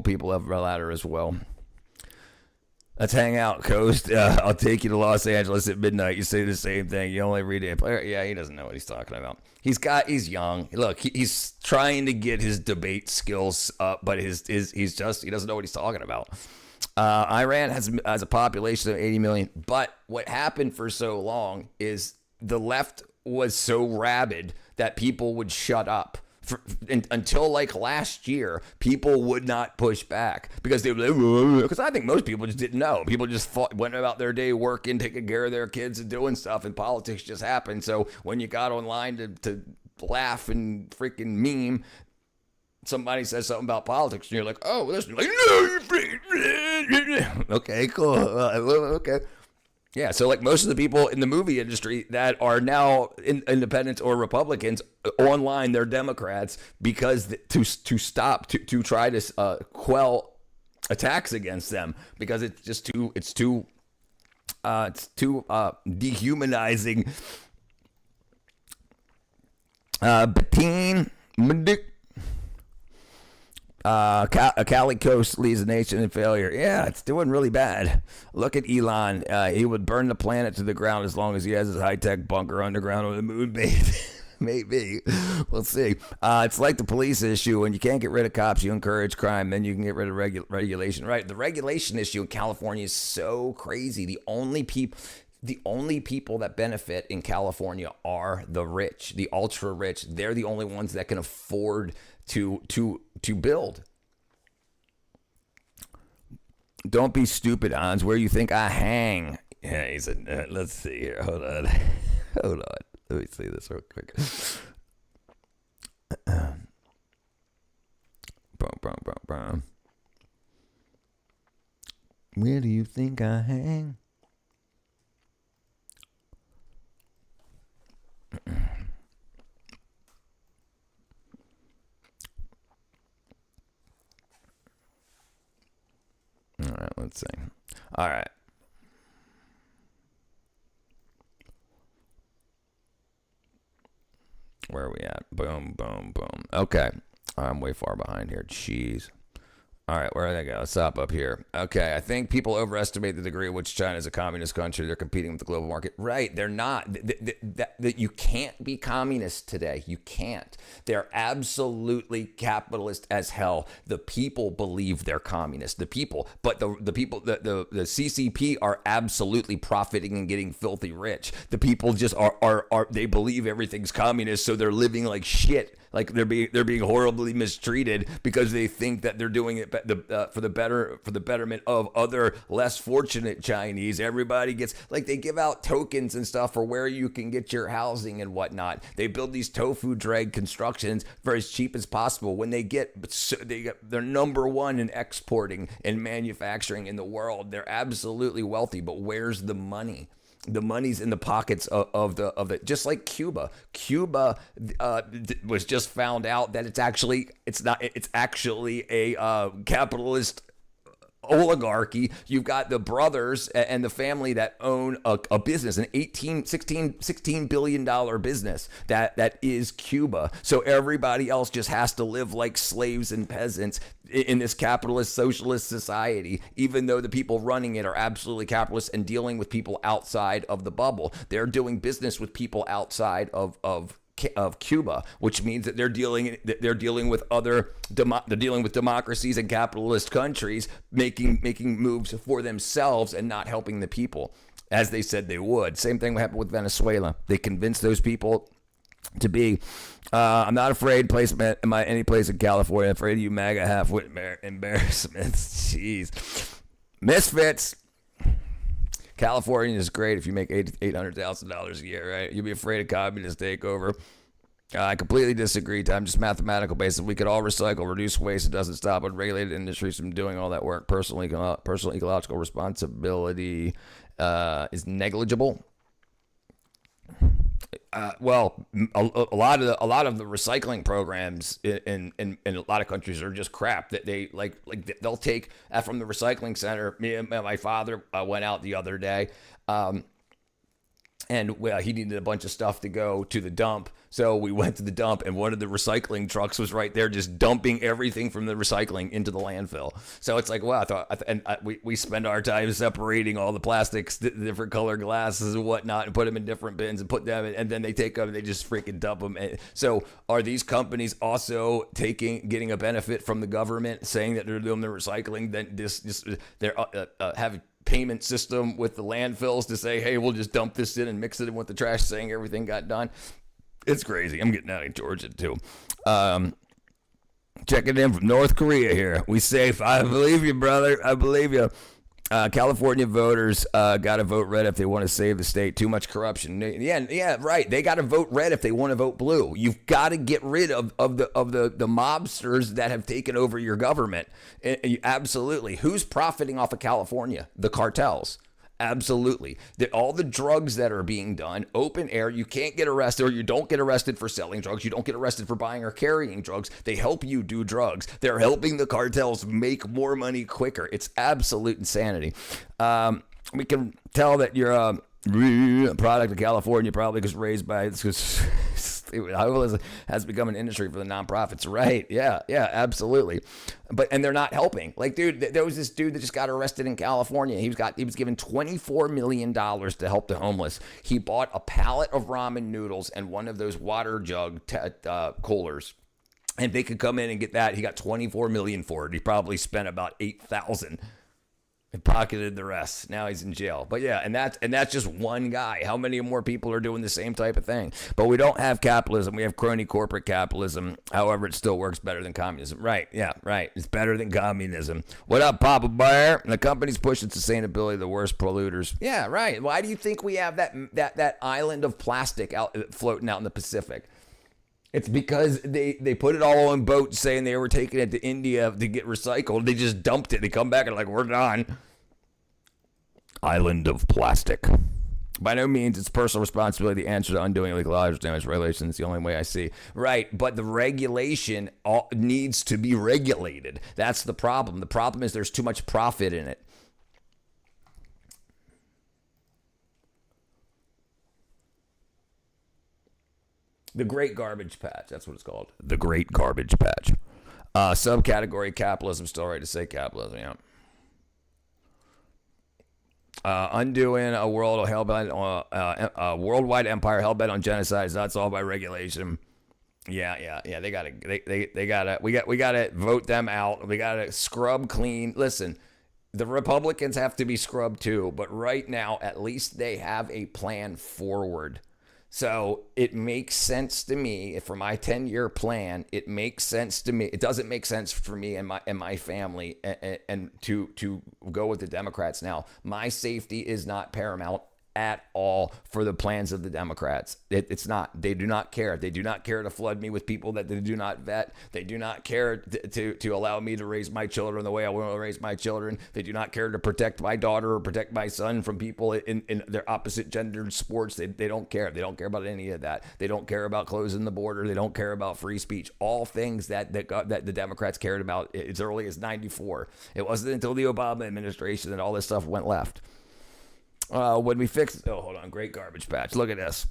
people have a ladder as well. Let's hang out, Coast. I'll take you to Los Angeles at midnight. You say the same thing. You only read it. Yeah, he doesn't know what he's talking about. He's young. Look, he's trying to get his debate skills up, but he doesn't know what he's talking about. Iran has a population of 80 million, but what happened for so long is the left was so rabid that people would shut up. Until like last year, people would not push back because because I think most people just didn't know. People just went about their day working, taking care of their kids and doing stuff, and politics just happened. So when you got online to laugh and freaking meme, somebody says something about politics, and you're like, oh, listen, like, okay, cool, okay. Yeah, so like most of the people in the movie industry that are now independents or Republicans online, they're Democrats because to try to quell attacks against them, because it's too dehumanizing. Bettine Madick. Cali Coast leads the nation in failure. Yeah, it's doing really bad. Look at Elon. He would burn the planet to the ground as long as he has his high-tech bunker underground on the moon base. Maybe. We'll see. It's like the police issue. When you can't get rid of cops, you encourage crime. Then you can get rid of regulation. Right. The regulation issue in California is so crazy. The only people that benefit in California are the rich, the ultra rich. They're the only ones that can afford to build. Don't be stupid, Hans. Where you think I hang? Yeah, he said, let's see here. Hold on. Let me see this real quick. Where do you think I hang? All right, let's see. All right. Where are we at? Boom, boom, boom. Okay. I'm way far behind here. Jeez. All right, where do they go? Let's stop up here. Okay, I think people overestimate the degree in which China is a communist country. They're competing with the global market. Right, they're not. You can't be communist today. You can't. They're absolutely capitalist as hell. The people believe they're communist. The people, but the people, the CCP are absolutely profiting and getting filthy rich. The people just are they believe everything's communist, so they're living like shit. Like they're being horribly mistreated because they think that they're doing it for the betterment of other less fortunate Chinese. Everybody gets, like, they give out tokens and stuff for where you can get your housing and whatnot. They build these tofu drag constructions for as cheap as possible. When they're number one in exporting and manufacturing in the world. They're absolutely wealthy, but where's the money? The money's in the pockets of the just like Cuba. Cuba was just found out that it's actually a capitalist oligarchy. You've got the brothers and the family that own a business, an $16 billion business that is Cuba. So everybody else just has to live like slaves and peasants in this capitalist socialist society, even though the people running it are absolutely capitalist and dealing with people outside of the bubble. They're doing business with people outside of Cuba, which means that they're dealing with democracies and capitalist countries making moves for themselves and not helping the people as they said they would. Same thing happened with Venezuela. They convinced those people to be I'm not afraid placement in any place in California. I'm afraid of you MAGA half-wit embarrassments. Jeez. Misfits. California is great if you make $800,000 a year, right? You'll be afraid of communist takeover. I completely disagree. I'm just mathematical basis. We could all recycle, reduce waste. It doesn't stop regulated industries from doing all that work. Personal ecological responsibility is negligible. Well, a lot of the recycling programs in a lot of countries are just crap. That they'll take from the recycling center. Me and my father went out the other day, and he needed a bunch of stuff to go to the dump. So we went to the dump, and one of the recycling trucks was right there, just dumping everything from the recycling into the landfill. So it's like, wow, we spend our time separating all the plastics, the different color glasses and whatnot, and put them in different bins and put them in, and then they take them and they just freaking dump them. So are these companies also getting a benefit from the government saying that they're doing the recycling? Then they're having payment system with the landfills to say, hey, we'll just dump this in and mix it in with the trash, saying everything got done. It's crazy. I'm getting out of Georgia too. Checking in from North Korea here. We safe. I believe you, brother. I believe you. California voters got to vote red if they want to save the state. Too much corruption. Yeah, right. They got to vote red if they want to vote blue. You've got to get rid of the mobsters that have taken over your government. Absolutely. Who's profiting off of California? The cartels. Absolutely. All the drugs that are being done, open air, you can't get arrested, or you don't get arrested for selling drugs. You don't get arrested for buying or carrying drugs. They help you do drugs. They're helping the cartels make more money quicker. It's absolute insanity. We can tell that you're a product of California, probably because raised by has become an industry for the nonprofits. Right. Yeah, absolutely. And they're not helping. Like, dude, there was this dude that just got arrested in California. He was given $24 million to help the homeless. He bought a pallet of ramen noodles and one of those water jug coolers. And they could come in and get that. He got $24 million for it. He probably spent about $8,000 and pocketed the rest. Now he's in jail. But yeah, and that's just one guy. How many more people are doing the same type of thing? But we don't have capitalism. We have crony corporate capitalism. However, it still works better than communism. Right. Yeah, right. It's better than communism. What up, Papa Bear? The company's pushing sustainability, the worst polluters. Yeah, right. Why do you think we have that island of plastic out floating out in the Pacific? It's because they put it all on boats saying they were taking it to India to get recycled. They just dumped it. They come back and like, we're done. Island of plastic. By no means it's personal responsibility. The answer to undoing illegal damage regulation is the only way I see. Right, but the regulation needs to be regulated. That's the problem. The problem is there's too much profit in it. The Great Garbage Patch. That's what it's called. The Great Garbage Patch. Subcategory capitalism. Still right to say capitalism. Yeah. Undoing a worldwide empire hell bent on genocide is not solved by regulation. Yeah. They gotta. We gotta vote them out. We gotta scrub clean. Listen, the Republicans have to be scrubbed too. But right now, at least they have a plan forward. So it makes sense to me for my 10-year plan. It makes sense to me. It doesn't make sense for me and my family and to go with the Democrats now. My safety is not paramount at all for the plans of the Democrats. It's not. They do not care. They do not care to flood me with people that they do not vet. They do not care to allow me to raise my children the way I want to raise my children. They do not care to protect my daughter or protect my son from people in their opposite gendered sports. They don't care. They don't care about any of that. They don't care about closing the border. They don't care about free speech. All things that the Democrats cared about as early as '94. It wasn't until the Obama administration that all this stuff went left. When we fix, hold on, Great Garbage Patch. Look at this.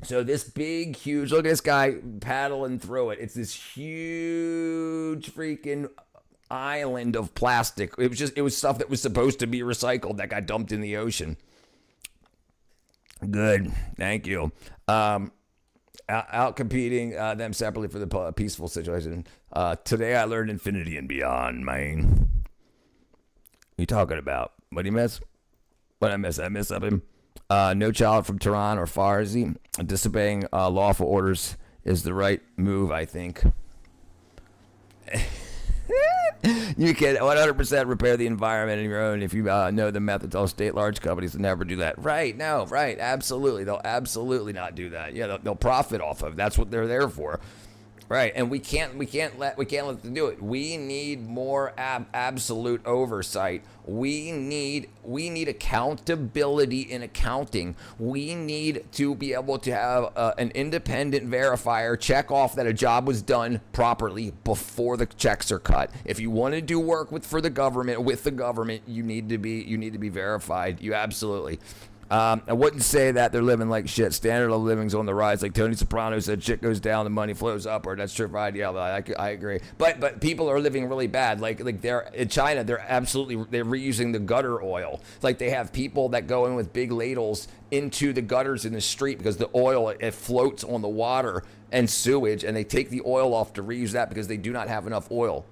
So this big, huge, look at this guy paddling through it. It's this huge freaking island of plastic. It was stuff that was supposed to be recycled that got dumped in the ocean. Good. Thank you. Out competing them separately for the peaceful situation. Today I learned infinity and beyond, man. What are you talking about? What do you miss? What I miss? I miss up him. No child from Tehran or Farsi. Disobeying lawful orders is the right move, I think. You can 100% repair the environment on your own if you know the methods. All state large companies will never do that. Right? No. Right? Absolutely. They'll absolutely not do that. Yeah, they'll profit off of it. That's what they're there for. Right, and we can't let them do it. We need more absolute oversight. We need accountability in accounting. We need to be able to have an independent verifier check off that a job was done properly before the checks are cut. If you want to do work with the government, you need to be verified. You absolutely. I wouldn't say that they're living like shit. Standard of living's on the rise. Like Tony Soprano said, shit goes down, the money flows upward. That's true. Right? Yeah, I agree. But people are living really bad. Like they're in China, they're reusing the gutter oil. Like they have people that go in with big ladles into the gutters in the street because the oil, it floats on the water and sewage, and they take the oil off to reuse that because they do not have enough oil.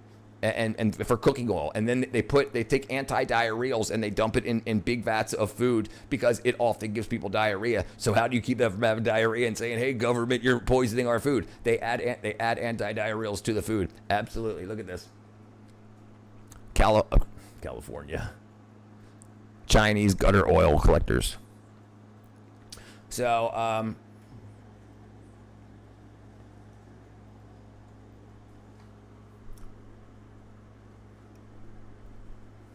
And for cooking oil, and then they take anti-diarrheals and they dump it in big vats of food because it often gives people diarrhea. So how do you keep them from having diarrhea and saying, "Hey, government, you're poisoning our food"? They add anti-diarrheals to the food. Absolutely. Look at this. California. Chinese gutter oil collectors. So,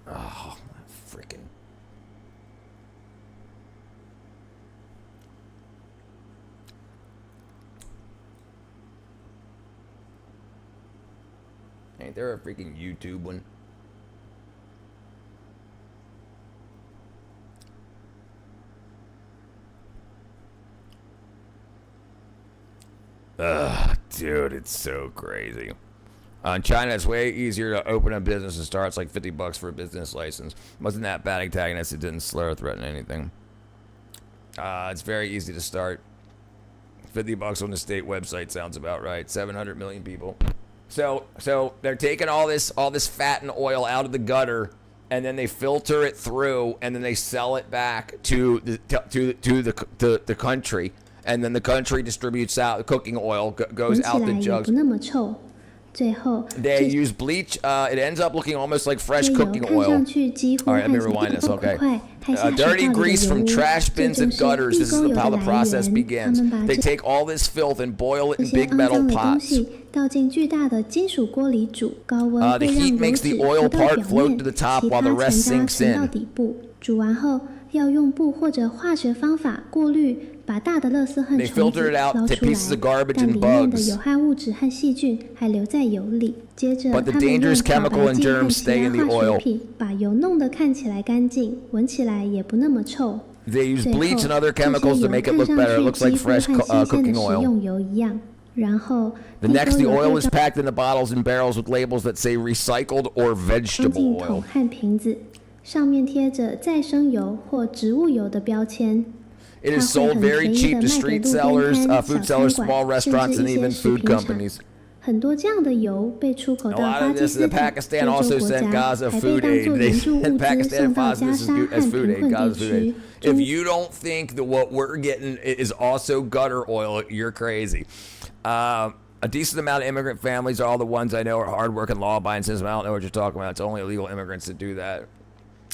oh, freaking. Ain't there a freaking YouTube one? Ugh, dude, it's so crazy. In China, it's way easier to open a business and start. It's like $50 for a business license. Wasn't that bad antagonist? It didn't slur or threaten anything. It's very easy to start. $50 on the state website sounds about right. 700 million people. So they're taking all this fat and oil out of the gutter, and then they filter it through, and then they sell it back to the country. And then the country distributes out cooking oil, goes out the jugs. They use bleach. It ends up looking almost like fresh cooking oil. All right, let me rewind this. Okay. Dirty grease from trash bins and gutters. This is how the process begins. They take all this filth and boil it in big metal pots. The heat makes the oil part float to the top while the rest sinks in. 煮完后，要用布或者化学方法过滤，把大的垃圾和虫子捞出来，但里面的有害物质和细菌还留在油里。接着，他们用漂白剂和其他化学品把油弄得看起来干净，闻起来也不那么臭。 They use bleach and other chemicals to make it look better. It looks like fresh cooking oil. The next, the oil is packed into bottles and barrels with labels that say recycled or vegetable oil. 上面贴着再生油或植物油的标签。 It is sold very cheap to street sellers, food sellers, small restaurants, and even food companies. 很多这样的油被出口到巴基斯坦、非 Pakistan 洲 also 国 sent 家， Gaza 还被 food 当 aid. 作 They 援助物 sent 资 Pakistan 送到 and 加 Gaza 沙和 as 贫 food aid. 困 Gaza 地 food aid. 区。 If you don't think that what we're getting is also gutter oil, you're crazy. A decent amount of immigrant families, all the ones I know, are hardworking, law-abiding citizens. I don't know what you're talking about. It's only illegal immigrants that do that.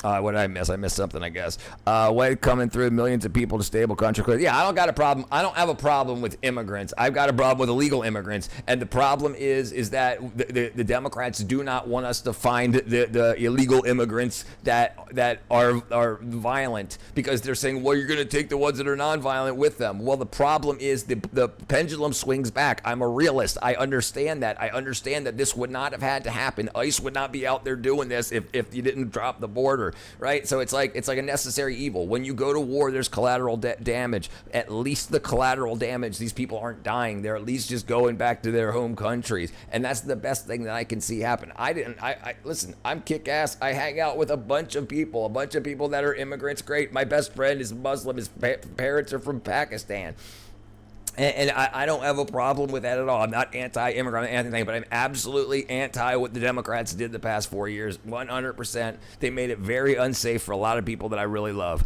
What did I miss? I missed something, I guess. Way coming through, millions of people to stable country. Yeah, I don't got a problem. I don't have a problem with immigrants. I've got a problem with illegal immigrants. And the problem is that the Democrats do not want us to find the illegal immigrants that are violent, because they're saying, well, you're going to take the ones that are nonviolent with them. Well, the problem is the pendulum swings back. I'm a realist. I understand that. I understand that this would not have had to happen. ICE would not be out there doing this if you didn't drop the border. Right, so it's like a necessary evil. When you go to war, there's collateral damage. At least the collateral damage, these people aren't dying. They're at least just going back to their home countries, and that's the best thing that I can see happen. I listen. I'm kick-ass. I hang out with a bunch of people that are immigrants. Great. My best friend is Muslim. His parents are from Pakistan. And I don't have a problem with that at all. I'm not anti-immigrant, anything, but I'm absolutely anti what the Democrats did the past 4 years. 100%. They made it very unsafe for a lot of people that I really love.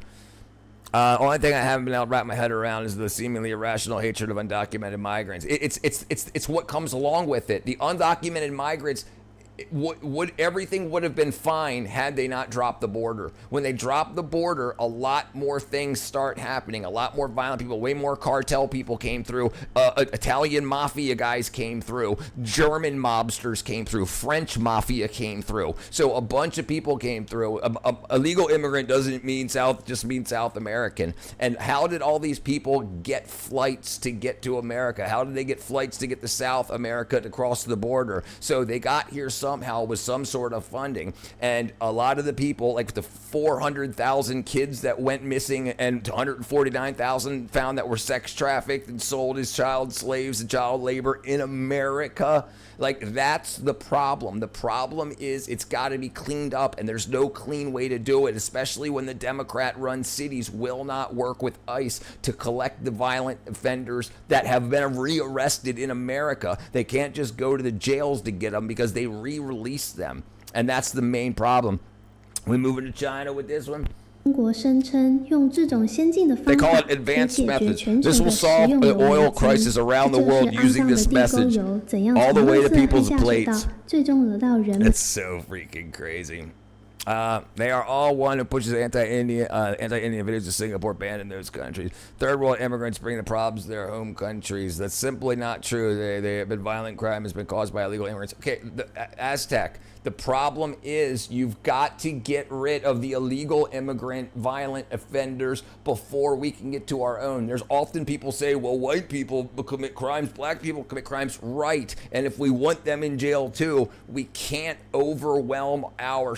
Only thing I haven't been able to wrap my head around is the seemingly irrational hatred of undocumented migrants. It's what comes along with it. The undocumented migrants. Everything would have been fine had they not dropped the border. When they drop the border, a lot more things start happening. A lot more violent people, way more cartel people came through. Italian mafia guys came through. German mobsters came through. French mafia came through. So a bunch of people came through. A legal immigrant doesn't mean just mean South American. And how did all these people get flights to get to America? How did they get flights to get to South America to cross the border? So they got here somehow with some sort of funding. And a lot of the people, like the 400,000 kids that went missing and 149,000 found that were sex trafficked and sold as child slaves and child labor in America, like that's the problem. The problem is it's got to be cleaned up, and there's no clean way to do it, especially when the Democrat-run cities will not work with ICE to collect the violent offenders that have been rearrested in America. They can't just go to the jails to get them because they re-release them, and that's the main problem. We moving to China with this one. 中国声称用这种先进的方 They 法 call it 可以 advanced 解决 methods. 全 This 球 will 的食 solve 用 the 油 oil 危机， crisis around the 这 world 就是 using 肮脏的 this 地沟 message 油怎样 all 从 the way 垃 to 圾和 people's 下水道 plates. 最终得到人们。 It's so freaking crazy. They are all one who pushes anti-Indian videos to Singapore banned in those countries. Third world immigrants bring the problems to their home countries. That's simply not true. They have been violent crime has been caused by illegal immigrants. Okay, Aztec. The problem is you've got to get rid of the illegal immigrant violent offenders before we can get to our own. There's often people say, well, white people commit crimes, black people commit crimes. Right. And if we want them in jail too, we can't overwhelm our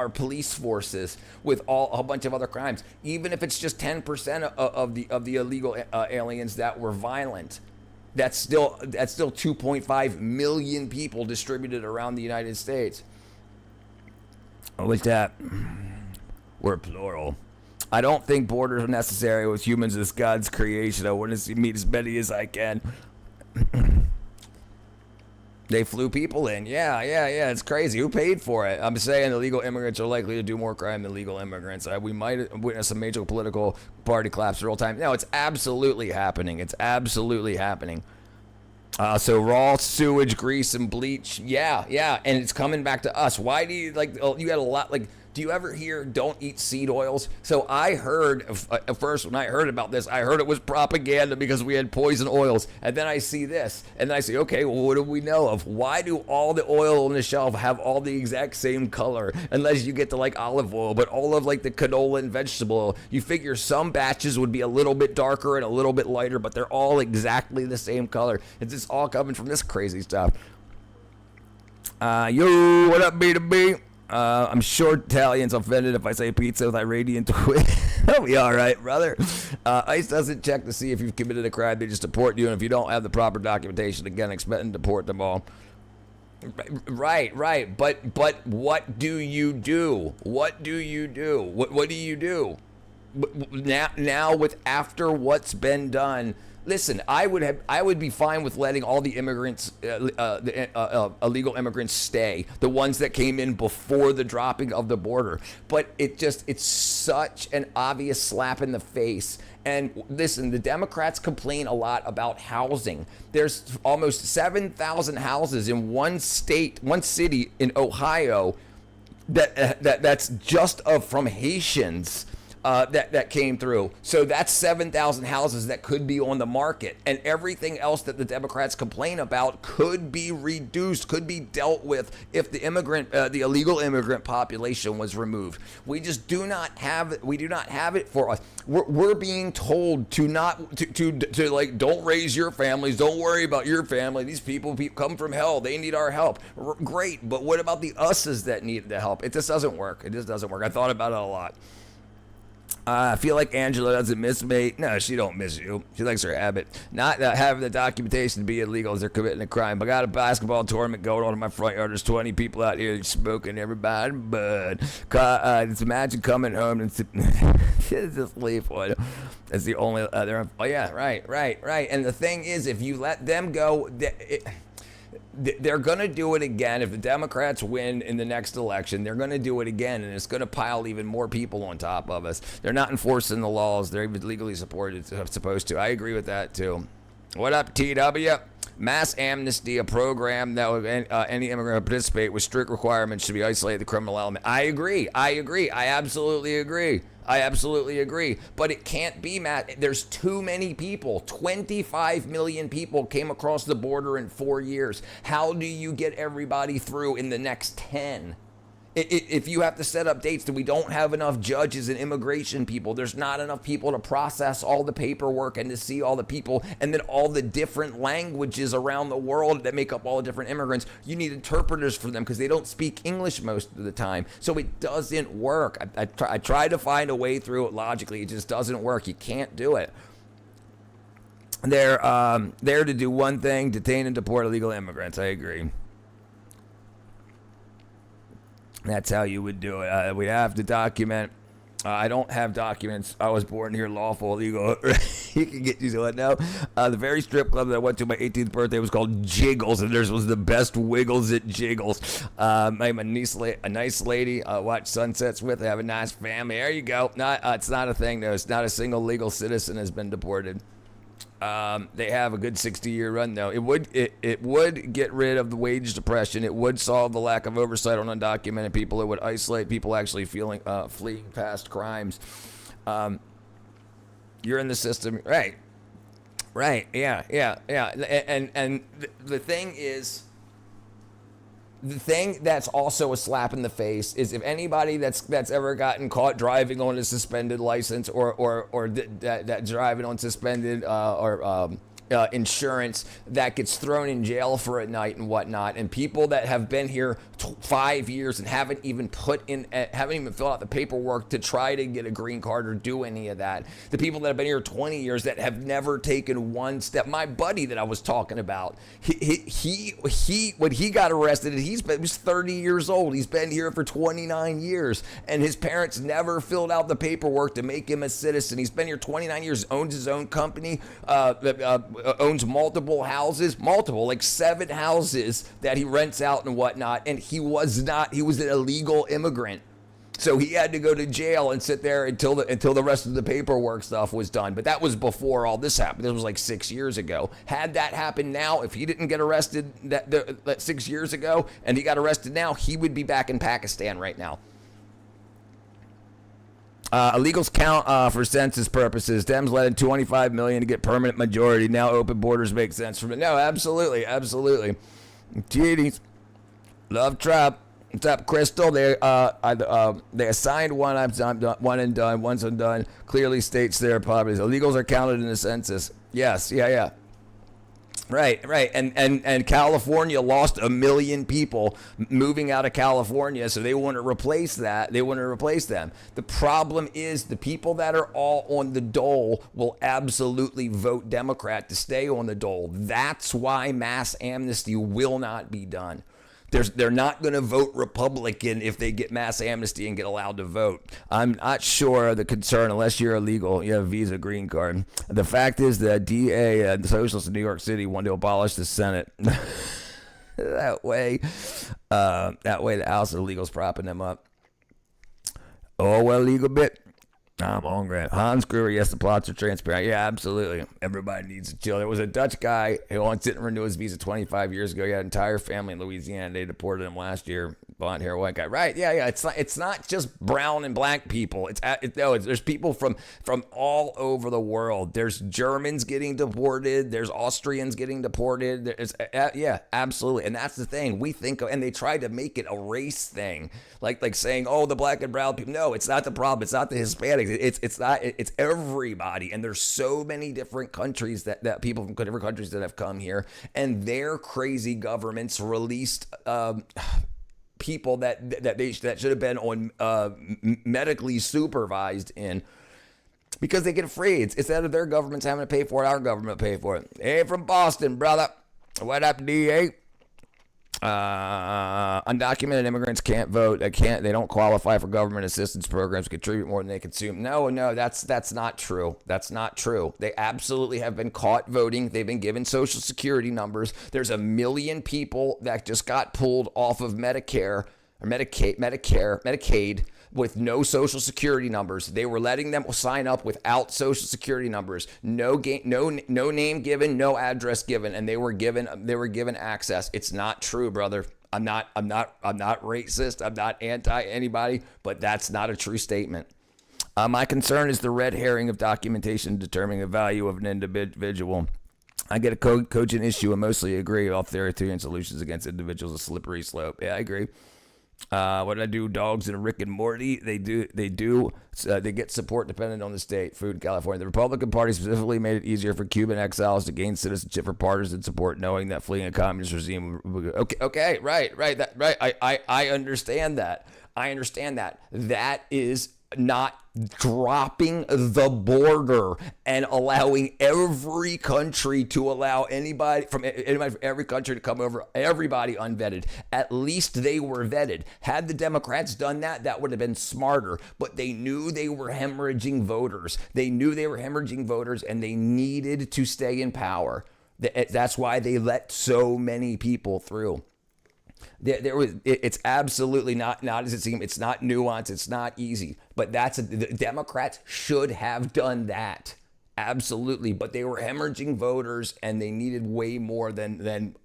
police forces with a bunch of other crimes. Even if it's just 10% of the illegal aliens that were violent. That's still 2.5 million people distributed around the United States. With that, we're plural. I don't think borders are necessary with humans as God's creation. I want to meet as many as I can. They flew people in. Yeah. It's crazy. Who paid for it? I'm saying illegal immigrants are likely to do more crime than legal immigrants. We might witness a major political party collapse in real time. No, it's absolutely happening. So raw sewage, grease, and bleach. Yeah. And it's coming back to us. Why do you you got a lot do you ever hear don't eat seed oils? So I heard at first when I heard about this, I heard it was propaganda because we had poison oils. And then I see this and then I say, okay, well, what do we know of? Why do all the oil on the shelf have all the exact same color? Unless you get to olive oil, but all of the canola and vegetable oil, you figure some batches would be a little bit darker and a little bit lighter, but they're all exactly the same color. It's just all coming from this crazy stuff. Yo, what up, B2B? I'm sure Italians offended if I say pizza with Iranian twist. That'll be all right, brother. ICE doesn't check to see if you've committed a crime. They just deport you, and if you don't have the proper documentation, again, expect them to deport them all. Right. But what do you do? What do you do? Now with after what's been done. Listen, I would be fine with letting all the immigrants, illegal immigrants stay, the ones that came in before the dropping of the border. But it's such an obvious slap in the face. And listen, the Democrats complain a lot about housing. There's almost 7,000 houses in one city in Ohio that's just from Haitians. That came through. So that's 7,000 houses that could be on the market, and everything else that the Democrats complain about could be reduced, could be dealt with if the illegal immigrant population was removed. We just do not have it for us. We're being told to don't raise your families, don't worry about your family. These people come from hell. They need our help. Great, but what about the us's that need the help? It just doesn't work. I thought about it a lot. I feel like Angela doesn't miss me. No, she don't miss you. She likes her habit. Not having the documentation to be illegal as they're committing a crime. I got a basketball tournament going on in my front yard. There's 20 people out here smoking everybody, but just imagine coming home and just leave one. That's the only other. Oh yeah, right. And the thing is, if you let them go, they're going to do it again. If the Democrats win in the next election, they're going to do it again, and it's going to pile even more people on top of us. They're not enforcing the laws. They're even legally supposed to. I agree with that, too. What up, TW? Mass amnesty, a program that would any immigrant participate with strict requirements should be isolated the criminal element. I agree. I absolutely agree. But it can't be, Matt. There's too many people. 25 million people came across the border in 4 years. How do you get everybody through in the next 10? If you have to set up dates that we don't have enough judges and immigration people, there's not enough people to process all the paperwork and to see all the people, and then all the different languages around the world that make up all the different immigrants, you need interpreters for them because they don't speak English most of the time. So it doesn't work. I tried to find a way through it logically. It just doesn't work. You can't do it. They're there to do one thing: detain and deport illegal immigrants. I agree. That's how you would do it. We have to document. I don't have documents. I was born here lawful, legal. You can get used to it now. The very strip club that I went to my 18th birthday was called Jiggles, and theirs was the best wiggles at Jiggles. I'm a nice lady. Watch sunsets with. I have a nice family. There you go. It's not a thing, though. It's not a single legal citizen has been deported. They have a good 60-year run, though. It would get rid of the wage depression. It would solve the lack of oversight on undocumented people. It would isolate people actually fleeing past crimes. You're in the system, right? Yeah. And the thing is, the thing that's also a slap in the face is if anybody that's ever gotten caught driving on a suspended license or that driving on suspended insurance that gets thrown in jail for a night and whatnot, and people that have been here 5 years and haven't even filled out the paperwork to try to get a green card or do any of that. The people that have been here 20 years that have never taken one step. My buddy that I was talking about, he when he got arrested, he was 30 years old. He's been here for 29 years, and his parents never filled out the paperwork to make him a citizen. He's been here 29 years, owns his own company, owns multiple houses, like 7 houses that he rents out and whatnot, and he was an illegal immigrant. So he had to go to jail and sit there until the rest of the paperwork stuff was done. But that was before all this happened. This was like 6 years ago. Had that happened now, if he didn't get arrested that 6 years ago and he got arrested now, he would be back in Pakistan right now. Illegals count for census purposes. Dems let in 25 million to get permanent majority. Now open borders make sense from it. No, absolutely. GDs. Love Trump. What's up, Crystal? They assigned one. I'm done. One and done. Once and done. Clearly states their properties. Illegals are counted in the census. Yes. Yeah. Right. And California lost 1 million people moving out of California, so they want to replace that. They want to replace them. The problem is the people that are all on the dole will absolutely vote Democrat to stay on the dole. That's why mass amnesty will not be done. They're not going to vote Republican if they get mass amnesty and get allowed to vote. I'm not sure the concern, unless you're illegal, you have a visa, green card. The fact is that DA, the socialists in New York City, want to abolish the Senate. That way the House of Illegals propping them up. Oh, well, legal bit. I'm hungry. Hans Gruber, yes, the plots are transparent. Yeah, absolutely. Everybody needs to chill. There was a Dutch guy who once didn't renew his visa 25 years ago. He had an entire family in Louisiana. They deported him last year. Blonde hair, white guy. Right? Yeah. It's not just brown and black people. There's people from all over the world. There's Germans getting deported. There's Austrians getting deported. Yeah, absolutely. And that's the thing. We think, and they tried to make it a race thing, like saying, oh, the black and brown people. No, it's not the problem. It's not the Hispanics. It's not. It's everybody. And there's so many different countries that people from different countries that have come here, and their crazy governments released people that should have been on medically supervised in, because they get afraid. Instead of their governments having to pay for it, our government pay for it. Hey, from Boston, brother. What up, DA? Undocumented immigrants can't vote. They don't qualify for government assistance programs, contribute more than they consume. No, that's not true. That's not true. They absolutely have been caught voting. They've been given social security numbers. There's 1 million people that just got pulled off of Medicare or Medicaid with no social security numbers. They were letting them sign up without social security numbers. No name given, no address given, and they were given access. It's not true, brother. I'm not racist. I'm not anti anybody, but that's not a true statement. My concern is the red herring of documentation determining the value of an individual. I get a cogent issue and mostly agree. Authoritarian solutions against individuals a slippery slope. Yeah, I agree. What did I do? Dogs and Rick and Morty. They get support dependent on the state. Food in California. The Republican Party specifically made it easier for Cuban exiles to gain citizenship for partisan support, knowing that fleeing a communist regime. Okay, right. I understand that. That is not dropping the border and allowing every country to allow anybody from every country to come over, everybody unvetted. At least they were vetted. Had the Democrats done that, that would have been smarter. But they knew they were hemorrhaging voters. And they needed to stay in power. That's why they let so many people through. It's absolutely not as it seems. It's not nuanced. It's not easy. But the Democrats should have done that. Absolutely. But they were hemorrhaging voters, and they needed way more than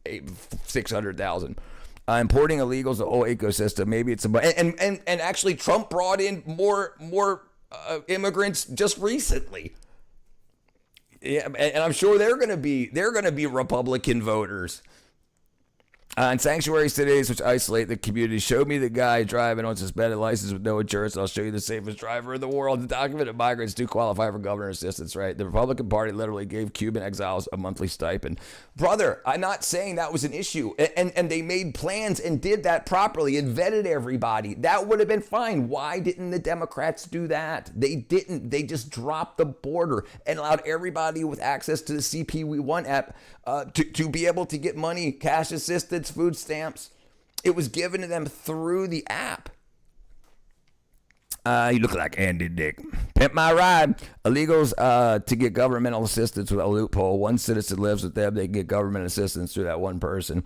600,000. Importing illegals, the whole ecosystem. Maybe it's and actually Trump brought in more immigrants just recently. Yeah, and I'm sure they're going to be Republican voters. And sanctuary cities, which isolate the community, showed me the guy driving on suspended license with no insurance. I'll show you the safest driver in the world. The documented migrants do qualify for governor assistance, right? The Republican Party literally gave Cuban exiles a monthly stipend. Brother, I'm not saying that was an issue. And they made plans and did that properly and vetted everybody. That would have been fine. Why didn't the Democrats do that? They didn't. They just dropped the border and allowed everybody with access to the CP1 app to be able to get money, cash assistance, food stamps. It was given to them through the app. You look like Andy Dick. Pimp my ride. Illegals to get governmental assistance with a loophole. One citizen lives with them. They get government assistance through that one person.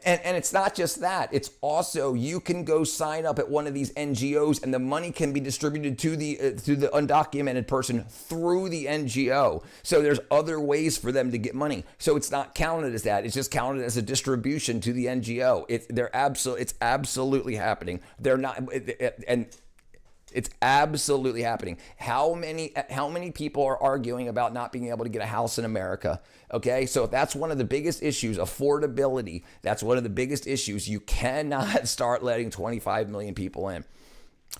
And it's not just that. It's also you can go sign up at one of these NGOs, and the money can be distributed to the undocumented person through the NGO. So there's other ways for them to get money. So it's not counted as that. It's just counted as a distribution to the NGO. It's absolutely happening. They're not and. It's absolutely happening. How many people are arguing about not being able to get a house in America? Okay, so that's one of the biggest issues, affordability. That's one of the biggest issues. You cannot start letting 25 million people in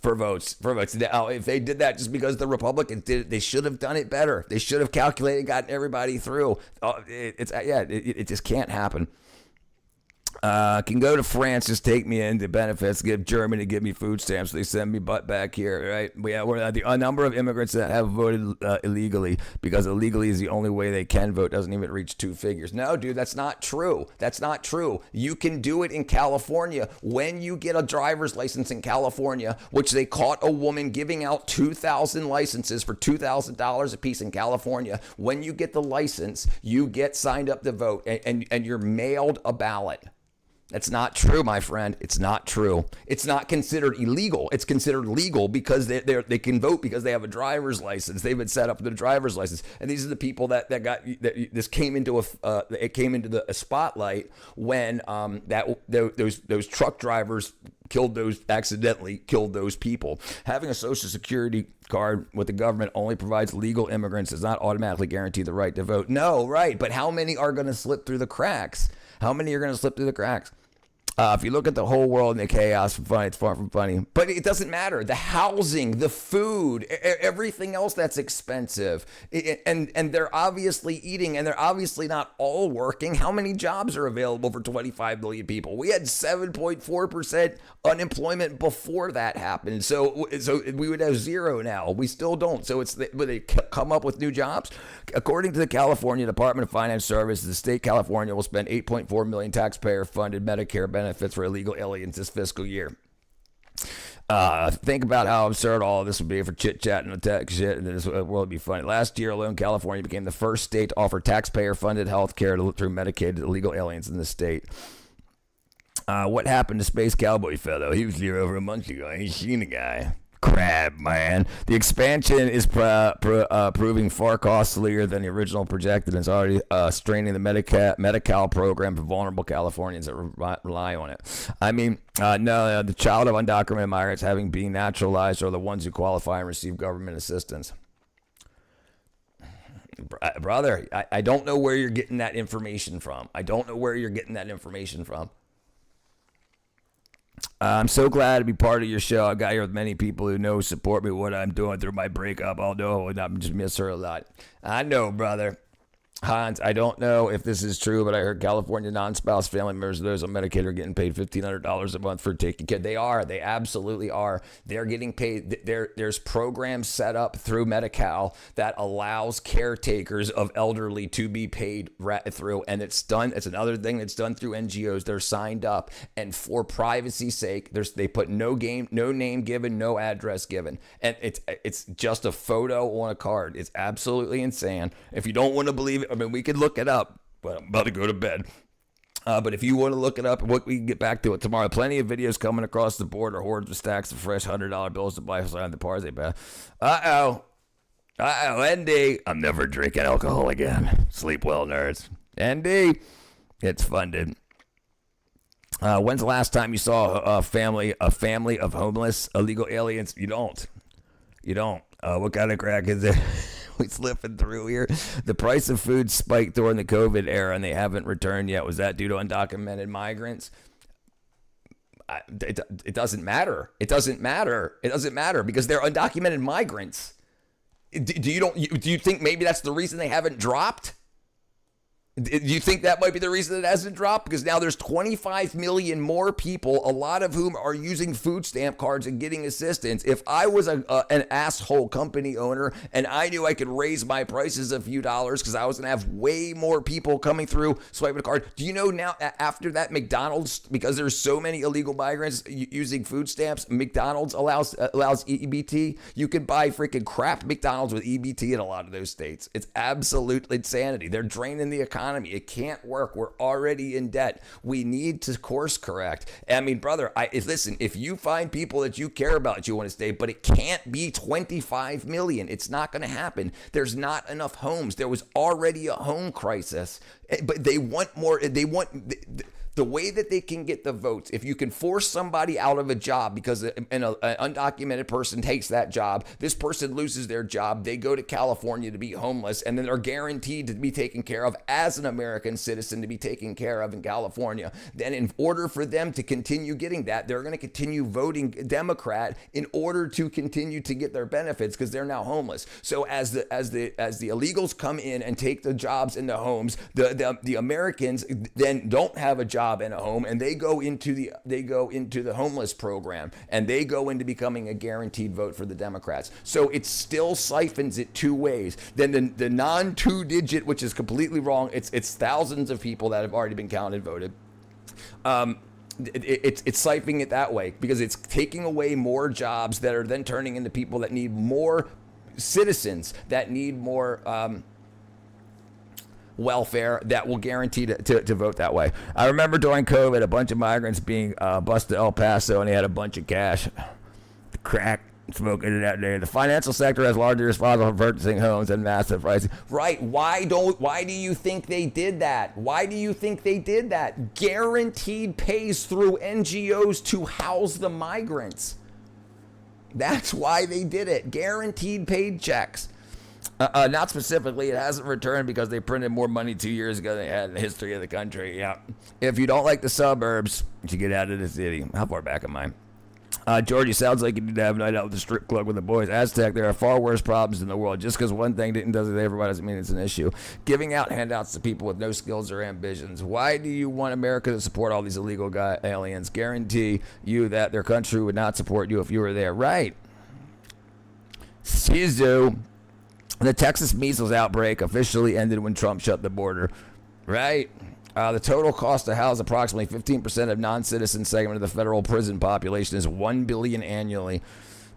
for votes. Now, if they did that just because the Republicans did it, they should have done it better. They should have calculated, gotten everybody through. It just can't happen. Can go to France, just take me into benefits, give Germany, give me food stamps. They send me butt back here, right? We're a number of immigrants that have voted illegally, because illegally is the only way they can vote, doesn't even reach 2 figures. No, dude, that's not true. That's not true. You can do it in California. When you get a driver's license in California, which they caught a woman giving out 2,000 licenses for $2,000 a piece in California, when you get the license, you get signed up to vote, and you're mailed a ballot. That's not true, my friend. It's not true. It's not considered illegal. It's considered legal because they can vote because they have a driver's license. They've been set up with a driver's license, and these are the people that this came into the spotlight when those truck drivers accidentally killed those people. Having a Social Security card with the government only provides legal immigrants, does not automatically guarantee the right to vote. No, right. But how many are going to slip through the cracks? How many are going to slip through the cracks? If you look at the whole world and the chaos, it's far from funny. But it doesn't matter. The housing, the food, everything else that's expensive. And they're obviously eating, and they're obviously not all working. How many jobs are available for 25 million people? We had 7.4% unemployment before that happened. So we would have zero now. We still don't. So would they come up with new jobs? According to the California Department of Finance Services, the state of California will spend $8.4 million taxpayer-funded Medicare benefits for illegal aliens this fiscal year. Think about how absurd all of this would be for chit-chat and tech shit, and this world would be funny. Last year alone, California became the first state to offer taxpayer-funded health care through Medicaid to illegal aliens in the state. What happened to Space Cowboy fellow? He was here over a month ago. I ain't seen the guy. Crap, man. The expansion is proving far costlier than the original projected, and it's already straining the Medi-Cal program for vulnerable Californians that rely on it. I mean, no, the child of undocumented migrants having been naturalized are the ones who qualify and receive government assistance. Brother, I don't know where you're getting that information from. I'm so glad to be part of your show. I got here with many people who support me, what I'm doing through my breakup. I'll know, and I just miss her a lot. I know, brother. Hans, I don't know if this is true, but I heard California non-spouse family members of those on Medicaid are getting paid $1,500 a month for taking care. They are. They absolutely are. They're getting paid. There's programs set up through Medi-Cal that allows caretakers of elderly to be paid through, and it's done. It's another thing that's done through NGOs. They're signed up, and for privacy's sake, they put no name given, no address given, and it's just a photo on a card. It's absolutely insane. If you don't want to believe it, I mean, we could look it up, but I'm about to go to bed. But if you want to look it up, we can get back to it tomorrow. Plenty of videos coming across the board, or hordes of stacks of fresh $100 bills to buy on the Parze. Uh-oh. ND, I'm never drinking alcohol again. Sleep well, nerds. ND, it's funded. When's the last time you saw a family of homeless illegal aliens? You don't. What kind of crack is it? We slipping through here. The price of food spiked during the COVID era, and they haven't returned yet. Was that due to undocumented migrants? It doesn't matter. It doesn't matter because they're undocumented migrants. Do you think maybe that's the reason they haven't dropped? Do you think that might be the reason it hasn't dropped? Because now there's 25 million more people, a lot of whom are using food stamp cards and getting assistance. If I was an asshole company owner and I knew I could raise my prices a few dollars because I was going to have way more people coming through swiping a card. Do you know now after that McDonald's, because there's so many illegal migrants using food stamps, McDonald's allows EBT. You can buy freaking crap McDonald's with EBT in a lot of those states. It's absolute insanity. They're draining the economy. It can't work. We're already in debt. We need to course correct. I mean, brother, listen, if you find people that you care about that you want to stay, but it can't be 25 million. It's not going to happen. There's not enough homes. There was already a home crisis, but they want more. They want the way that they can get the votes. If you can force somebody out of a job because an undocumented person takes that job, this person loses their job, they go to California to be homeless, and then they're guaranteed to be taken care of as an American citizen to be taken care of in California. Then in order for them to continue getting that, they're going to continue voting Democrat in order to continue to get their benefits because they're now homeless. So as the illegals come in and take the jobs in the homes, the Americans then don't have a job in a home, and they go into the homeless program, and they go into becoming a guaranteed vote for the Democrats. So it still siphons it two ways. Then the non-two digit, which is completely wrong, it's thousands of people that have already been counted, voted. It's siphoning it that way because it's taking away more jobs that are then turning into people that need more citizens that need more welfare that will guarantee to vote that way. I remember during COVID, a bunch of migrants being bused to El Paso, and they had a bunch of cash. The crack smoking it out there. The financial sector has largely responsible for purchasing homes and massive pricing. Right? Why do you think they did that? Why do you think they did that? Guaranteed pays through NGOs to house the migrants. That's why they did it. Guaranteed paid checks. Not specifically, it hasn't returned because they printed more money 2 years ago than they had in the history of the country. Yeah. If you don't like the suburbs, you should get out of the city. How far back am I? Georgie, sounds like you need to have a night out with the strip club with the boys. Aztec, there are far worse problems in the world. Just because one thing does it to everybody doesn't mean it's an issue. Giving out handouts to people with no skills or ambitions. Why do you want America to support all these illegal aliens? Guarantee you that their country would not support you if you were there. Right. Shizu. The Texas measles outbreak officially ended when Trump shut the border. Right. The total cost to house approximately 15% of non-citizen segment of the federal prison population is $1 billion annually.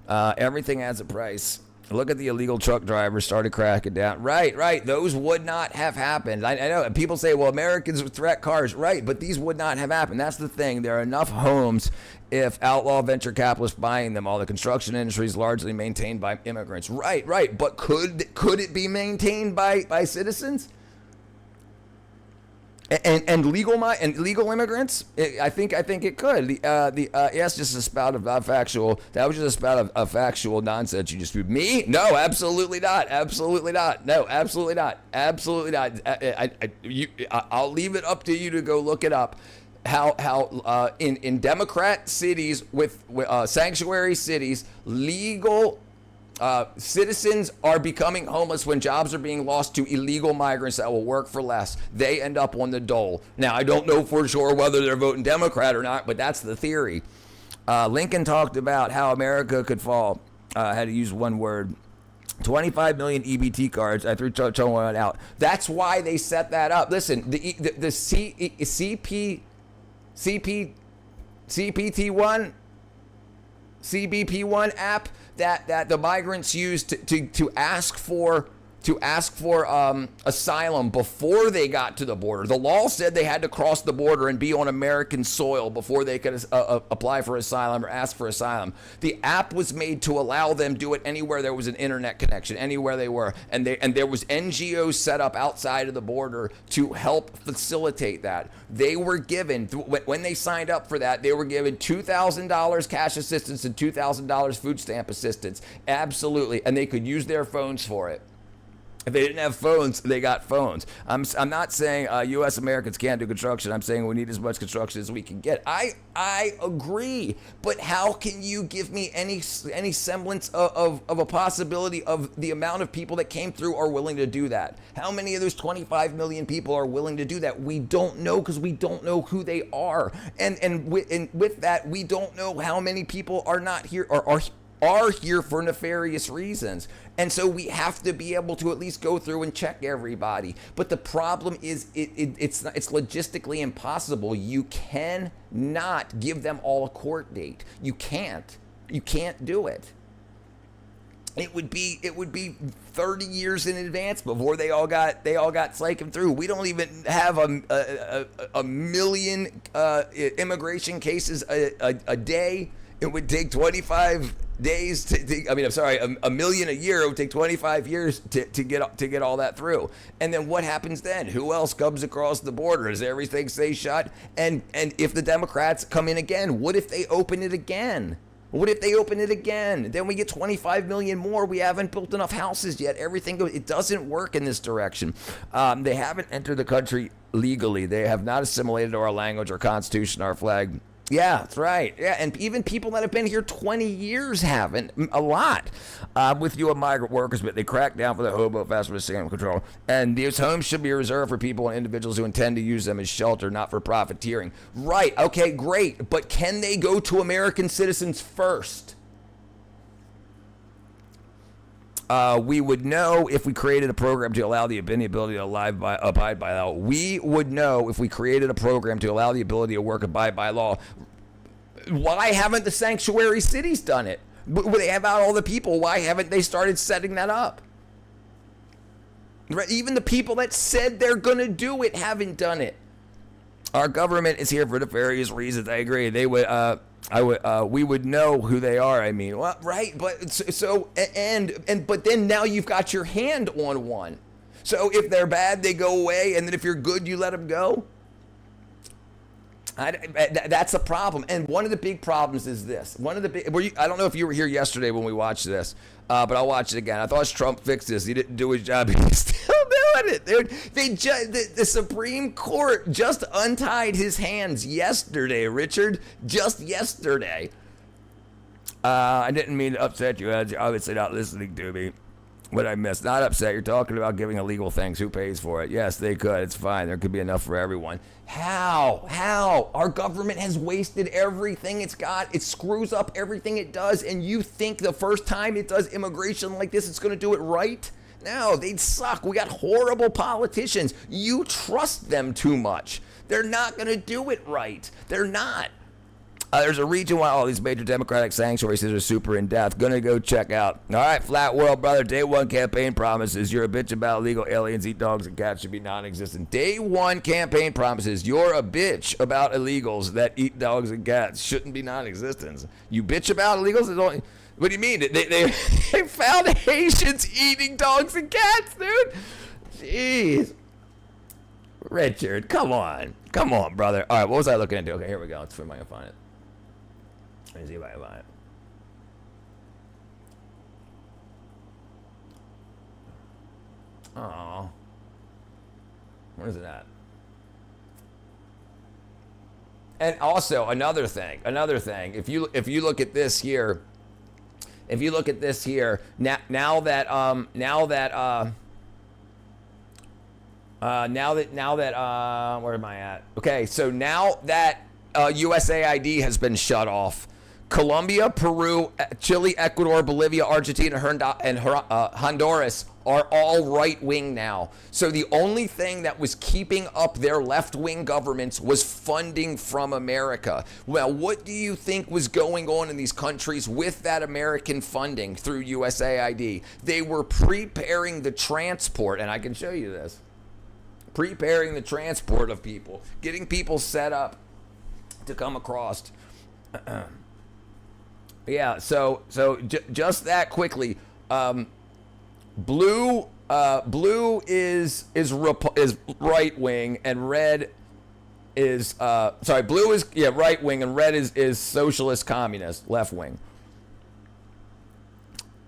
Everything has a price. Look at the illegal truck drivers started cracking down. Right. Those would not have happened. I know people say, well, Americans would threat cars. Right, but these would not have happened. That's the thing. There are enough homes if outlaw venture capitalists buying them. All the construction industry is largely maintained by immigrants. Right. But could it be maintained by citizens? And legal immigrants, I think it could. Yes, just a spout of factual. That was just a spout of factual nonsense. You just me? No, absolutely not. Absolutely not. No, absolutely not. Absolutely not. I'll leave it up to you to go look it up. How in Democrat cities with sanctuary cities, legal citizens are becoming homeless when jobs are being lost to illegal migrants that will work for less. They end up on the dole. Now, I don't know for sure whether they're voting Democrat or not, but that's the theory. Lincoln talked about how America could fall. Had to use one word. 25 million EBT cards. I threw one out. That's why they set that up. Listen, the CBP1 app that the migrants use to ask for to ask for asylum before they got to the border. The law said they had to cross the border and be on American soil before they could apply for asylum or ask for asylum. The app was made to allow them to do it anywhere there was an internet connection, anywhere they were. And there was NGOs set up outside of the border to help facilitate that. They were given, when they signed up for that, they were given $2,000 cash assistance and $2,000 food stamp assistance. Absolutely. And they could use their phones for it. If they didn't have phones, they got phones. I'm not saying U.S. Americans can't do construction. I'm saying we need as much construction as we can get. I agree, but how can you give me any semblance of a possibility of the amount of people that came through are willing to do that? How many of those 25 million people are willing to do that? We don't know, because we don't know who they are, and with that, we don't know how many people are not here or are here for nefarious reasons. And so we have to be able to at least go through and check everybody. But the problem is it's logistically impossible. You cannot give them all a court date. You can't do it. It would be 30 years in advance before they all got cycled through. We don't even have a million immigration cases a day. It would take 25 days a million a year. It would take 25 years to get all that through. And then what happens then? Who else comes across the border? Does everything stay shut? And if the Democrats come in again, what if they open it again? What if they open it again? Then we get 25 million more. We haven't built enough houses yet. Everything goes. It doesn't work in this direction. They haven't entered the country legally. They have not assimilated to our language, our constitution, our flag. Yeah, that's right. Yeah, and even people that have been here 20 years haven't. A lot. With you migrant workers, but they crack down for the hobo fast food scam control. And these homes should be reserved for people and individuals who intend to use them as shelter, not for profiteering. Right. Okay, great. But can they go to American citizens first? We would know if we created a program to allow the ability to abide by law. We would know if we created a program to allow the ability to work abide by law. Why haven't the sanctuary cities done it? Where they have out all the people, why haven't they started setting that up? Even the people that said they're going to do it haven't done it. Our government is here for nefarious reasons. I agree. They would. We would know who they are. I mean, well, right, but but then now you've got your hand on one. So if they're bad, they go away, and then if you're good, you let them go. That's the problem. And one of the big problems is this. I don't know if you were here yesterday when we watched this, but I'll watch it again. I thought Trump fixed this. He didn't do his job. He's still doing it, dude. The Supreme Court just untied his hands yesterday, Richard. Just yesterday. I didn't mean to upset you. You're obviously not listening to me. What I missed. Not upset. You're talking about giving illegal things. Who pays for it? Yes, they could. It's fine. There could be enough for everyone. How? Our government has wasted everything it's got. It screws up everything it does. And you think the first time it does immigration like this, it's going to do it right? No, they'd suck. We got horrible politicians. You trust them too much. They're not going to do it right. They're not. There's a reason why all these major Democratic sanctuary cities are super in depth. Gonna go check out. All right, Flat World, brother. Day one campaign promises. You're a bitch about illegal aliens eat dogs and cats should be non-existent. Day one campaign promises. You're a bitch about illegals that eat dogs and cats shouldn't be non-existent. You bitch about illegals that don't. What do you mean? They found Haitians eating dogs and cats, dude. Jeez. Richard, come on, brother. All right, what was I looking into? Okay, here we go. Let's see if I can find it. Let me see if I can find it. Oh, where's it at? And also another thing. If you look at this here, now that where am I at? Okay, so now that USAID has been shut off Colombia, Peru, Chile, Ecuador, Bolivia, Argentina, and Honduras are all right-wing now. So the only thing that was keeping up their left-wing governments was funding from America. Well, what do you think was going on in these countries with that American funding through USAID? They were preparing the transport, and I can show you this, preparing the transport of people, getting people set up to come across. Yeah, so just that quickly, blue is right wing and red is blue is right wing and red is socialist communist left wing.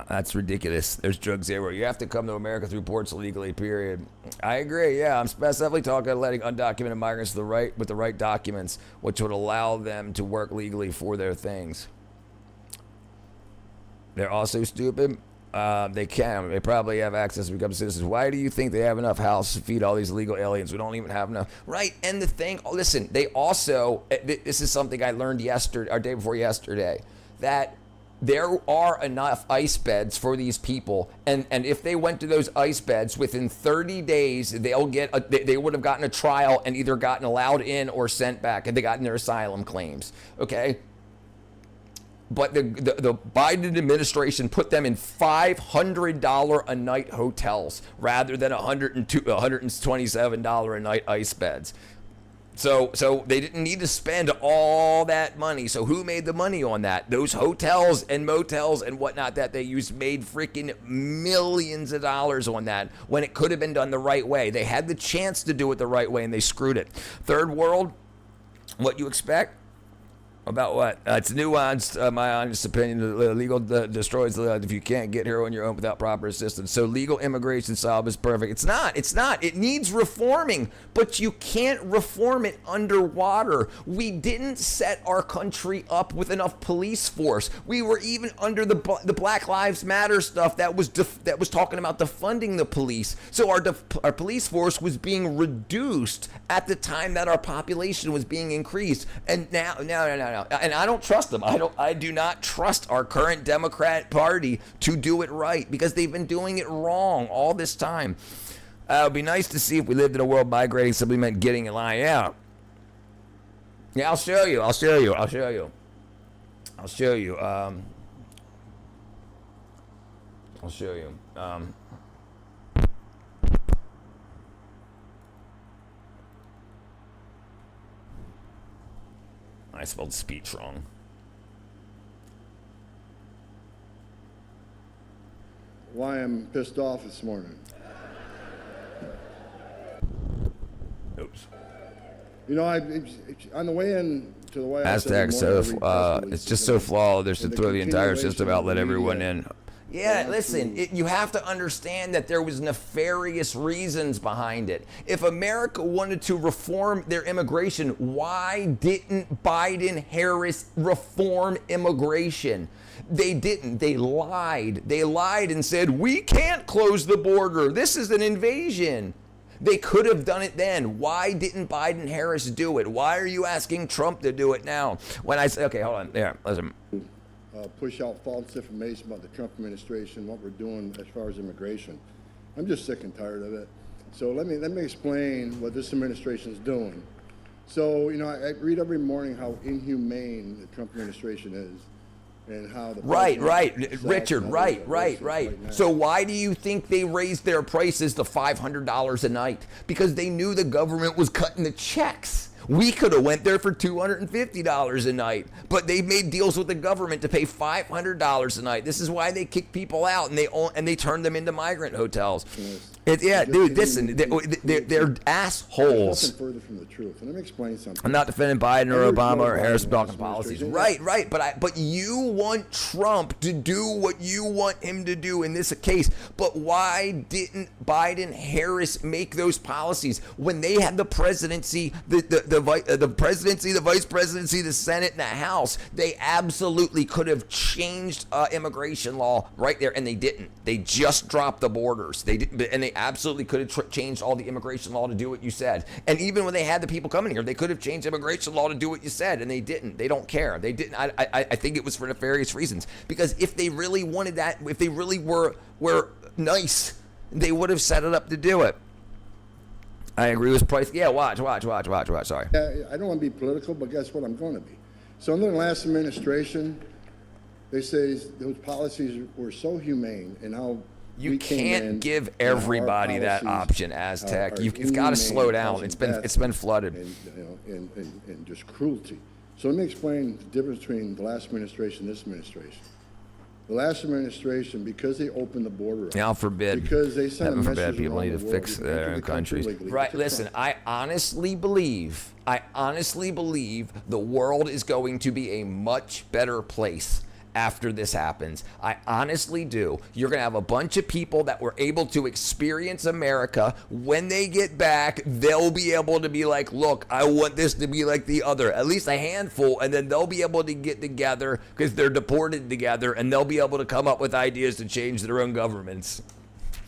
That's ridiculous. There's drugs everywhere. You have to come to America through ports illegally, period. I agree, yeah. I'm specifically talking about letting undocumented migrants with the right documents, which would allow them to work legally for their things. They're also stupid. They can. They probably have access to become citizens. Why do you think they have enough house to feed all these illegal aliens? We don't even have enough. Right, and the thing, listen, they also, this is something I learned yesterday, or day before yesterday, that there are enough ice beds for these people, and if they went to those ice beds within 30 days, they would have gotten a trial and either gotten allowed in or sent back, and they gotten their asylum claims. Okay, but the Biden administration put them in $500 a night hotels rather than $127 a night ice beds. So they didn't need to spend all that money. So who made the money on that? Those hotels and motels and whatnot that they used made freaking millions of dollars on that when it could have been done the right way. They had the chance to do it the right way and they screwed it. Third world, what you expect? About what? It's nuanced, my honest opinion. Legal destroys if you can't get here on your own without proper assistance. So legal immigration solve is perfect. It's not. It needs reforming, but you can't reform it underwater. We didn't set our country up with enough police force. We were even under the Black Lives Matter stuff that was talking about defunding the police. So our police force was being reduced at the time that our population was being increased. And now. And I don't trust them. I do not trust our current Democrat Party to do it right because they've been doing it wrong all this time. It would be nice to see if we lived in a world migrating simply meant getting in line. Yeah, I'll show you. I spelled speech wrong. Why I'm pissed off this morning. Oops. You know, on the way in to the White House. Hashtag it's just so flawed. They should throw the entire system out, let everyone in. Yeah, listen, you have to understand that there was nefarious reasons behind it. If America wanted to reform their immigration, why didn't Biden-Harris reform immigration? They didn't. They lied. They lied and said, we can't close the border. This is an invasion. They could have done it then. Why didn't Biden-Harris do it? Why are you asking Trump to do it now? When I say, okay, hold on. Yeah, listen. Push out false information about the Trump administration, what we're doing as far as immigration. I'm just sick and tired of it. So let me explain what this administration is doing. So, you know, I read every morning how inhumane the Trump administration is and how the Right, Richard, right. So why do you think they raised their prices to $500 a night? Because they knew the government was cutting the checks. We could have went there for $250 a night, but they made deals with the government to pay $500 a night. This is why they kick people out and they turn them into migrant hotels. Dude, listen, they're assholes. Nothing further from the truth. And let me explain something. I'm not defending Biden or Obama or Harris blocking policies. Right. But you want Trump to do what you want him to do in this case. But why didn't Biden-Harris make those policies when they had the presidency, the presidency, the vice presidency, the Senate, and the House? They absolutely could have changed immigration law right there, and they didn't. They just dropped the borders. They didn't, and they absolutely could have changed all the immigration law to do what you said. And even when they had the people coming here, they could have changed immigration law to do what you said, and they didn't. They don't care. They didn't. I think it was for nefarious reasons. Because if they really wanted that, if they really were nice, they would have set it up to do it. I agree with Price. Yeah, watch. Sorry. I don't want to be political, but guess what? I'm going to be. So under the last administration, they say those policies were so humane, and how you can't give everybody that option. Aztec, you've got to slow down. It's been flooded. And just cruelty. So let me explain the difference between the last administration and this administration. The last administration, because they opened the border up. Now forbid. Because they sent a message people need to around the fix world, their own countries. Right, listen, I honestly believe the world is going to be a much better place after this happens. I honestly do. You're going to have a bunch of people that were able to experience America. When they get back, they'll be able to be like, look, I want this to be like the other, at least a handful, and then they'll be able to get together because they're deported together, and they'll be able to come up with ideas to change their own governments.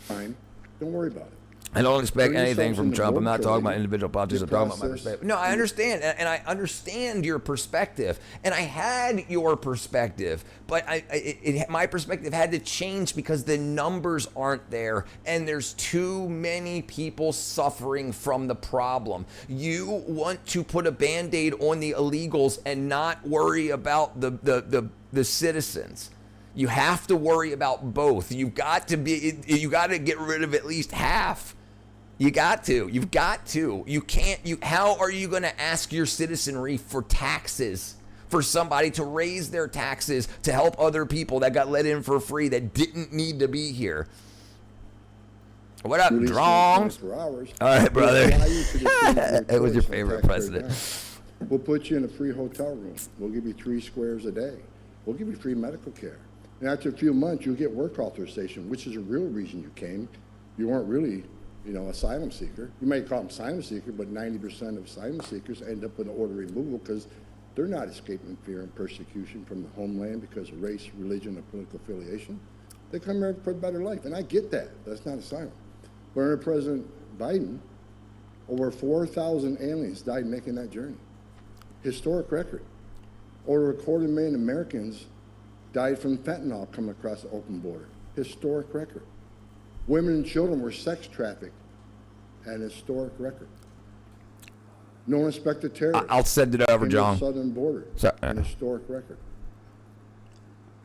Fine. Don't worry about it. I don't expect anything from Trump. I'm not talking about individual politics. I'm talking about my perspective. No, I understand, and I understand your perspective, and I had your perspective, but my perspective had to change because the numbers aren't there, and there's too many people suffering from the problem. You want to put a Band-Aid on the illegals and not worry about the citizens. You have to worry about both. You got to get rid of at least half. You've got to. You can't. How are you going to ask your citizenry for taxes? For somebody to raise their taxes to help other people that got let in for free that didn't need to be here? What up, Drongs? All right, brother. It was your favorite president. We'll put you in a free hotel room. We'll give you 3 squares a day. We'll give you free medical care. And after a few months, you'll get work authorization, which is a real reason you came. You weren't really, asylum seeker. You may call them asylum seeker, but 90% of asylum seekers end up with an order removal because they're not escaping fear and persecution from the homeland because of race, religion, or political affiliation. They come here for a better life, and I get that. That's not asylum. But under President Biden, over 4,000 aliens died making that journey. Historic record. Over 250,000 Americans died from fentanyl coming across the open border. Historic record. Women and children were sex trafficked. An historic record. No inspector terrorists. I'll send it over, John. The southern border. An historic record.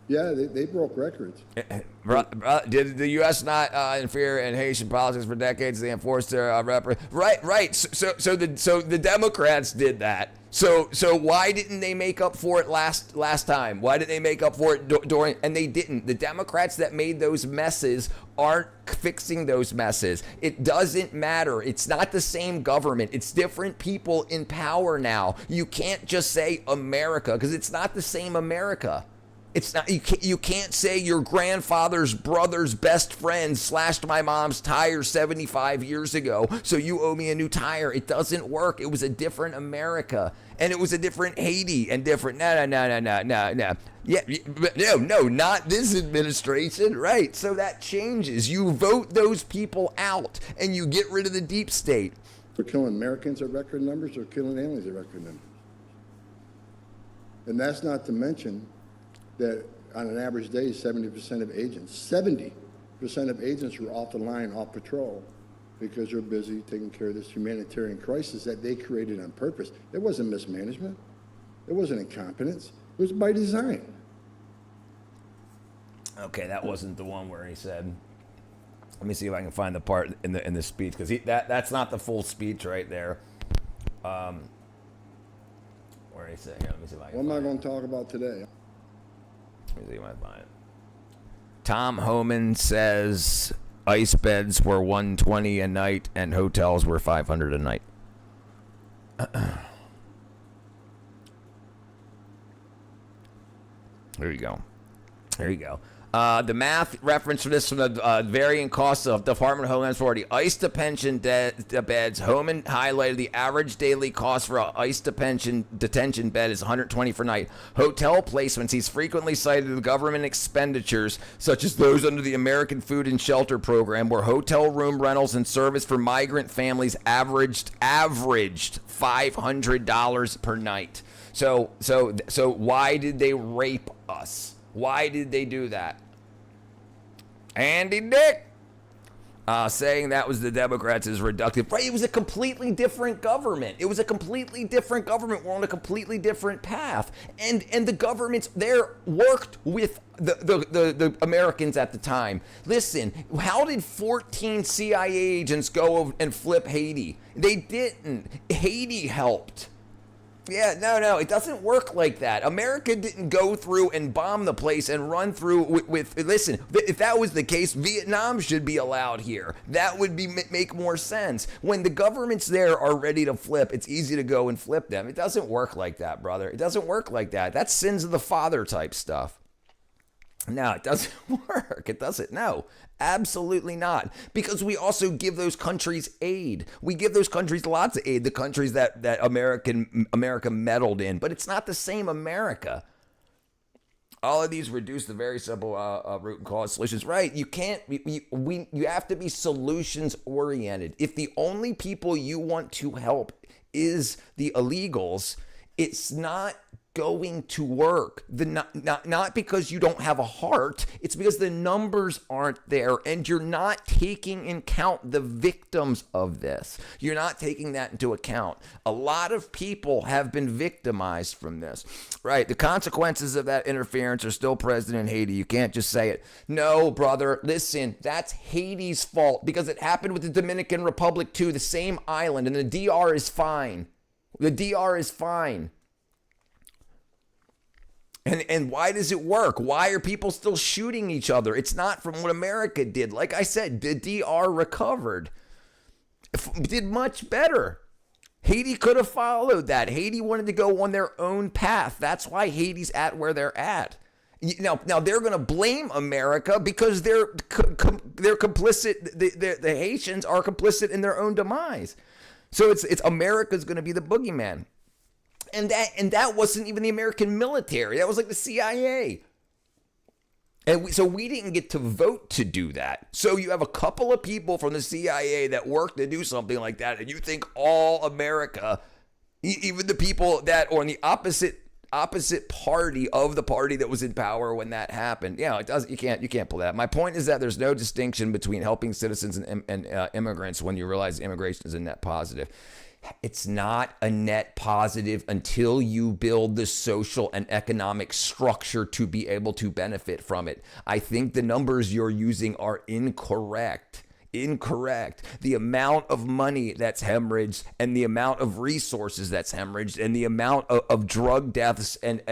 Yeah, they broke records. Did the U.S. not interfere in Haitian politics for decades? They enforced their right. So the Democrats did that. So why didn't they make up for it last time? Why didn't they make up for it during? And they didn't. The Democrats that made those messes aren't fixing those messes. It doesn't matter. It's not the same government. It's different people in power now. You can't just say America because it's not the same America. It's not. You can't say your grandfather's brother's best friend slashed my mom's tire 75 years ago, so you owe me a new tire. It doesn't work. It was a different America, and it was a different Haiti, and different. No. Yeah, no, not this administration. Right. So that changes. You vote those people out, and you get rid of the deep state. We're killing Americans at record numbers, or killing aliens at record numbers, and that's not to mention that on an average day, 70% of agents were off the line, off patrol, because they're busy taking care of this humanitarian crisis that they created on purpose. It wasn't mismanagement. It wasn't incompetence. It was by design. Okay, that wasn't the one where he said, let me see if I can find the part in the speech, because that's not the full speech right there. Where he said, here, let me see if I can What am I going to talk about today? Let me see if I can find it. Tom Homan says ice beds were $120 a night and hotels were $500 a night. There you go. There you go. The math reference for this from the varying costs of Department of Homeland Security. ICE detention beds. Homan highlighted the average daily cost for an ICE detention bed is $120 per night. Hotel placements. He's frequently cited the government expenditures, such as those under the American Food and Shelter Program, where hotel room rentals and service for migrant families averaged $500 per night. So why did they rape us? Why did they do that? Andy Dick saying that was the Democrats is reductive. Right, it was a completely different government. We're on a completely different path. And the governments there worked with the Americans at the time. Listen, how did 14 CIA agents go and flip Haiti? They didn't. Haiti helped. Yeah, no, it doesn't work like that. America didn't go through and bomb the place and run through with listen, if that was the case, Vietnam should be allowed here. That would make more sense. When the governments there are ready to flip, it's easy to go and flip them. It doesn't work like that, brother. It doesn't work like that. That's sins of the father type stuff. No, it doesn't work. It doesn't. No, absolutely not. Because we also give those countries aid. We give those countries lots of aid, the countries that America meddled in. But it's not the same America. All of these reduce the very simple root and cause solutions. Right. You can't, you have to be solutions oriented. If the only people you want to help is the illegals, it's not going to work. Not because you don't have a heart, it's because the numbers aren't there and you're not taking into account the victims of this. You're not taking that into account. A lot of people have been victimized from this. Right, the consequences of that interference are still present in Haiti. You can't just say it. No, brother, listen, that's Haiti's fault because it happened with the Dominican Republic too, the same island, and the DR is fine. The DR is fine. And why does it work? Why are people still shooting each other? It's not from what America did. Like I said, the DR recovered. Did much better. Haiti could have followed that. Haiti wanted to go on their own path. That's why Haiti's at where they're at. Now they're going to blame America because they're complicit. The Haitians are complicit in their own demise. So it's America's going to be the boogeyman. And that wasn't even the American military. That was like the CIA. And so we didn't get to vote to do that. So you have a couple of people from the CIA that work to do something like that, and you think all America, even the people that are on the opposite party of the party that was in power when that happened. Yeah, it does. You can't pull that. My point is that there's no distinction between helping citizens and immigrants when you realize immigration is a net positive. It's not a net positive until you build the social and economic structure to be able to benefit from it. I think the numbers you're using are incorrect. The amount of money that's hemorrhaged and the amount of resources that's hemorrhaged and the amount of drug deaths and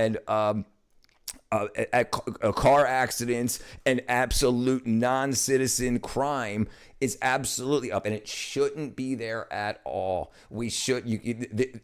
car accidents and absolute non-citizen crime is absolutely up, and it shouldn't be there at all.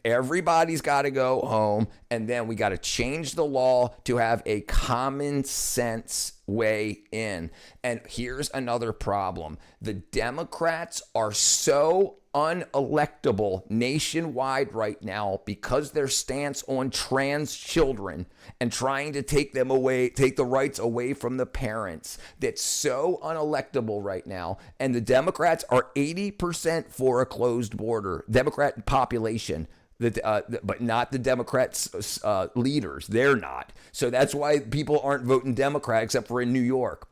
Everybody's got to go home, and then we got to change the law to have a common sense way in. And here's another problem. The Democrats are so unelectable nationwide right now because their stance on trans children and trying to take the rights away from the parents. That's so unelectable right now. And the Democrats are 80% for a closed border. Democrat population. But not the Democrats' leaders. They're not. So that's why people aren't voting Democrat except for in New York.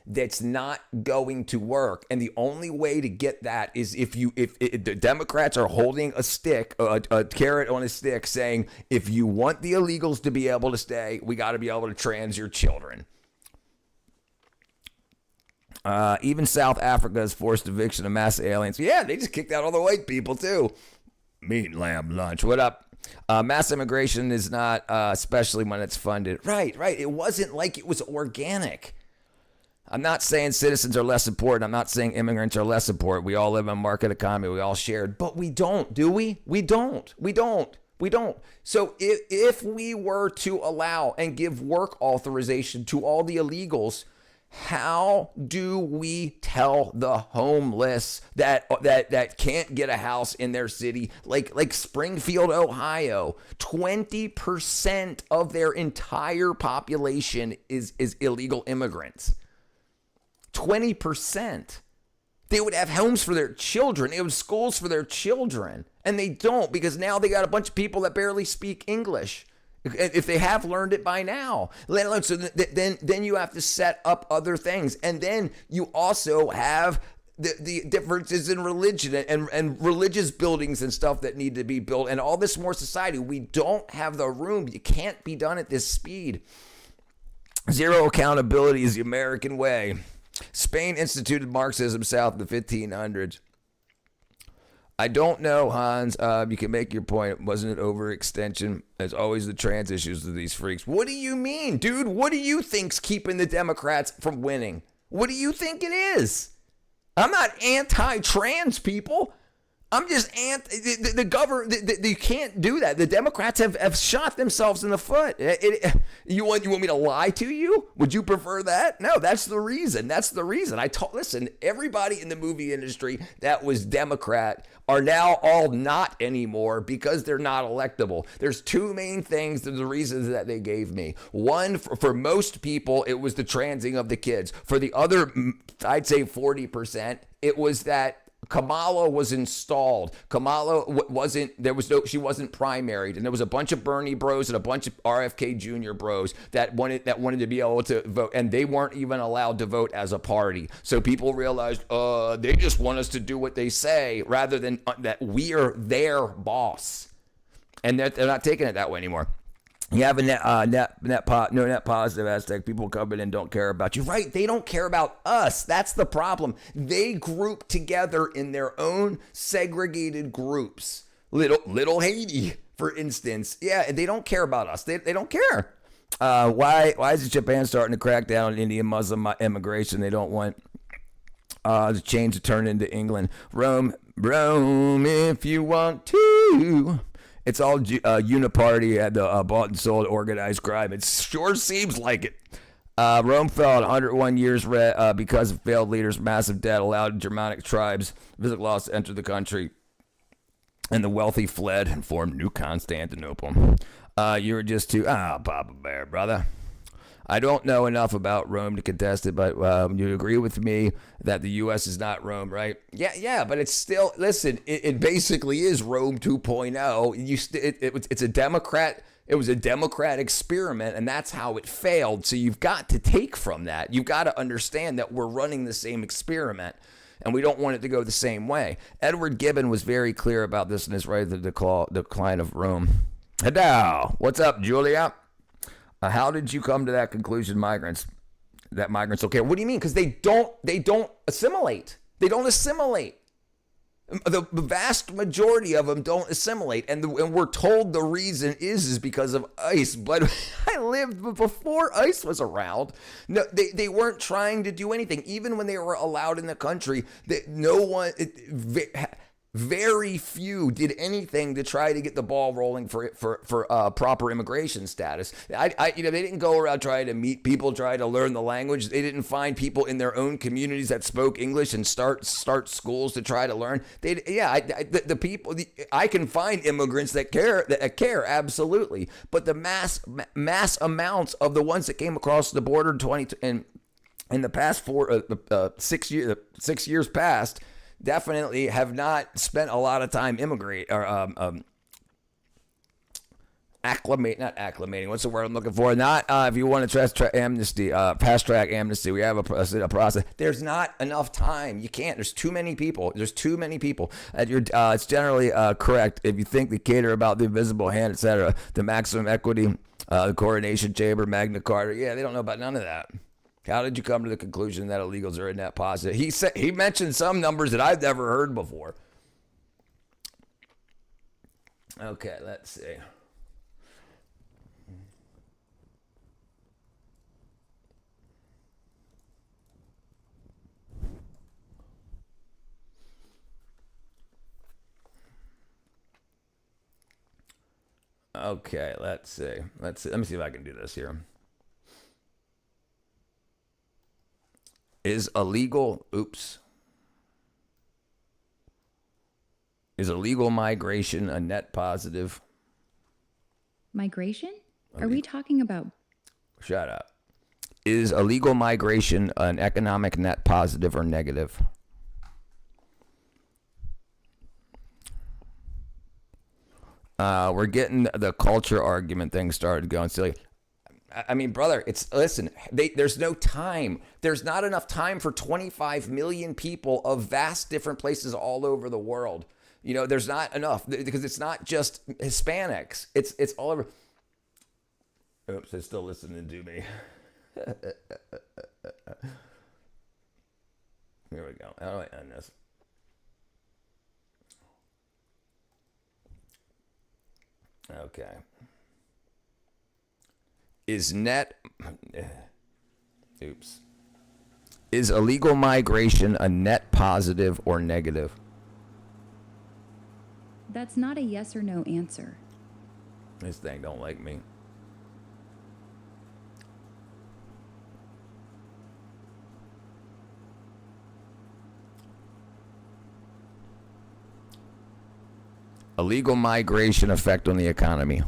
That's not going to work. And the only way to get that is if the Democrats are holding a stick, a carrot on a stick saying, if you want the illegals to be able to stay, we got to be able to trans your children. Even South Africa's forced eviction of mass aliens. Yeah, they just kicked out all the white people too. Meat, lamb, lunch. What up? Mass immigration is not, especially when it's funded. Right. It wasn't like it was organic. I'm not saying citizens are less important. I'm not saying immigrants are less important. We all live in a market economy. We all share. But we don't, do we? We don't. We don't. So if we were to allow and give work authorization to all the illegals, how do we tell the homeless that can't get a house in their city, like Springfield, Ohio, 20% of their entire population is illegal immigrants. 20%. They would have homes for their children. They would have schools for their children. And they don't, because now they got a bunch of people that barely speak English, if they have learned it by now. So then you have to set up other things. And then you also have the differences in religion and religious buildings and stuff that need to be built and all this more society. We don't have the room. You can't be done at this speed. Zero accountability is the American way. Spain instituted Marxism south of the 1500s. I don't know, Hans. You can make your point. Wasn't it overextension? As always, the trans issues of these freaks. What do you mean, dude? What do you think's keeping the Democrats from winning? What do you think it is? I'm not anti-trans people. I'm just the government. You can't do that. The Democrats have shot themselves in the foot. You want me to lie to you? Would you prefer that? No, that's the reason. That's the reason. Listen, everybody in the movie industry that was Democrat are now all not anymore because they're not electable. There's two main things, the reasons that they gave me. One, for most people, it was the transing of the kids. For the other, I'd say 40%, it was that Kamala was installed. Kamala she wasn't primaried, and there was a bunch of Bernie bros and a bunch of RFK Jr. bros that wanted to be able to vote, and they weren't even allowed to vote as a party. So people realized, they just want us to do what they say rather than that we are their boss, and they're not taking it that way anymore. You have a net positive aspect. People come in and don't care about you. Right. They don't care about us. That's the problem. They group together in their own segregated groups. Little Haiti, for instance. Yeah, they don't care about us. They don't care. Why is Japan starting to crack down on Indian Muslim immigration? They don't want the change to turn into England. Rome, if you want to. It's all uniparty and bought and sold organized crime. It sure seems like it. Rome fell at 101 years because of failed leaders. Massive debt allowed Germanic tribes, visit laws to enter the country, and the wealthy fled and formed New Constantinople. You were just too Papa Bear, brother. I don't know enough about Rome to contest it, but you agree with me that the U.S. is not Rome, right? Yeah, but it's still, listen, it basically is Rome 2.0. It's a Democrat. It was a Democrat experiment, and that's how it failed. So you've got to take from that. You've got to understand that we're running the same experiment, and we don't want it to go the same way. Edward Gibbon was very clear about this in his Right to the Decline of Rome. Hello, what's up, Julia? How did you come to that conclusion, migrants don't care? What do you mean? Because they don't assimilate. They don't assimilate. The vast majority of them don't assimilate, and we're told the reason is because of ICE. But I lived before ICE was around. No, they weren't trying to do anything, even when they were allowed in the country. Very few did anything to try to get the ball rolling for proper immigration status. They didn't go around trying to meet people, try to learn the language. They didn't find people in their own communities that spoke English and start schools to try to learn. I can find immigrants that care absolutely, but the mass amounts of the ones that came across the border in the past 6 years past. Definitely have not spent a lot of time acclimating. What's the word I'm looking for? Not if you want to fast track amnesty. We have a process. There's not enough time. You can't. There's too many people. It's generally correct if you think the cater about the invisible hand, etc. The maximum equity, the coronation chamber, Magna Carta. Yeah, they don't know about none of that. How did you come to the conclusion that illegals are a net positive? He mentioned some numbers that I've never heard before. Okay, let's see. Okay, let's see. Let me see if I can do this here. Is illegal migration a net positive? Migration? Are we talking about? Shut up. Is illegal migration an economic net positive or negative? We're getting the culture argument thing started going silly. I mean, brother, there's no time. There's not enough time for 25 million people of vast different places all over the world. You know, there's not enough because it's not just Hispanics. It's all over. Oops, they're still listening to me. Here we go. How do I end this? Okay. Is illegal migration a net positive or negative? That's not a yes or no answer. This thing don't like me. Illegal migration effect on the economy.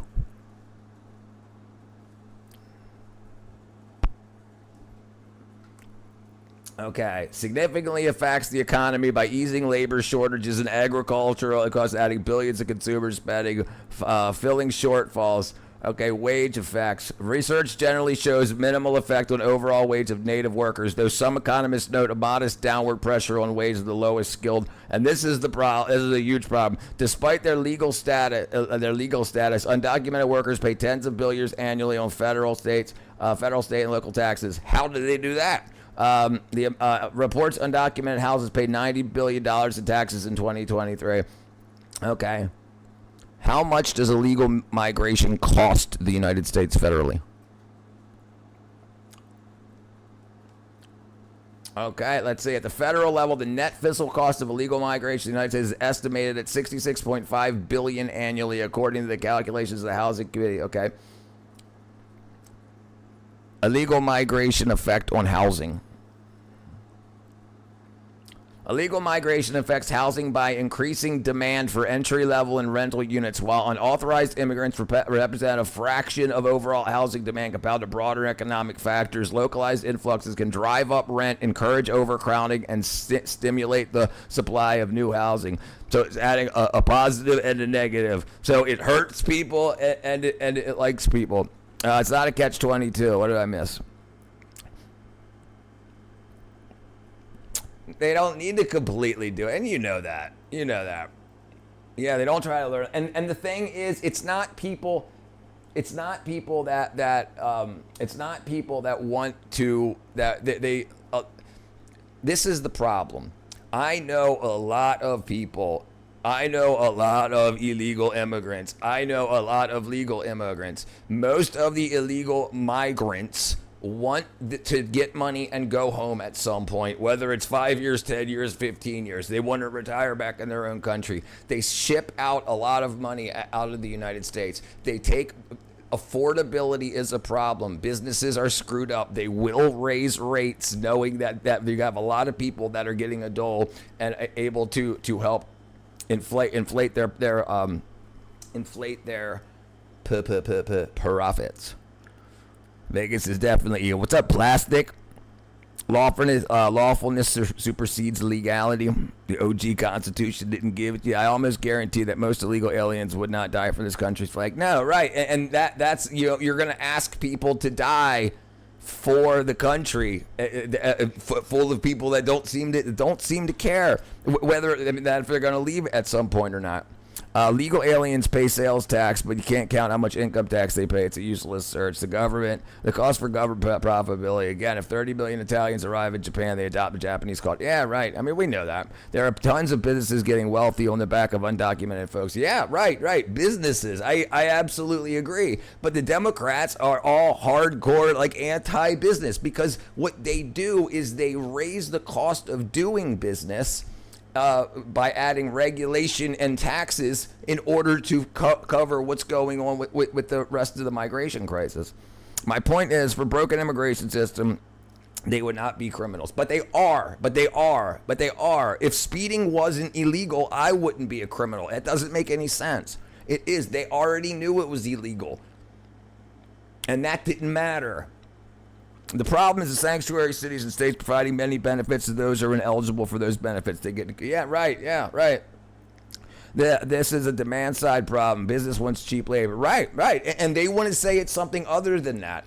Okay, significantly affects the economy by easing labor shortages in agricultural costs, adding billions of consumer spending, filling shortfalls. Okay, wage effects. Research generally shows minimal effect on overall wage of native workers, though some economists note a modest downward pressure on wages of the lowest skilled. And this is the problem. This is a huge problem. Despite their legal status, undocumented workers pay tens of billions annually on federal, state, and local taxes. How do they do that? The reports undocumented houses paid $90 billion in taxes in 2023. Okay. How much does illegal migration cost the United States federally? Okay, let's see. At the federal level, the net fiscal cost of illegal migration in the United States is estimated at $66.5 billion annually, according to the calculations of the Housing Committee. Okay. Illegal migration effect on housing. Illegal migration affects housing by increasing demand for entry-level and rental units, while unauthorized immigrants represent a fraction of overall housing demand compared to broader economic factors. Localized influxes can drive up rent, encourage overcrowding, and stimulate the supply of new housing. So it's adding a positive and a negative. So it hurts people and it likes people. It's not a catch-22. What did I miss? They don't need to completely do it, and you know that. Yeah, they don't try to learn. And the thing is, it's not people that want to, this is the problem. I know a lot of people. I know a lot of illegal immigrants. I know a lot of legal immigrants. Most of the illegal migrants want to get money and go home at some point, whether it's 5 years, 10 years, 15 years. They want to retire back in their own country. They ship out a lot of money out of the United States. They take affordability is a problem. Businesses are screwed up. They will raise rates knowing that you have a lot of people that are getting a dole and able to help inflate their profits. Vegas is definitely what's up, plastic. Lawfulness supersedes legality. The OG Constitution didn't give it to you. I almost guarantee that most illegal aliens would not die for this country's flag. No, right, and that's you're gonna ask people to die for the country, full of people that don't seem to care whether that if they're gonna leave at some point or not. Legal aliens pay sales tax, but you can't count how much income tax they pay. It's a useless search. The cost for government profitability. Again, if 30 million Italians arrive in Japan, they adopt the Japanese culture. Yeah, right. I mean, we know that. There are tons of businesses getting wealthy on the back of undocumented folks. Yeah, right. Businesses. I absolutely agree. But the Democrats are all hardcore, like, anti-business, because what they do is they raise the cost of doing business by adding regulation and taxes in order to cover what's going on with the rest of the migration crisis. My point is, for broken immigration system, they would not be criminals, but they are. If speeding wasn't illegal, I wouldn't be a criminal. It doesn't make any sense. It is. They already knew it was illegal, and that didn't matter. The problem is the sanctuary cities and states providing many benefits to those who are ineligible for those benefits. They get, yeah, right. This is a demand side problem. Business wants cheap labor, right, and they want to say it's something other than that.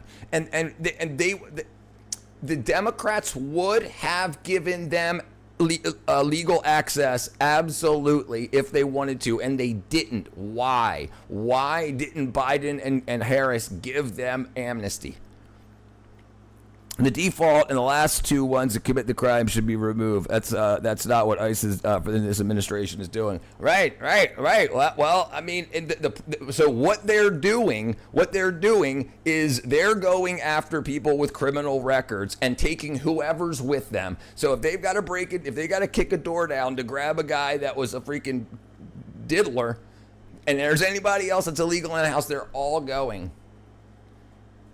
The Democrats would have given them legal access, absolutely, if they wanted to, and they didn't. Why? Why didn't Biden and Harris give them amnesty? The default and the last two ones that commit the crime should be removed. That's not what ICE is for this administration is doing. Right. Well, I mean, so what they're doing is they're going after people with criminal records and taking whoever's with them. So if they've got to break it, if they got to kick a door down to grab a guy that was a freaking diddler, and there's anybody else that's illegal in the house, they're all going.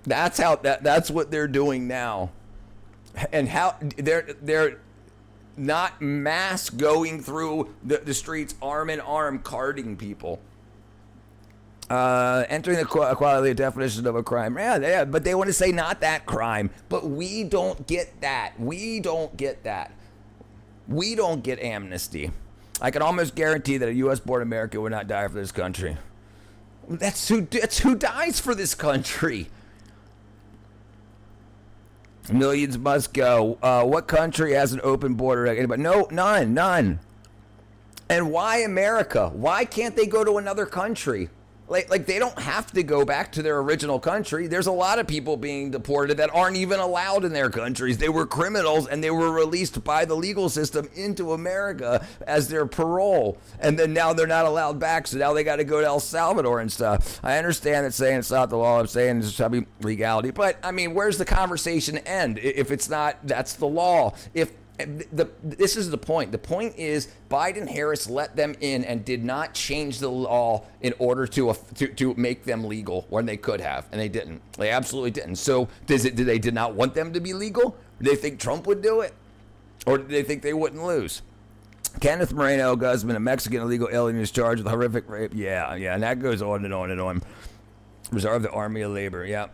That's what they're doing now, and how they're not mass going through the streets arm in arm carding people. Entering the quality definition of a crime, yeah, but they want to say not that crime, but we don't get that. We don't get amnesty. I can almost guarantee that a U.S.-born American would not die for this country. That's who dies for this country. Millions must go. What country has an open border? Anybody? No, none. And why America? Why can't they go to another country? Like they don't have to go back to their original country. There's a lot of people being deported that aren't even allowed in their countries. They were criminals and they were released by the legal system into America as their parole. And then now they're not allowed back, so now they got to go to El Salvador and stuff. I understand that saying it's not the law. I'm saying it's should be legality. But, I mean, where's the conversation end? If it's not, that's the law. This is the point. The point is Biden-Harris let them in and did not change the law in order to make them legal when they could have, and they didn't. They absolutely didn't. So did they not want them to be legal? Did they think Trump would do it, or did they think they wouldn't lose? Kenneth Moreno Guzman, a Mexican illegal alien, is charged with horrific rape. Yeah, and that goes on and on and on. Reserve the Army of Labor. Yeah.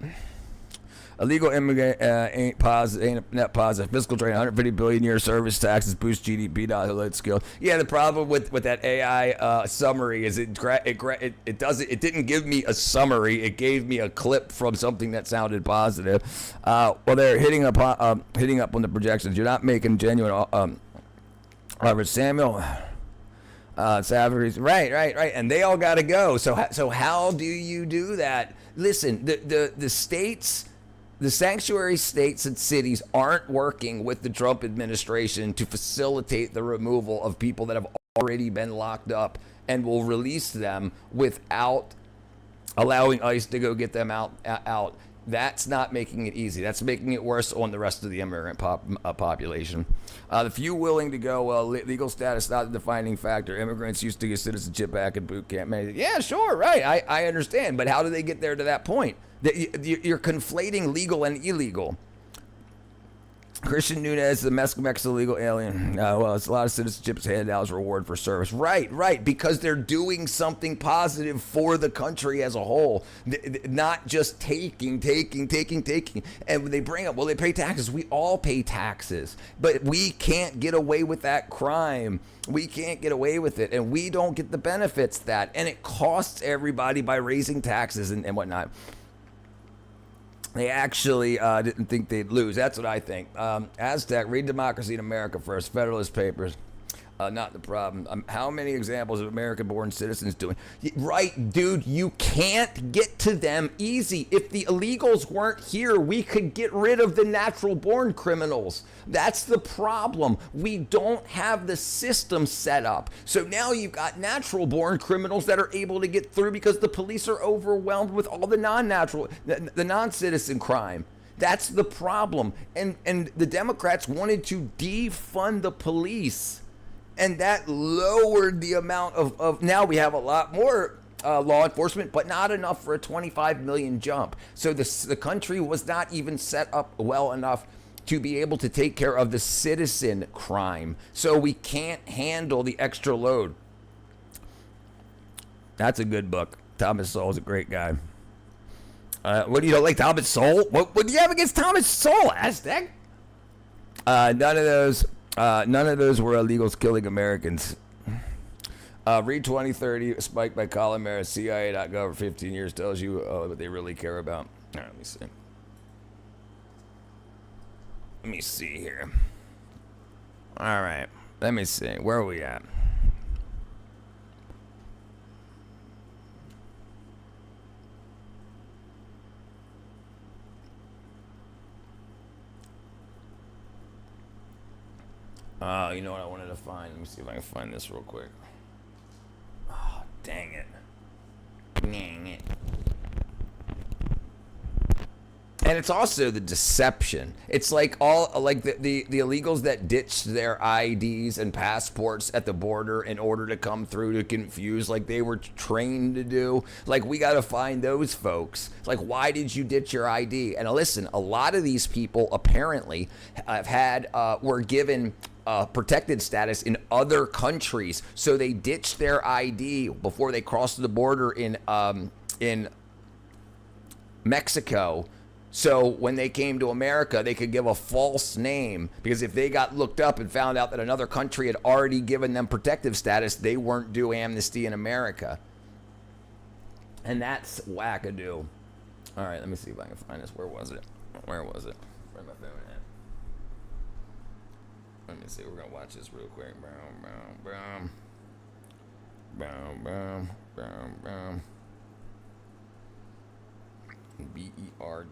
Illegal immigrant ain't a net positive. Fiscal drain, 150 billion year service taxes boost GDP, not load skill. Yeah, the problem with that AI summary is it didn't give me a summary. It gave me a clip from something that sounded positive. Well, they're hitting up on the projections. You're not making genuine. Robert Samuel. Savaries, right, and they all got to go. So how do you do that? Listen, the states. The sanctuary states and cities aren't working with the Trump administration to facilitate the removal of people that have already been locked up and will release them without allowing ICE to go get them out. That's not making it easy. That's making it worse on the rest of the immigrant population. The few willing to go, legal status not the defining factor. Immigrants used to get citizenship back in boot camp. Yeah, sure, right. I understand. But how do they get there to that point? You're conflating legal and illegal. Christian Nunez, the Mexican illegal alien. Well, it's a lot of citizenships handed out as reward for service. Right. Because they're doing something positive for the country as a whole, not just taking. And when they bring up, well, they pay taxes. We all pay taxes, but we can't get away with that crime. We can't get away with it, and we don't get the benefits that, and it costs everybody by raising taxes and whatnot. They actually didn't think they'd lose. That's what I think. Aztec, read Democracy in America first. Federalist Papers. Not the problem. How many examples of American-born citizens doing? Right, dude, you can't get to them easy. If the illegals weren't here, we could get rid of the natural-born criminals. That's the problem. We don't have the system set up. So now you've got natural-born criminals that are able to get through because the police are overwhelmed with all the non-natural, the non-citizen crime. That's the problem. And the Democrats wanted to defund the police. And that lowered the amount of now we have a lot more law enforcement, but not enough for a 25 million jump. So the country was not even set up well enough to be able to take care of the citizen crime. So we can't handle the extra load. That's a good book. Thomas Sowell's a great guy. What do you like, Thomas Sowell? What do you have against Thomas Sowell, Aztec? None of those were illegals killing Americans. Read 2030, spiked by Colin Maris, CIA.gov for 15 years, tells you what they really care about. All right, let me see. Let me see here. All right, let me see. Where are we at? You know what I wanted to find? Let me see if I can find this real quick. Oh, dang it. Dang it. And it's also the deception. It's like the illegals that ditched their IDs and passports at the border in order to come through to confuse like they were trained to do. Like, we got to find those folks. Like, why did you ditch your ID? And listen, a lot of these people apparently were given protected status in other countries, so they ditched their ID before they crossed the border in Mexico. So when they came to America, they could give a false name, because if they got looked up and found out that another country had already given them protective status, they weren't due amnesty in America. And that's wackadoo. All right, let me see if I can find this. Where was it? Where's my phone at? Let me see. We're going to watch this real quick. Boom, boom, boom. Boom, boom, boom, boom. BERG.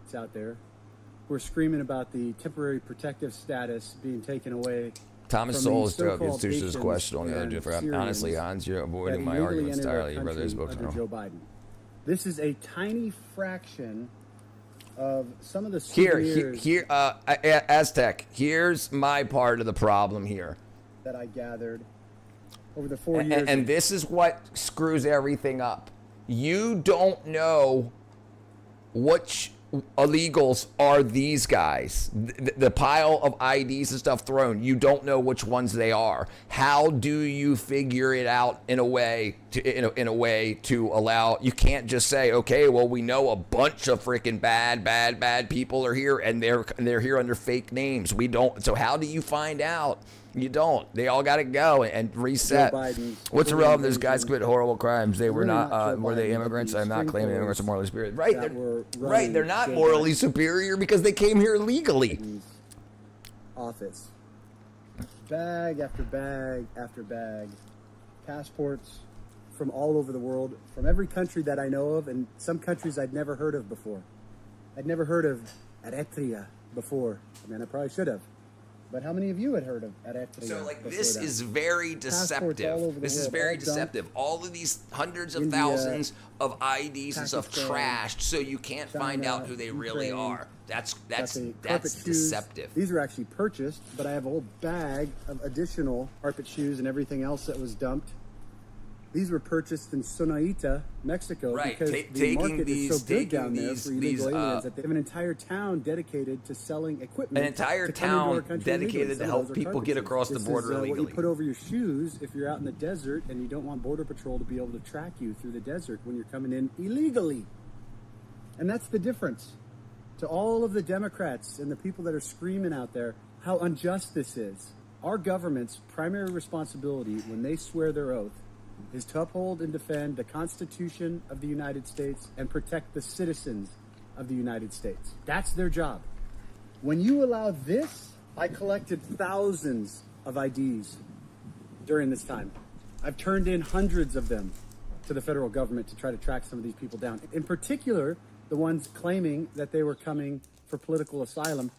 It's out there. We're screaming about the temporary protective status being taken away. Thomas Sowell is the institution's question on the other different. Honestly, Hans, you're avoiding my arguments entirely. Your brother's book. Joe Biden. This is a tiny fraction of some of the here, Aztec. Here's my part of the problem here that I gathered over the 4 years. And this is what screws everything up. You don't know which illegals are these guys. The pile of IDs and stuff thrown, you don't know which ones they are. How do you figure it out in a way to allow? You can't just say, okay, well, we know a bunch of freaking bad people are here, and they're here under fake names. We don't. So how do you find out? You don't. They all got to go and reset. What's the relevant? Those guys commit horrible crimes. They were not. Were they immigrants? I'm not claiming immigrants are morally superior. Right. They're not morally superior because they came here legally. Office. Bag after bag after bag. Passports from all over the world, from every country that I know of, and some countries I'd never heard of before. I'd never heard of Eritrea before. I mean, I probably should have. But how many of you had heard of Eritrea? So, this is very deceptive. This is very deceptive. All of these hundreds of thousands of IDs and stuff trashed, so you can't find out who they really are. That's deceptive. These are actually purchased, but I have a whole bag of additional carpet shoes and everything else that was dumped. These were purchased in Sonaita, Mexico, because the market is so good down there for illegal aliens that they have an entire town dedicated to selling equipment. An entire town dedicated to help people get across the border illegally. What you put over your shoes if you're out in the desert and you don't want Border Patrol to be able to track you through the desert when you're coming in illegally. And that's the difference. To all of the Democrats and the people that are screaming out there how unjust this is, our government's primary responsibility when they swear their oath is to uphold and defend the Constitution of the United States and protect the citizens of the United States. That's their job. When you allow this, I collected thousands of IDs during this time. I've turned in hundreds of them to the federal government to try to track some of these people down. In particular, the ones claiming that they were coming for political asylum.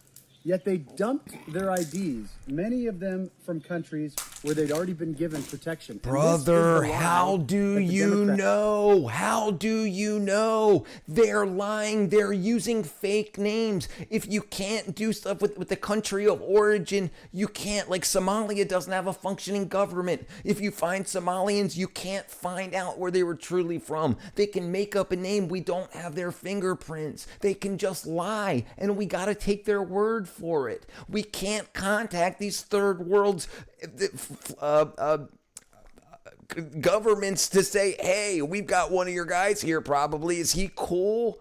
Yet they dumped their IDs, many of them from countries where they'd already been given protection. Brother, how do you know? How do you know? They're lying. They're using fake names. If you can't do stuff with the country of origin, you can't. Like Somalia doesn't have a functioning government. If you find Somalians, you can't find out where they were truly from. They can make up a name. We don't have their fingerprints. They can just lie, and we got to take their word for it. We can't contact these third worlds governments to say, hey, we've got one of your guys here probably. Is he cool?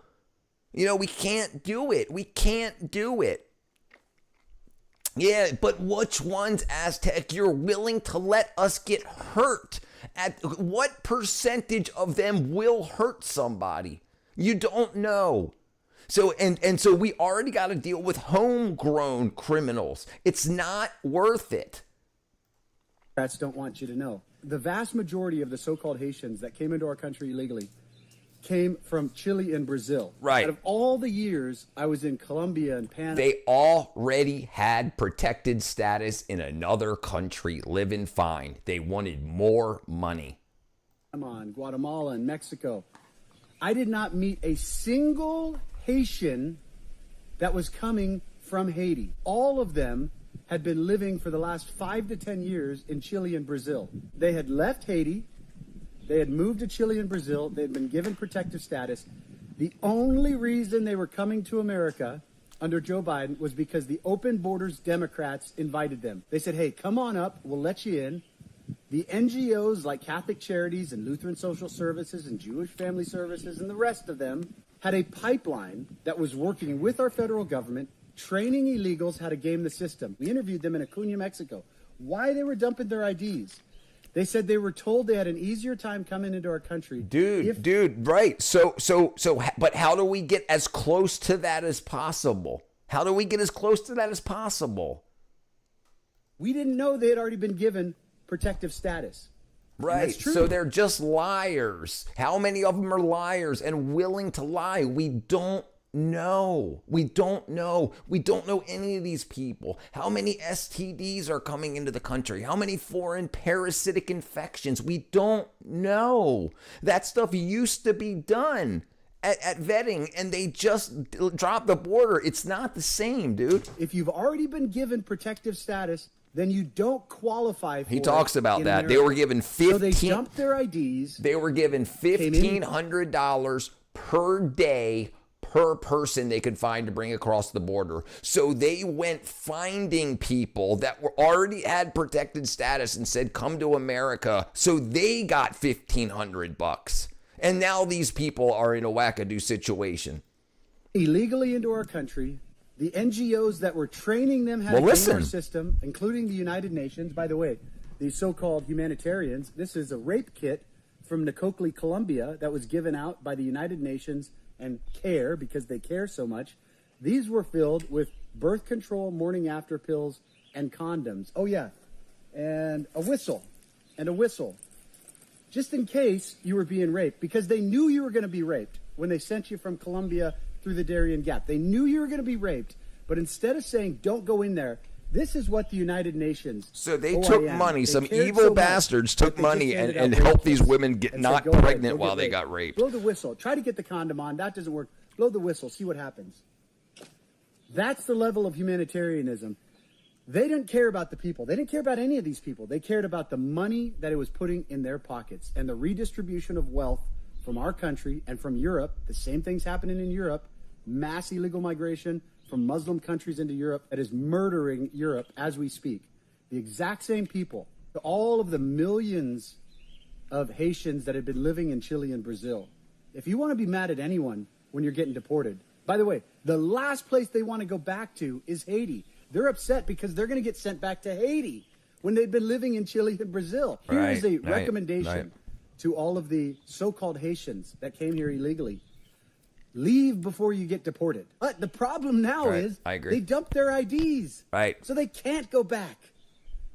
You know, we can't do it. We can't do it. Yeah, but which ones, Aztec, you're willing to let us get hurt? At what percentage of them will hurt somebody? You don't know. So and so we already got to deal with homegrown criminals. It's not worth it. Democrats don't want you to know. The vast majority of the so-called Haitians that came into our country illegally came from Chile and Brazil. Right. Out of all the years I was in Colombia and Panama, they already had protected status in another country, living fine. They wanted more money. In Guatemala and Mexico. I did not meet a single Haitian that was coming from Haiti. All of them had been living for the last 5 to 10 years in Chile and Brazil. They had left Haiti. They had moved to Chile and Brazil. They had been given protective status. The only reason they were coming to America under Joe Biden was because the open borders Democrats invited them. They said, hey, come on up. We'll let you in. The NGOs like Catholic Charities and Lutheran Social Services and Jewish Family Services and the rest of them had a pipeline that was working with our federal government, training illegals how to game the system. We interviewed them in Acuña, Mexico. Why they were dumping their IDs. They said they were told they had an easier time coming into our country. Dude, right. So, but how do we get as close to that as possible? How do we get as close to that as possible? We didn't know they had already been given protective status. Right. So they're just liars. How many of them are liars and willing to lie? We don't know. We don't know. We don't know any of these people. How many STDs are coming into the country? How many foreign parasitic infections? We don't know. That stuff used to be done at vetting, and they just dropped the border. It's not the same, dude. If you've already been given protective status, then you don't qualify for He talks about that. America. They were given So they dumped their IDs. They were given $1,500 per day per person they could find to bring across the border. So they went finding people that were already had protected status and said, come to America. So they got $1,500. And now these people are in a wackadoo situation. Illegally into our country. The NGOs that were training them how to game our system, including the United Nations, by the way, these so-called humanitarians, this is a rape kit from Nacocli, Colombia, that was given out by the United Nations and CARE, because they care so much. These were filled with birth control, morning after pills, and condoms. Oh, yeah, and a whistle, just in case you were being raped, because they knew you were going to be raped when they sent you from Colombia through the Darien Gap. They knew you were going to be raped, but instead of saying, don't go in there, this is what the United Nations... So they took money. Some evil bastards took money and helped these women get not pregnant while they got raped. Blow the whistle. Try to get the condom on. That doesn't work. Blow the whistle. See what happens. That's the level of humanitarianism. They didn't care about the people. They didn't care about any of these people. They cared about the money that it was putting in their pockets and the redistribution of wealth from our country and from Europe. The same thing's happening in Europe. Mass illegal migration from Muslim countries into Europe that is murdering Europe as we speak. The exact same people, all of the millions of Haitians that have been living in Chile and Brazil. If you want to be mad at anyone when you're getting deported, by the way, the last place they want to go back to is Haiti. They're upset because they're going to get sent back to Haiti when they've been living in Chile and Brazil. Here's a recommendation to all of the so-called Haitians that came here illegally. Leave before you get deported. But the problem now is they dumped their IDs. So they can't go back.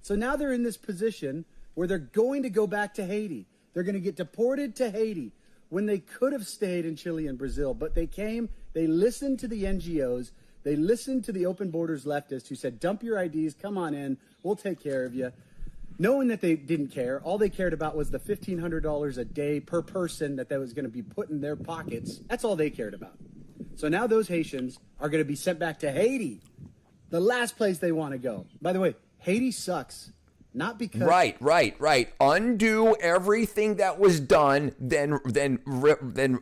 So now they're in this position where they're going to go back to Haiti. They're going to get deported to Haiti when they could have stayed in Chile and Brazil. But they came, they listened to the NGOs. They listened to the open borders leftists who said, dump your IDs, come on in, we'll take care of you. Knowing that they didn't care, all they cared about was the $1,500 a day per person that was going to be put in their pockets. That's all they cared about. So now those Haitians are going to be sent back to Haiti, the last place they want to go. By the way, Haiti sucks. Not because right. Undo everything that was done, then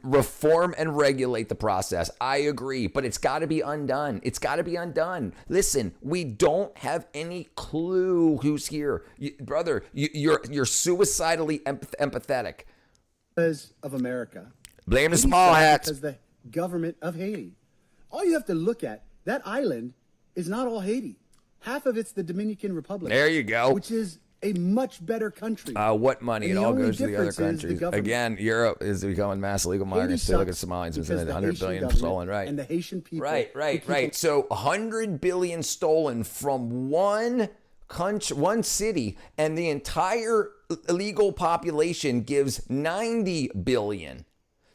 reform and regulate the process. I agree, but it's got to be undone. It's got to be undone. Listen, we don't have any clue who's here, brother. You're suicidally empathetic. Because of America. Blame the small hats. Because the government of Haiti. All you have to look at, that island is not all Haiti. Half of it's the Dominican Republic. There you go. Which is a much better country. What money? It all goes to the other countries. Again, Europe is becoming mass illegal migrants. Still look at Somalians. It's $100 billion stolen. Right. And the Haitian people. Right. So $100 billion stolen from one country, one city, and the entire illegal population gives $90 billion.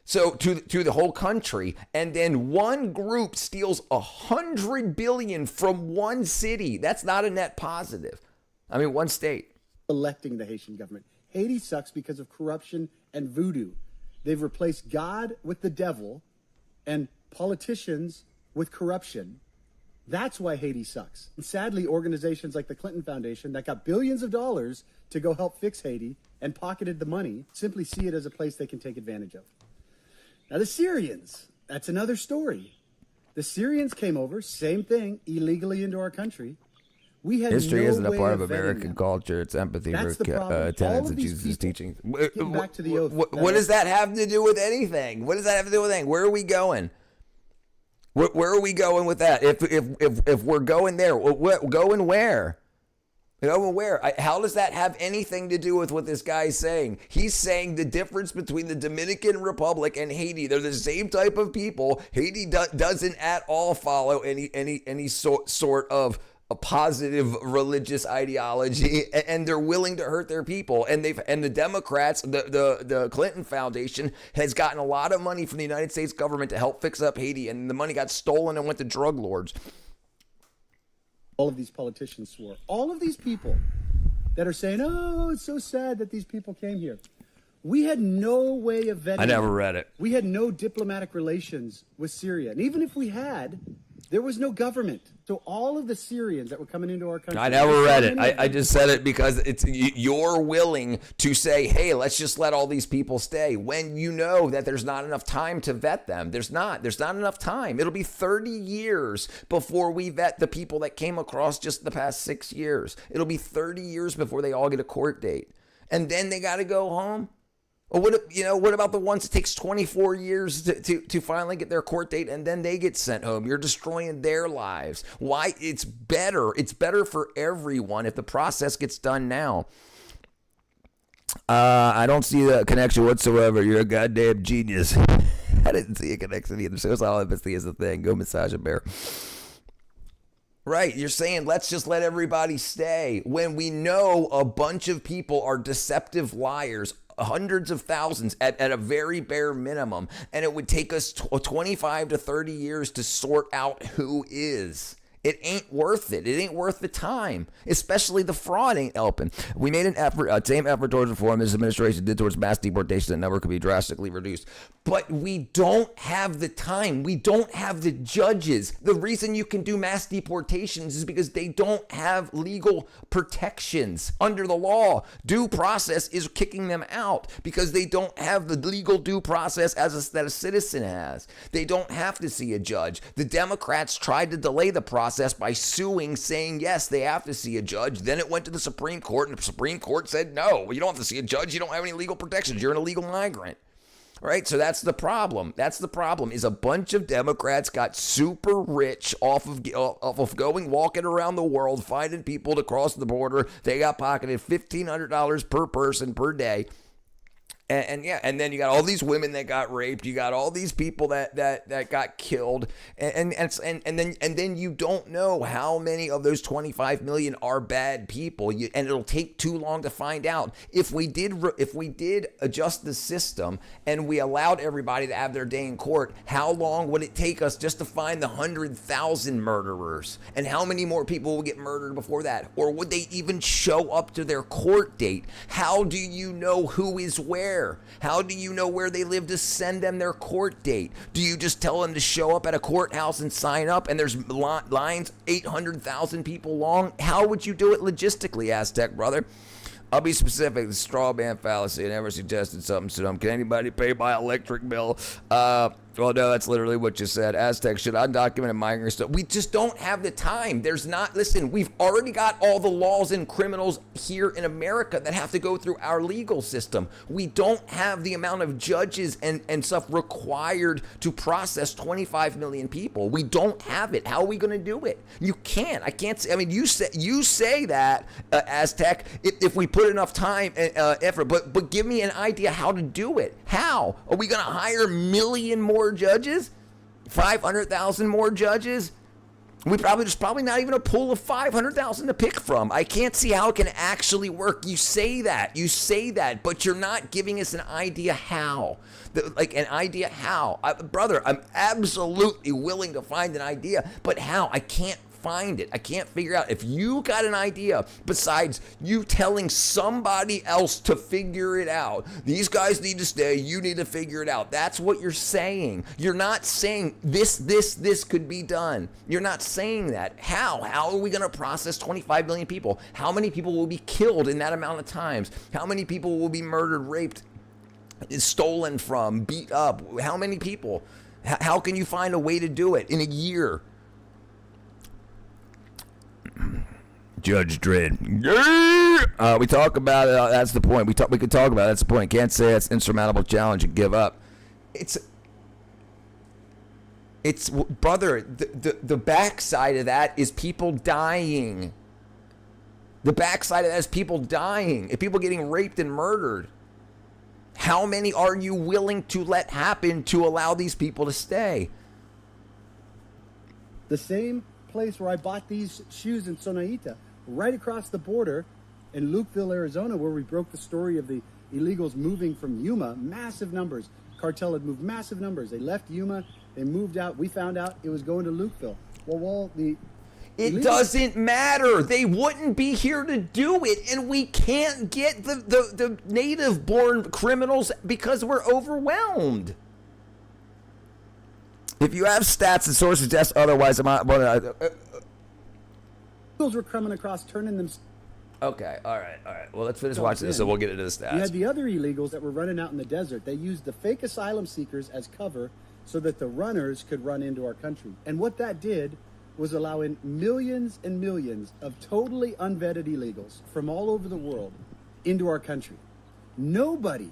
So to the whole country, and then one group steals $100 billion from one city. That's not a net positive. I mean, one state. Electing the Haitian government. Haiti sucks because of corruption and voodoo. They've replaced God with the devil and politicians with corruption. That's why Haiti sucks. And sadly, organizations like the Clinton Foundation that got billions of dollars to go help fix Haiti and pocketed the money simply see it as a place they can take advantage of. Now, the Syrians, that's another story. The Syrians came over, same thing, illegally into our country. We had history no isn't a way part of vetting American them. culture. It's empathy That's for the problem. tenets All of these Jesus' people- teachings. Getting back to the oath. What does that have to do with anything? What does that have to do with anything? Where are we going? Where are we going with that? If we're going there, going where? Going where? How does that have anything to do with what this guy's saying? He's saying the difference between the Dominican Republic and Haiti. They're the same type of people. Haiti doesn't at all follow any sort of a positive religious ideology, and they're willing to hurt their people. And the Democrats, the Clinton Foundation has gotten a lot of money from the United States government to help fix up Haiti, and the money got stolen and went to drug lords. All of these politicians swore. All of these people that are saying, oh, it's so sad that these people came here. We had no way of vetting. I never read it. We had no diplomatic relations with Syria. And even if we had, there was no government. So all of the Syrians that were coming into our country. I never read it. I just said it because you're willing to say, hey, let's just let all these people stay when you know that there's not enough time to vet them. There's not enough time. It'll be 30 years before we vet the people that came across just the past 6 years. It'll be 30 years before they all get a court date. And then they got to go home. Or what about the ones it takes 24 years to finally get their court date and then they get sent home? You're destroying their lives. Why? It's better for everyone if the process gets done now. I don't see the connection whatsoever. You're a goddamn genius. I didn't see a connection either. Suicidal empathy is a thing. Go massage a bear. Right, you're saying let's just let everybody stay when we know a bunch of people are deceptive liars, hundreds of thousands at a very bare minimum, and it would take us 25 to 30 years to sort out who is. It ain't worth it. It ain't worth the time, especially the fraud ain't helping. We made an effort, same effort towards reform this administration did towards mass deportation. That number could be drastically reduced. But we don't have the time. We don't have the judges. The reason you can do mass deportations is because they don't have legal protections under the law. Due process is kicking them out because they don't have the legal due process that a citizen has. They don't have to see a judge. The Democrats tried to delay the process by suing, saying, yes, they have to see a judge. Then it went to the Supreme Court, and the Supreme Court said, no, you don't have to see a judge. You don't have any legal protections. You're an illegal migrant. Right? So that's the problem. That's the problem is a bunch of Democrats got super rich off of walking around the world, finding people to cross the border. They got pocketed $1,500 per person per day. And then you got all these women that got raped. You got all these people that got killed, and then you don't know how many of those 25 million are bad people. And it'll take too long to find out. If we did adjust the system and we allowed everybody to have their day in court, how long would it take us just to find the 100,000 murderers? And how many more people will get murdered before that? Or would they even show up to their court date? How do you know who is where? How do you know where they live to send them their court date? Do you just tell them to show up at a courthouse and sign up and there's lines 800,000 people long? How would you do it logistically, Aztec brother? I'll be specific. The straw man fallacy. I never suggested something to them. Can anybody pay my electric bill? Well, no, that's literally what you said. Aztec, should undocumented migrants stuff? We just don't have the time. Listen, we've already got all the laws and criminals here in America that have to go through our legal system. We don't have the amount of judges and stuff required to process 25 million people. We don't have it. How are we going to do it? You can't. I can't say. I mean, you say that, Aztec, if we put enough time and effort, but give me an idea how to do it. How? Are we going to hire a million more judges? 500,000 more judges? There's probably not even a pool of 500,000 to pick from. I can't see how it can actually work. You say that, but you're not giving us an idea how. Brother, I'm absolutely willing to find an idea, but how? I can't find it. I can't figure out. If you got an idea besides you telling somebody else to figure it out, these guys need to stay, you need to figure it out. That's what you're saying. You're not saying this could be done. You're not saying that. How are we going to process 25 million people? How many people will be killed in that amount of times? How many people will be murdered, raped, stolen from, beat up? How many people? How can you find a way to do it in a year? Judge Dredd. We talk about it. That's the point. We could talk about it. That's the point. Can't say it's insurmountable challenge and give up. It's brother. The backside of that is people dying. The backside of that is people dying. If people getting raped and murdered. How many are you willing to let happen to allow these people to stay? The same place where I bought these shoes in Sonaita, right across the border in Lukeville, Arizona, where we broke the story of the illegals moving from Yuma, massive numbers. Cartel had moved massive numbers. They left Yuma, they moved out. We found out it was going to Lukeville. It doesn't matter. They wouldn't be here to do it, and we can't get the native-born criminals because we're overwhelmed. If you have stats and sources suggest otherwise, illegals were coming across, turning them. Okay, all right. Well, let's finish watching this, so we'll get into the stats. You had the other illegals that were running out in the desert. They used the fake asylum seekers as cover so that the runners could run into our country. And what that did was allowing millions and millions of totally unvetted illegals from all over the world into our country. Nobody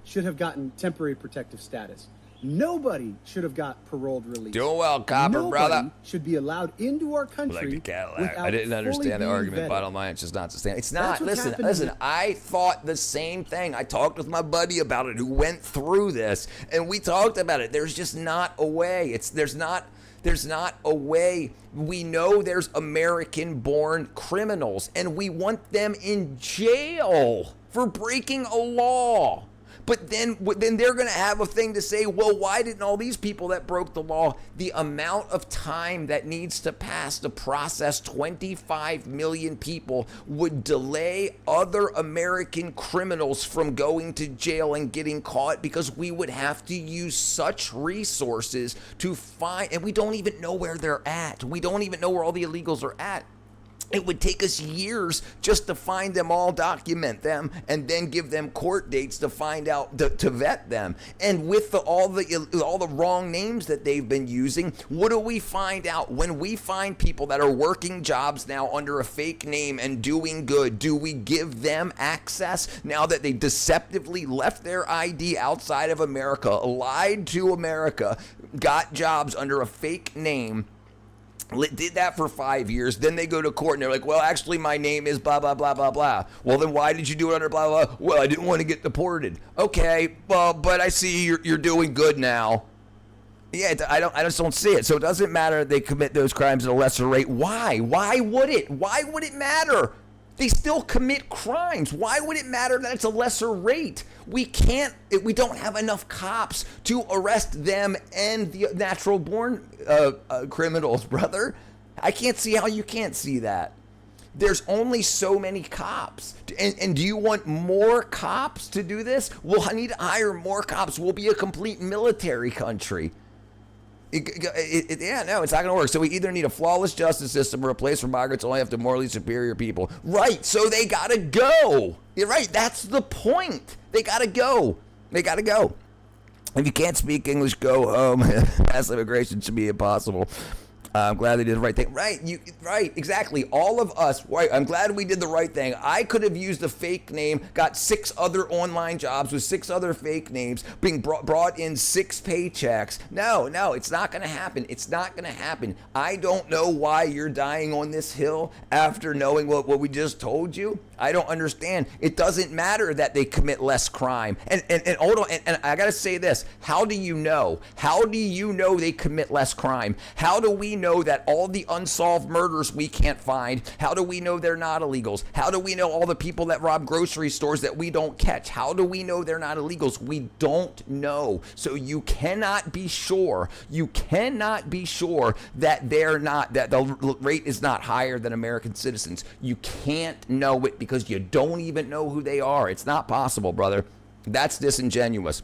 should have gotten temporary protective status. Nobody should have got paroled release. Doing well, Copper, brother. Should be allowed into our country. Like the Cadillac. I didn't understand the argument. Vetted. Bottom line, it's just not sustainable. It's not. Listen. I thought the same thing. I talked with my buddy about it, who went through this, and we talked about it. There's just not a way. There's not a way. We know there's American-born criminals, and we want them in jail for breaking a law. But then they're going to have a thing to say, well, why didn't all these people that broke the law, the amount of time that needs to pass to process 25 million people would delay other American criminals from going to jail and getting caught, because we would have to use such resources to find, and we don't even know where they're at. We don't even know where all the illegals are at. It would take us years just to find them all, document them, and then give them court dates to find out, to vet them. And with all the wrong names that they've been using, what do we find out? When we find people that are working jobs now under a fake name and doing good, do we give them access now that they deceptively left their ID outside of America, lied to America, got jobs under a fake name, Did that for 5 years. Then they go to court and they're like, well, actually, my name is blah, blah, blah, blah, blah. Well, then why did you do it under blah, blah? Well, I didn't want to get deported. Okay, well, but I see you're doing good now. Yeah, I just don't see it. So it doesn't matter if they commit those crimes at a lesser rate. Why? Why would it? Why would it matter? They still commit crimes. Why would it matter that it's a lesser rate? We don't have enough cops to arrest them and the natural born criminals, brother. I can't see how you can't see that. There's only so many cops. And do you want more cops to do this? Well, I need to hire more cops. We'll be a complete military country. It's not going to work. So we either need a flawless justice system or a place where migrants only have to morally superior people. Right. So they got to go. You're right. That's the point. They got to go. They got to go. If you can't speak English, go home. Mass immigration should be impossible. I'm glad they did the right thing. Right, exactly. All of us, right, I'm glad we did the right thing. I could have used a fake name, got 6 other online jobs with 6 other fake names, being brought in 6 paychecks. No, it's not going to happen. It's not going to happen. I don't know why you're dying on this hill after knowing what we just told you. I don't understand. It doesn't matter that they commit less crime. And hold on, and I got to say this. How do you know? How do you know they commit less crime? How do we know that all the unsolved murders we can't find? How do we know they're not illegals? How do we know all the people that rob grocery stores that we don't catch? How do we know they're not illegals? We don't know. So you cannot be sure. You cannot be sure that they're not, that the rate is not higher than American citizens. You can't know it because you don't even know who they are. It's not possible, brother. That's disingenuous.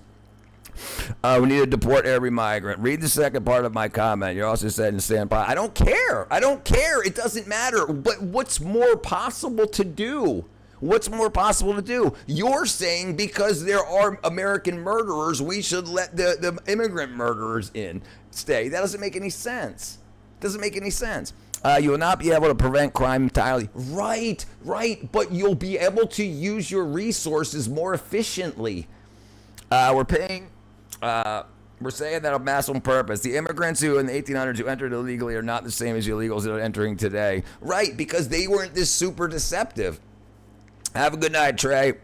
We need to deport every migrant. Read the second part of my comment. You also said in standby. I don't care. It doesn't matter. But what's more possible to do? What's more possible to do? You're saying because there are American murderers, we should let the immigrant murderers in stay. That doesn't make any sense. You will not be able to prevent crime entirely. Right. But you'll be able to use your resources more efficiently. We're saying that on mass on purpose. The immigrants who in the 1800s who entered illegally are not the same as the illegals that are entering today. Right, because they weren't this super deceptive. Have a good night, Trey.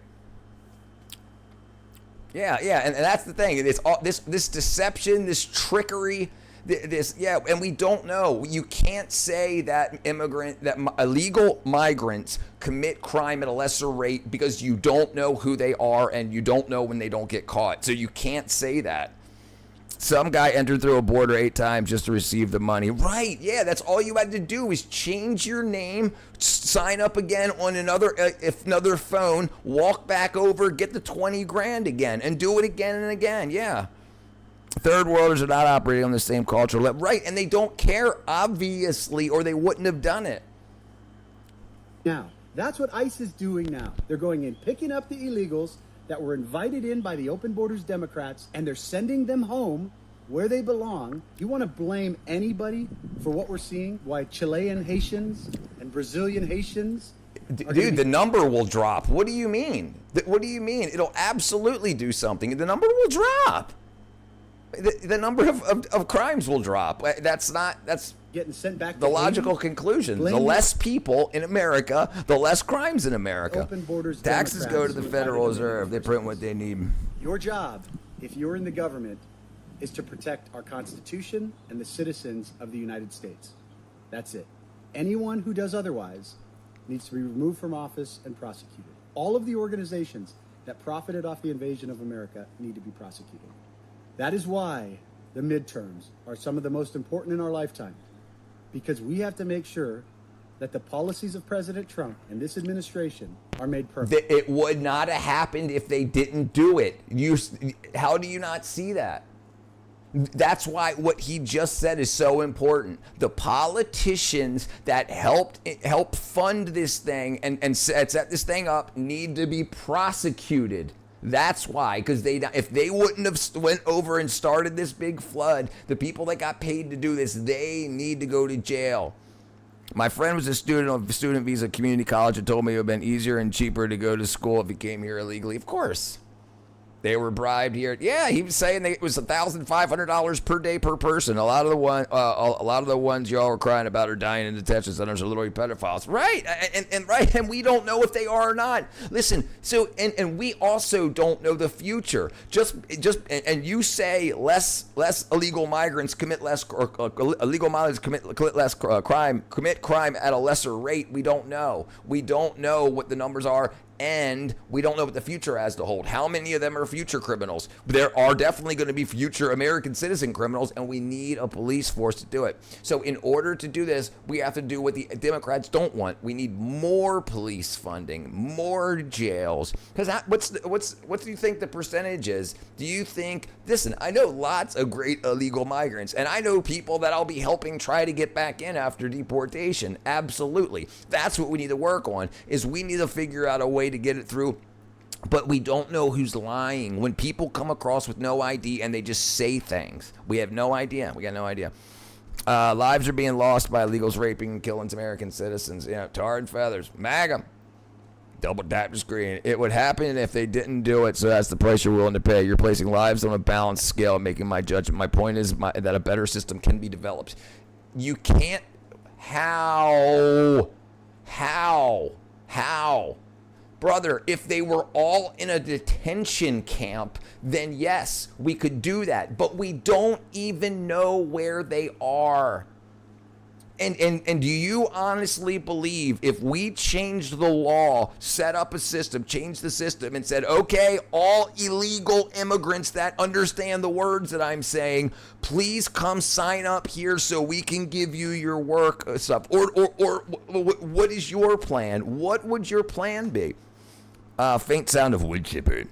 Yeah, and that's the thing. It's all this deception, this trickery. And we don't know. You can't say that illegal migrants commit crime at a lesser rate because you don't know who they are and you don't know when they don't get caught. So you can't say that. Some guy entered through a border 8 times just to receive the money. Right, yeah, that's all you had to do is change your name, sign up again on another phone, walk back over, get the 20 grand again, and do it again and again, yeah. Third worlders are not operating on the same cultural level. Right, and they don't care, obviously, or they wouldn't have done it. Now, that's what ICE is doing now. They're going in, picking up the illegals that were invited in by the Open Borders Democrats, and they're sending them home where they belong. You want to blame anybody for what we're seeing? Why Chilean Haitians and Brazilian Haitians? Dude, the number will drop. What do you mean? It'll absolutely do something. The number will drop. The number of crimes will drop. That's getting sent back. The logical conclusion. The less people in America, the less crimes in America. Open Borders Taxes go to the Federal Reserve. They print what they need. Your job, if you're in the government, is to protect our Constitution and the citizens of the United States. That's it. Anyone who does otherwise needs to be removed from office and prosecuted. All of the organizations that profited off the invasion of America need to be prosecuted. That is why the midterms are some of the most important in our lifetime, because we have to make sure that the policies of President Trump and this administration are made perfect. It would not have happened if they didn't do it. How do you not see that? That's why what he just said is so important. The politicians that helped fund this thing and set this thing up need to be prosecuted. That's why, because if they wouldn't have went over and started this big flood, the people that got paid to do this, they need to go to jail. My friend was a student on a student visa at community college and told me it would have been easier and cheaper to go to school if he came here illegally. Of course. They were bribed here. Yeah, he was saying it was $1,500 per day per person. A lot of the ones y'all are crying about are dying in detention centers are literally pedophiles. Right, and we don't know if they are or not. Listen, so and we also don't know the future. And you say less illegal migrants commit less, or illegal migrants commit less commit crime at a lesser rate. We don't know. We don't know what the numbers are. And we don't know what the future has to hold. How many of them are future criminals? There are definitely going to be future American citizen criminals, and we need a police force to do it. So in order to do this, we have to do what the Democrats don't want. We need more police funding, more jails. Because what do you think the percentage is? Do you think, listen, I know lots of great illegal migrants, and I know people that I'll be helping try to get back in after deportation. Absolutely. That's what we need to work on, is we need to figure out a way to get it through, but we don't know who's lying. When people come across with no ID and they just say things, we have no idea. We got no idea. Lives are being lost by illegals raping and killing American citizens. Tar and feathers. MAGA. Double tap to screen. It would happen if they didn't do it, so that's the price you're willing to pay. You're placing lives on a balanced scale, making my judgment. My point is that a better system can be developed. You can't. How? Brother, if they were all in a detention camp, then yes, we could do that. But we don't even know where they are. And do you honestly believe if we changed the law, set up a system, changed the system and said, okay, all illegal immigrants that understand the words that I'm saying, please come sign up here so we can give you your work stuff? Or what is your plan? What would your plan be? Faint sound of wood chipper.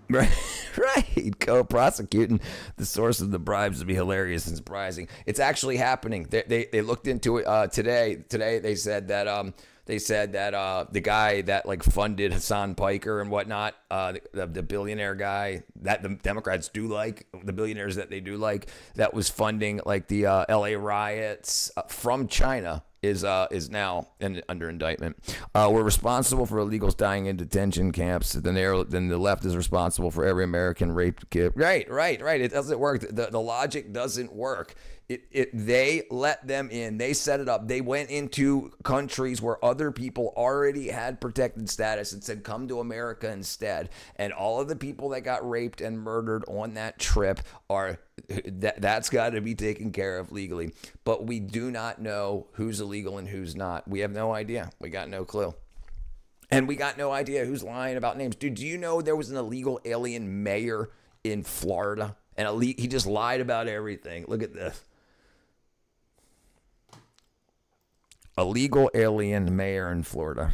Right. Co-prosecuting the source of the bribes would be hilarious and surprising. It's actually happening. They looked into it today. Today they said that the guy that like funded Hassan Piker and whatnot, the billionaire guy that the Democrats do like, the billionaires that they do like, that was funding like the LA riots from China, is now under indictment. We're responsible for illegals dying in detention camps. Then the left is responsible for every American raped kid. Right. It doesn't work. The logic doesn't work. They let them in. They set it up. They went into countries where other people already had protected status and said, come to America instead. And all of the people that got raped and murdered on that trip that's got to be taken care of legally. But we do not know who's illegal and who's not. We have no idea. We got no clue. And we got no idea who's lying about names. Dude, do you know there was an illegal alien mayor in Florida? And he just lied about everything. Look at this. Illegal alien mayor in Florida.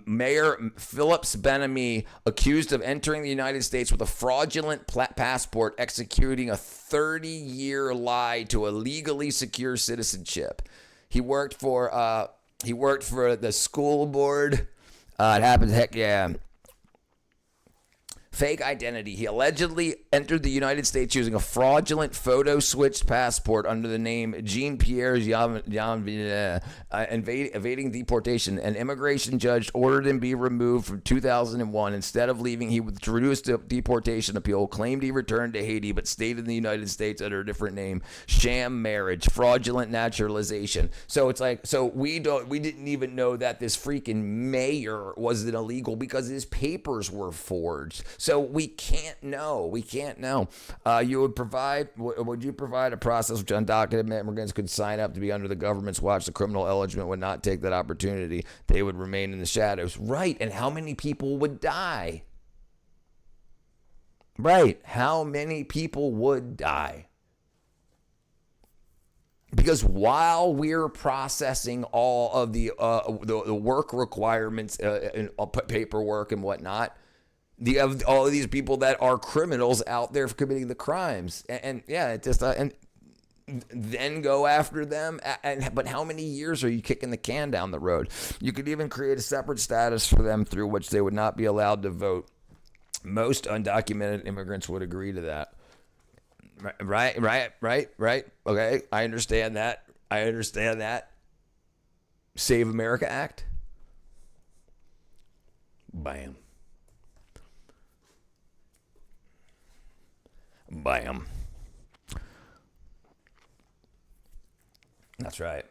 Mayor Phillips Benamy accused of entering the United States with a fraudulent passport, executing a 30-year lie to illegally secure citizenship. He worked for the school board. It happens. Heck yeah. Fake identity. He allegedly entered the United States using a fraudulent photo-switched passport under the name Jean-Pierre Jean, evading deportation. An immigration judge ordered him be removed from 2001. Instead of leaving, he withdrew his deportation appeal, claimed he returned to Haiti, but stayed in the United States under a different name. Sham marriage, fraudulent naturalization. So it's like, we didn't even know that this freaking mayor was an illegal because his papers were forged. So we can't know. Would you provide a process which undocumented immigrants could sign up to be under the government's watch? The criminal eligible would not take that opportunity. They would remain in the shadows. Right. And how many people would die? Right. How many people would die? Because while we're processing all of the work requirements and paperwork and whatnot, of all of these people that are criminals out there for committing the crimes, and then go after them. But how many years are you kicking the can down the road? You could even create a separate status for them through which they would not be allowed to vote. Most undocumented immigrants would agree to that. Right. Okay, I understand that. Save America Act. Bam. Bam. That's right.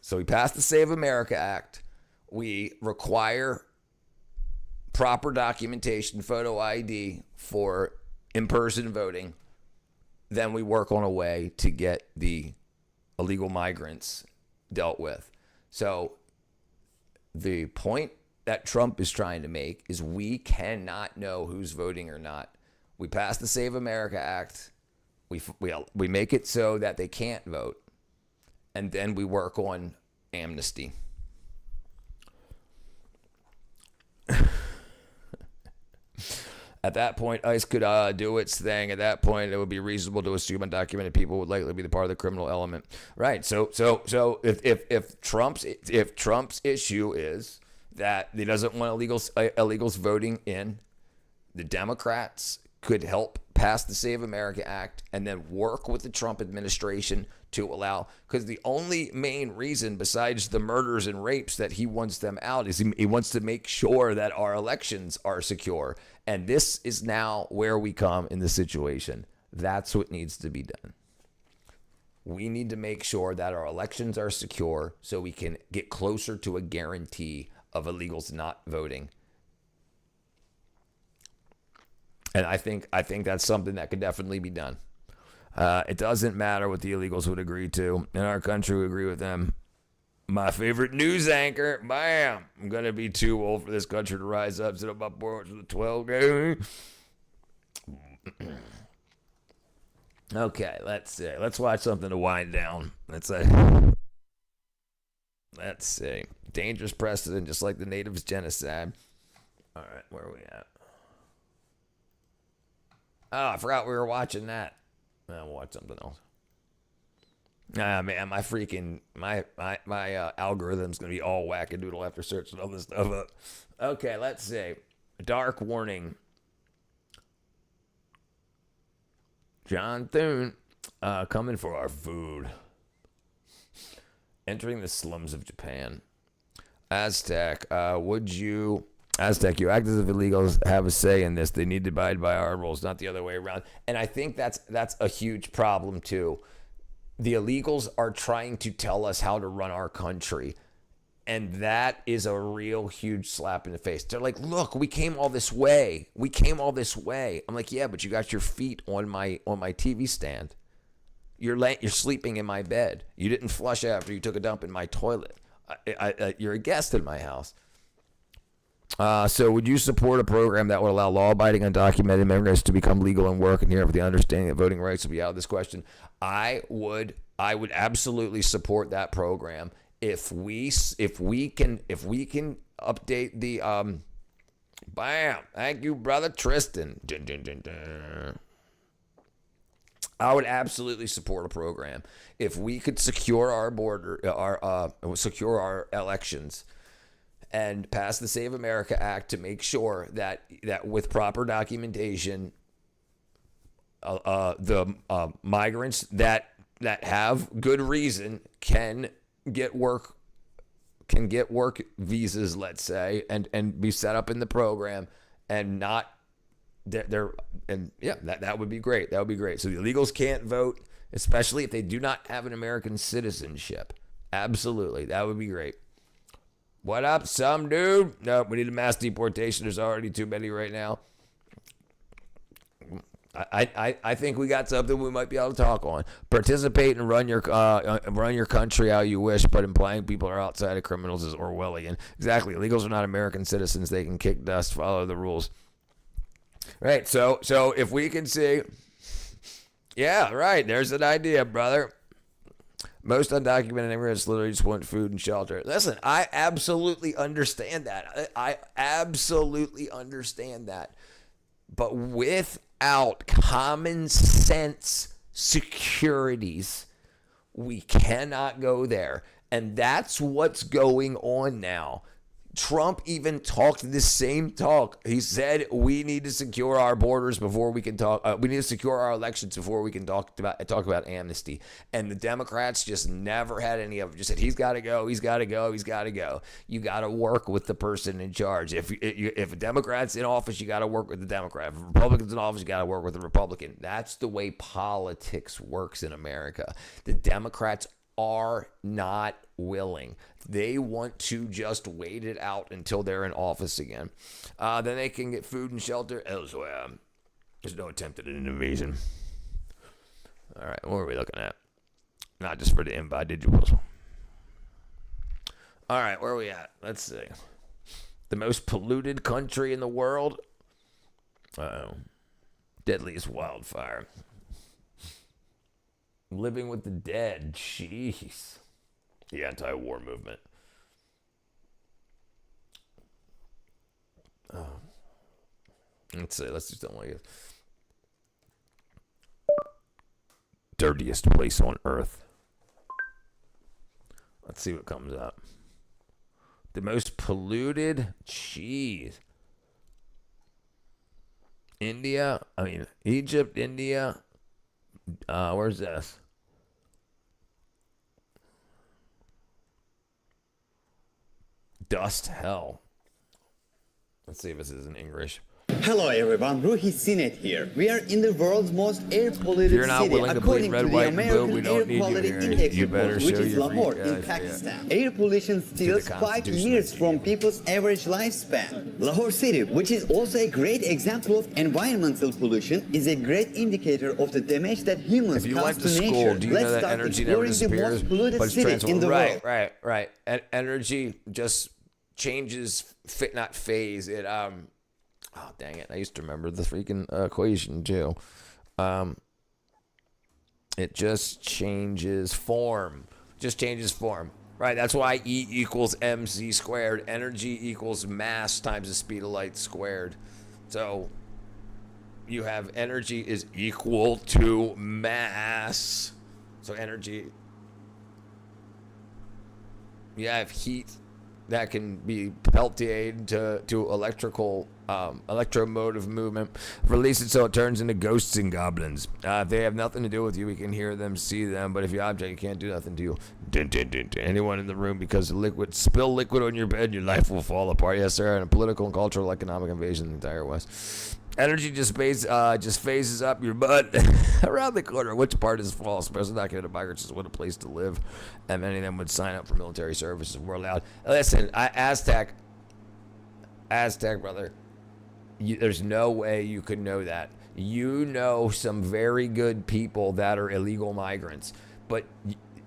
So we passed the Save America Act. We require proper documentation, photo ID for in-person voting. Then we work on a way to get the illegal migrants dealt with. So the point that Trump is trying to make is we cannot know who's voting or not. We passed the Save America Act. We make it so that they can't vote. And then we work on amnesty. At that point, ICE could do its thing. At that point, it would be reasonable to assume undocumented people would likely be the part of the criminal element. Right. So if Trump's issue is that he doesn't want illegals voting in, the Democrats could help pass the Save America Act and then work with the Trump administration to allow, because the only main reason besides the murders and rapes that he wants them out is he wants to make sure that our elections are secure. And this is now where we come in the situation. That's what needs to be done. We need to make sure that our elections are secure so we can get closer to a guarantee of illegals not voting. And I think that's something that could definitely be done. It doesn't matter what the illegals would agree to. In our country, we agree with them. My favorite news anchor, bam! I'm going to be too old for this country to rise up, sit up my porch with a 12 game. Okay, let's see. Let's watch something to wind down. Let's see. Dangerous precedent, just like the natives' genocide. All right, where are we at? Oh, I forgot we were watching that. We'll watch something else. Man, my algorithm's gonna be all wackadoodle after searching all this stuff up. Okay, let's see. Dark warning. John Thune, coming for our food. Entering the slums of Japan. Aztec, you act as if illegals have a say in this. They need to abide by our rules, not the other way around. And I think that's a huge problem too. The illegals are trying to tell us how to run our country. And that is a real huge slap in the face. They're like, look, we came all this way. I'm like, yeah, but you got your feet on my TV stand. You're sleeping in my bed. You didn't flush after you took a dump in my toilet. You're a guest in my house. So would you support a program that would allow law-abiding undocumented immigrants to become legal and work in here with the understanding that voting rights will be out of this question? I would absolutely support that program if we can update the bam. Thank you, brother Tristan. Dun, dun, dun, dun. I would absolutely support a program if we could secure our border, secure our elections, and pass the Save America Act to make sure that with proper documentation, the migrants that have good reason can get work visas, let's say, and be set up in the program, and not that would be great. That would be great. So the illegals can't vote, especially if they do not have an American citizenship. Absolutely, that would be great. What up, some dude? No, we need a mass deportation. There's already too many right now. I think we got something we might be able to talk on. Participate and run your country how you wish, but implying people are outside of criminals is Orwellian. Exactly. Illegals are not American citizens. They can kick dust, follow the rules. Right. So if we can see, yeah, right. There's an idea, brother. Most undocumented immigrants literally just want food and shelter. Listen, I absolutely understand that. I absolutely understand that. But without common sense securities, we cannot go there. And that's what's going on now. Trump even talked this same talk. He said we need to secure our borders before we can talk. We need to secure our elections before we can talk about amnesty. And the Democrats just never had any of it. Just said he's got to go. He's got to go. He's got to go. You got to work with the person in charge. If a Democrat's in office, you got to work with the Democrat. If a Republican's in office, you got to work with the Republican. That's the way politics works in America. The Democrats are not willing. They want to just wait it out until they're in office again. Then they can get food and shelter elsewhere. There's no attempt at an invasion. All right, what are we looking at? Not just for the individuals. All right, where are we at? Let's see. The most polluted country in the world? Uh-oh. Deadliest wildfire. Living with the dead. Jeez. The anti-war movement. Oh. Let's see. Let's do something like this. Dirtiest place on earth. Let's see what comes up. The most polluted. Jeez. India. I mean, Egypt, India. Where's this? Dust hell. Let's see if this is in English. Hello everyone, Ruhi Sinet here. We are in the world's most air-polluted city according to the American Air Quality Index report, which is Lahore in Pakistan. Air pollution steals 5 years from people's average lifespan. Lahore city, which is also a great example of environmental pollution, is a great indicator of the damage that humans cause to nature. Do you know that energy never disappears, but it's transformed? Right. Energy just changes, not phase. It oh, dang it. I used to remember the freaking equation, too. It just changes form. Right, that's why E equals mc squared. Energy equals mass times the speed of light squared. So you have energy is equal to mass. So energy, you have heat that can be peltied to electrical electromotive movement. Release it so it turns into ghosts and goblins. If they have nothing to do with you, we can hear them, see them, but if you object, you can't do nothing to you. Anyone in the room, because spill liquid on your bed, your life will fall apart. Yes, sir. And a political and cultural economic invasion in the entire West. Energy just phases up your butt around the corner. Which part is false? Especially documented migrants just want a place to live, and many of them would sign up for military services. We're allowed. Listen, Aztec, brother. There's no way you could know that. You know some very good people that are illegal migrants, but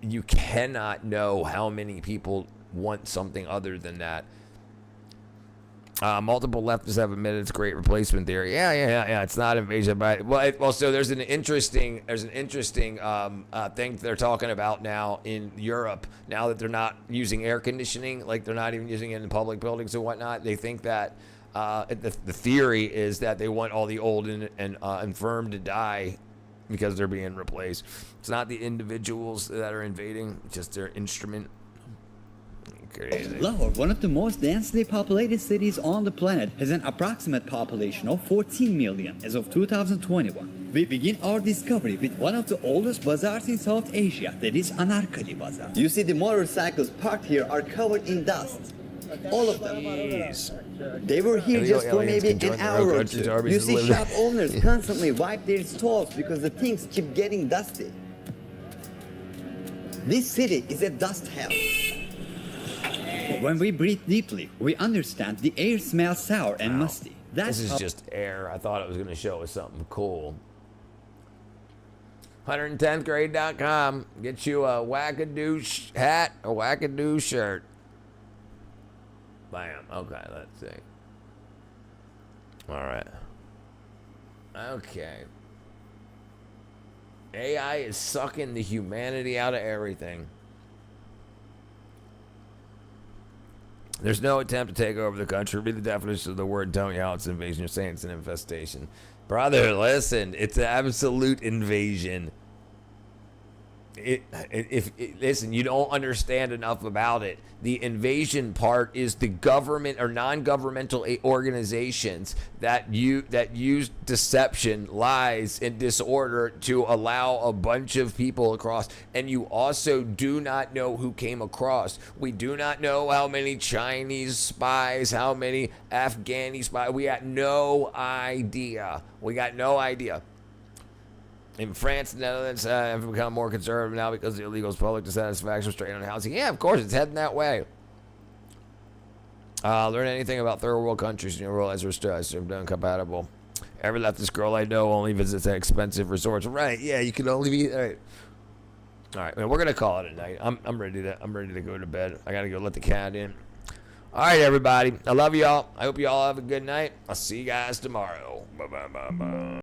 you cannot know how many people want something other than that. Multiple leftists have admitted it's a great replacement theory. Yeah. It's not invasion, but so there's an interesting thing they're talking about now in Europe. Now that they're not using air conditioning, like they're not even using it in public buildings and whatnot, they think that the theory is that they want all the old and infirm to die because they're being replaced. It's not the individuals that are invading, just their instrument. Crazy. Lahore, one of the most densely populated cities on the planet, has an approximate population of 14 million as of 2021. We begin our discovery with one of the oldest bazaars in South Asia, that is Anarkali Bazaar. You see the motorcycles parked here are covered in dust. All of them. Jeez. They were here just for maybe an hour or two. You see shop owners constantly wipe their stalls because the things keep getting dusty. This city is a dust hell. When we breathe deeply, we understand the air smells sour and musty. This is just air. I thought it was going to show us something cool. 110thgrade.com. Get you a wackadoo hat, a wackadoo shirt. Bam. Okay, let's see. All right. Okay. AI is sucking the humanity out of everything. There's no attempt to take over the country. Read the definition of the word, don't you? It's an invasion. You're saying it's an infestation. Brother, listen. It's an absolute invasion. Listen, you don't understand enough about it. The invasion part is the government or non-governmental organizations that use deception, lies, and disorder to allow a bunch of people across. And you also do not know who came across. We do not know how many Chinese spies, how many Afghani spies. We got no idea. In France, the Netherlands have become more conservative now because the illegals' public dissatisfaction with straight on housing. Yeah, of course, it's heading that way. Learn anything about third world countries and you realize we're still incompatible. Every leftist girl I know only visits expensive resorts. Right? Yeah, you can only be. All right, man, we're gonna call it a night. I'm ready to go to bed. I gotta go let the cat in. All right, everybody. I love y'all. I hope you all have a good night. I'll see you guys tomorrow. Bye.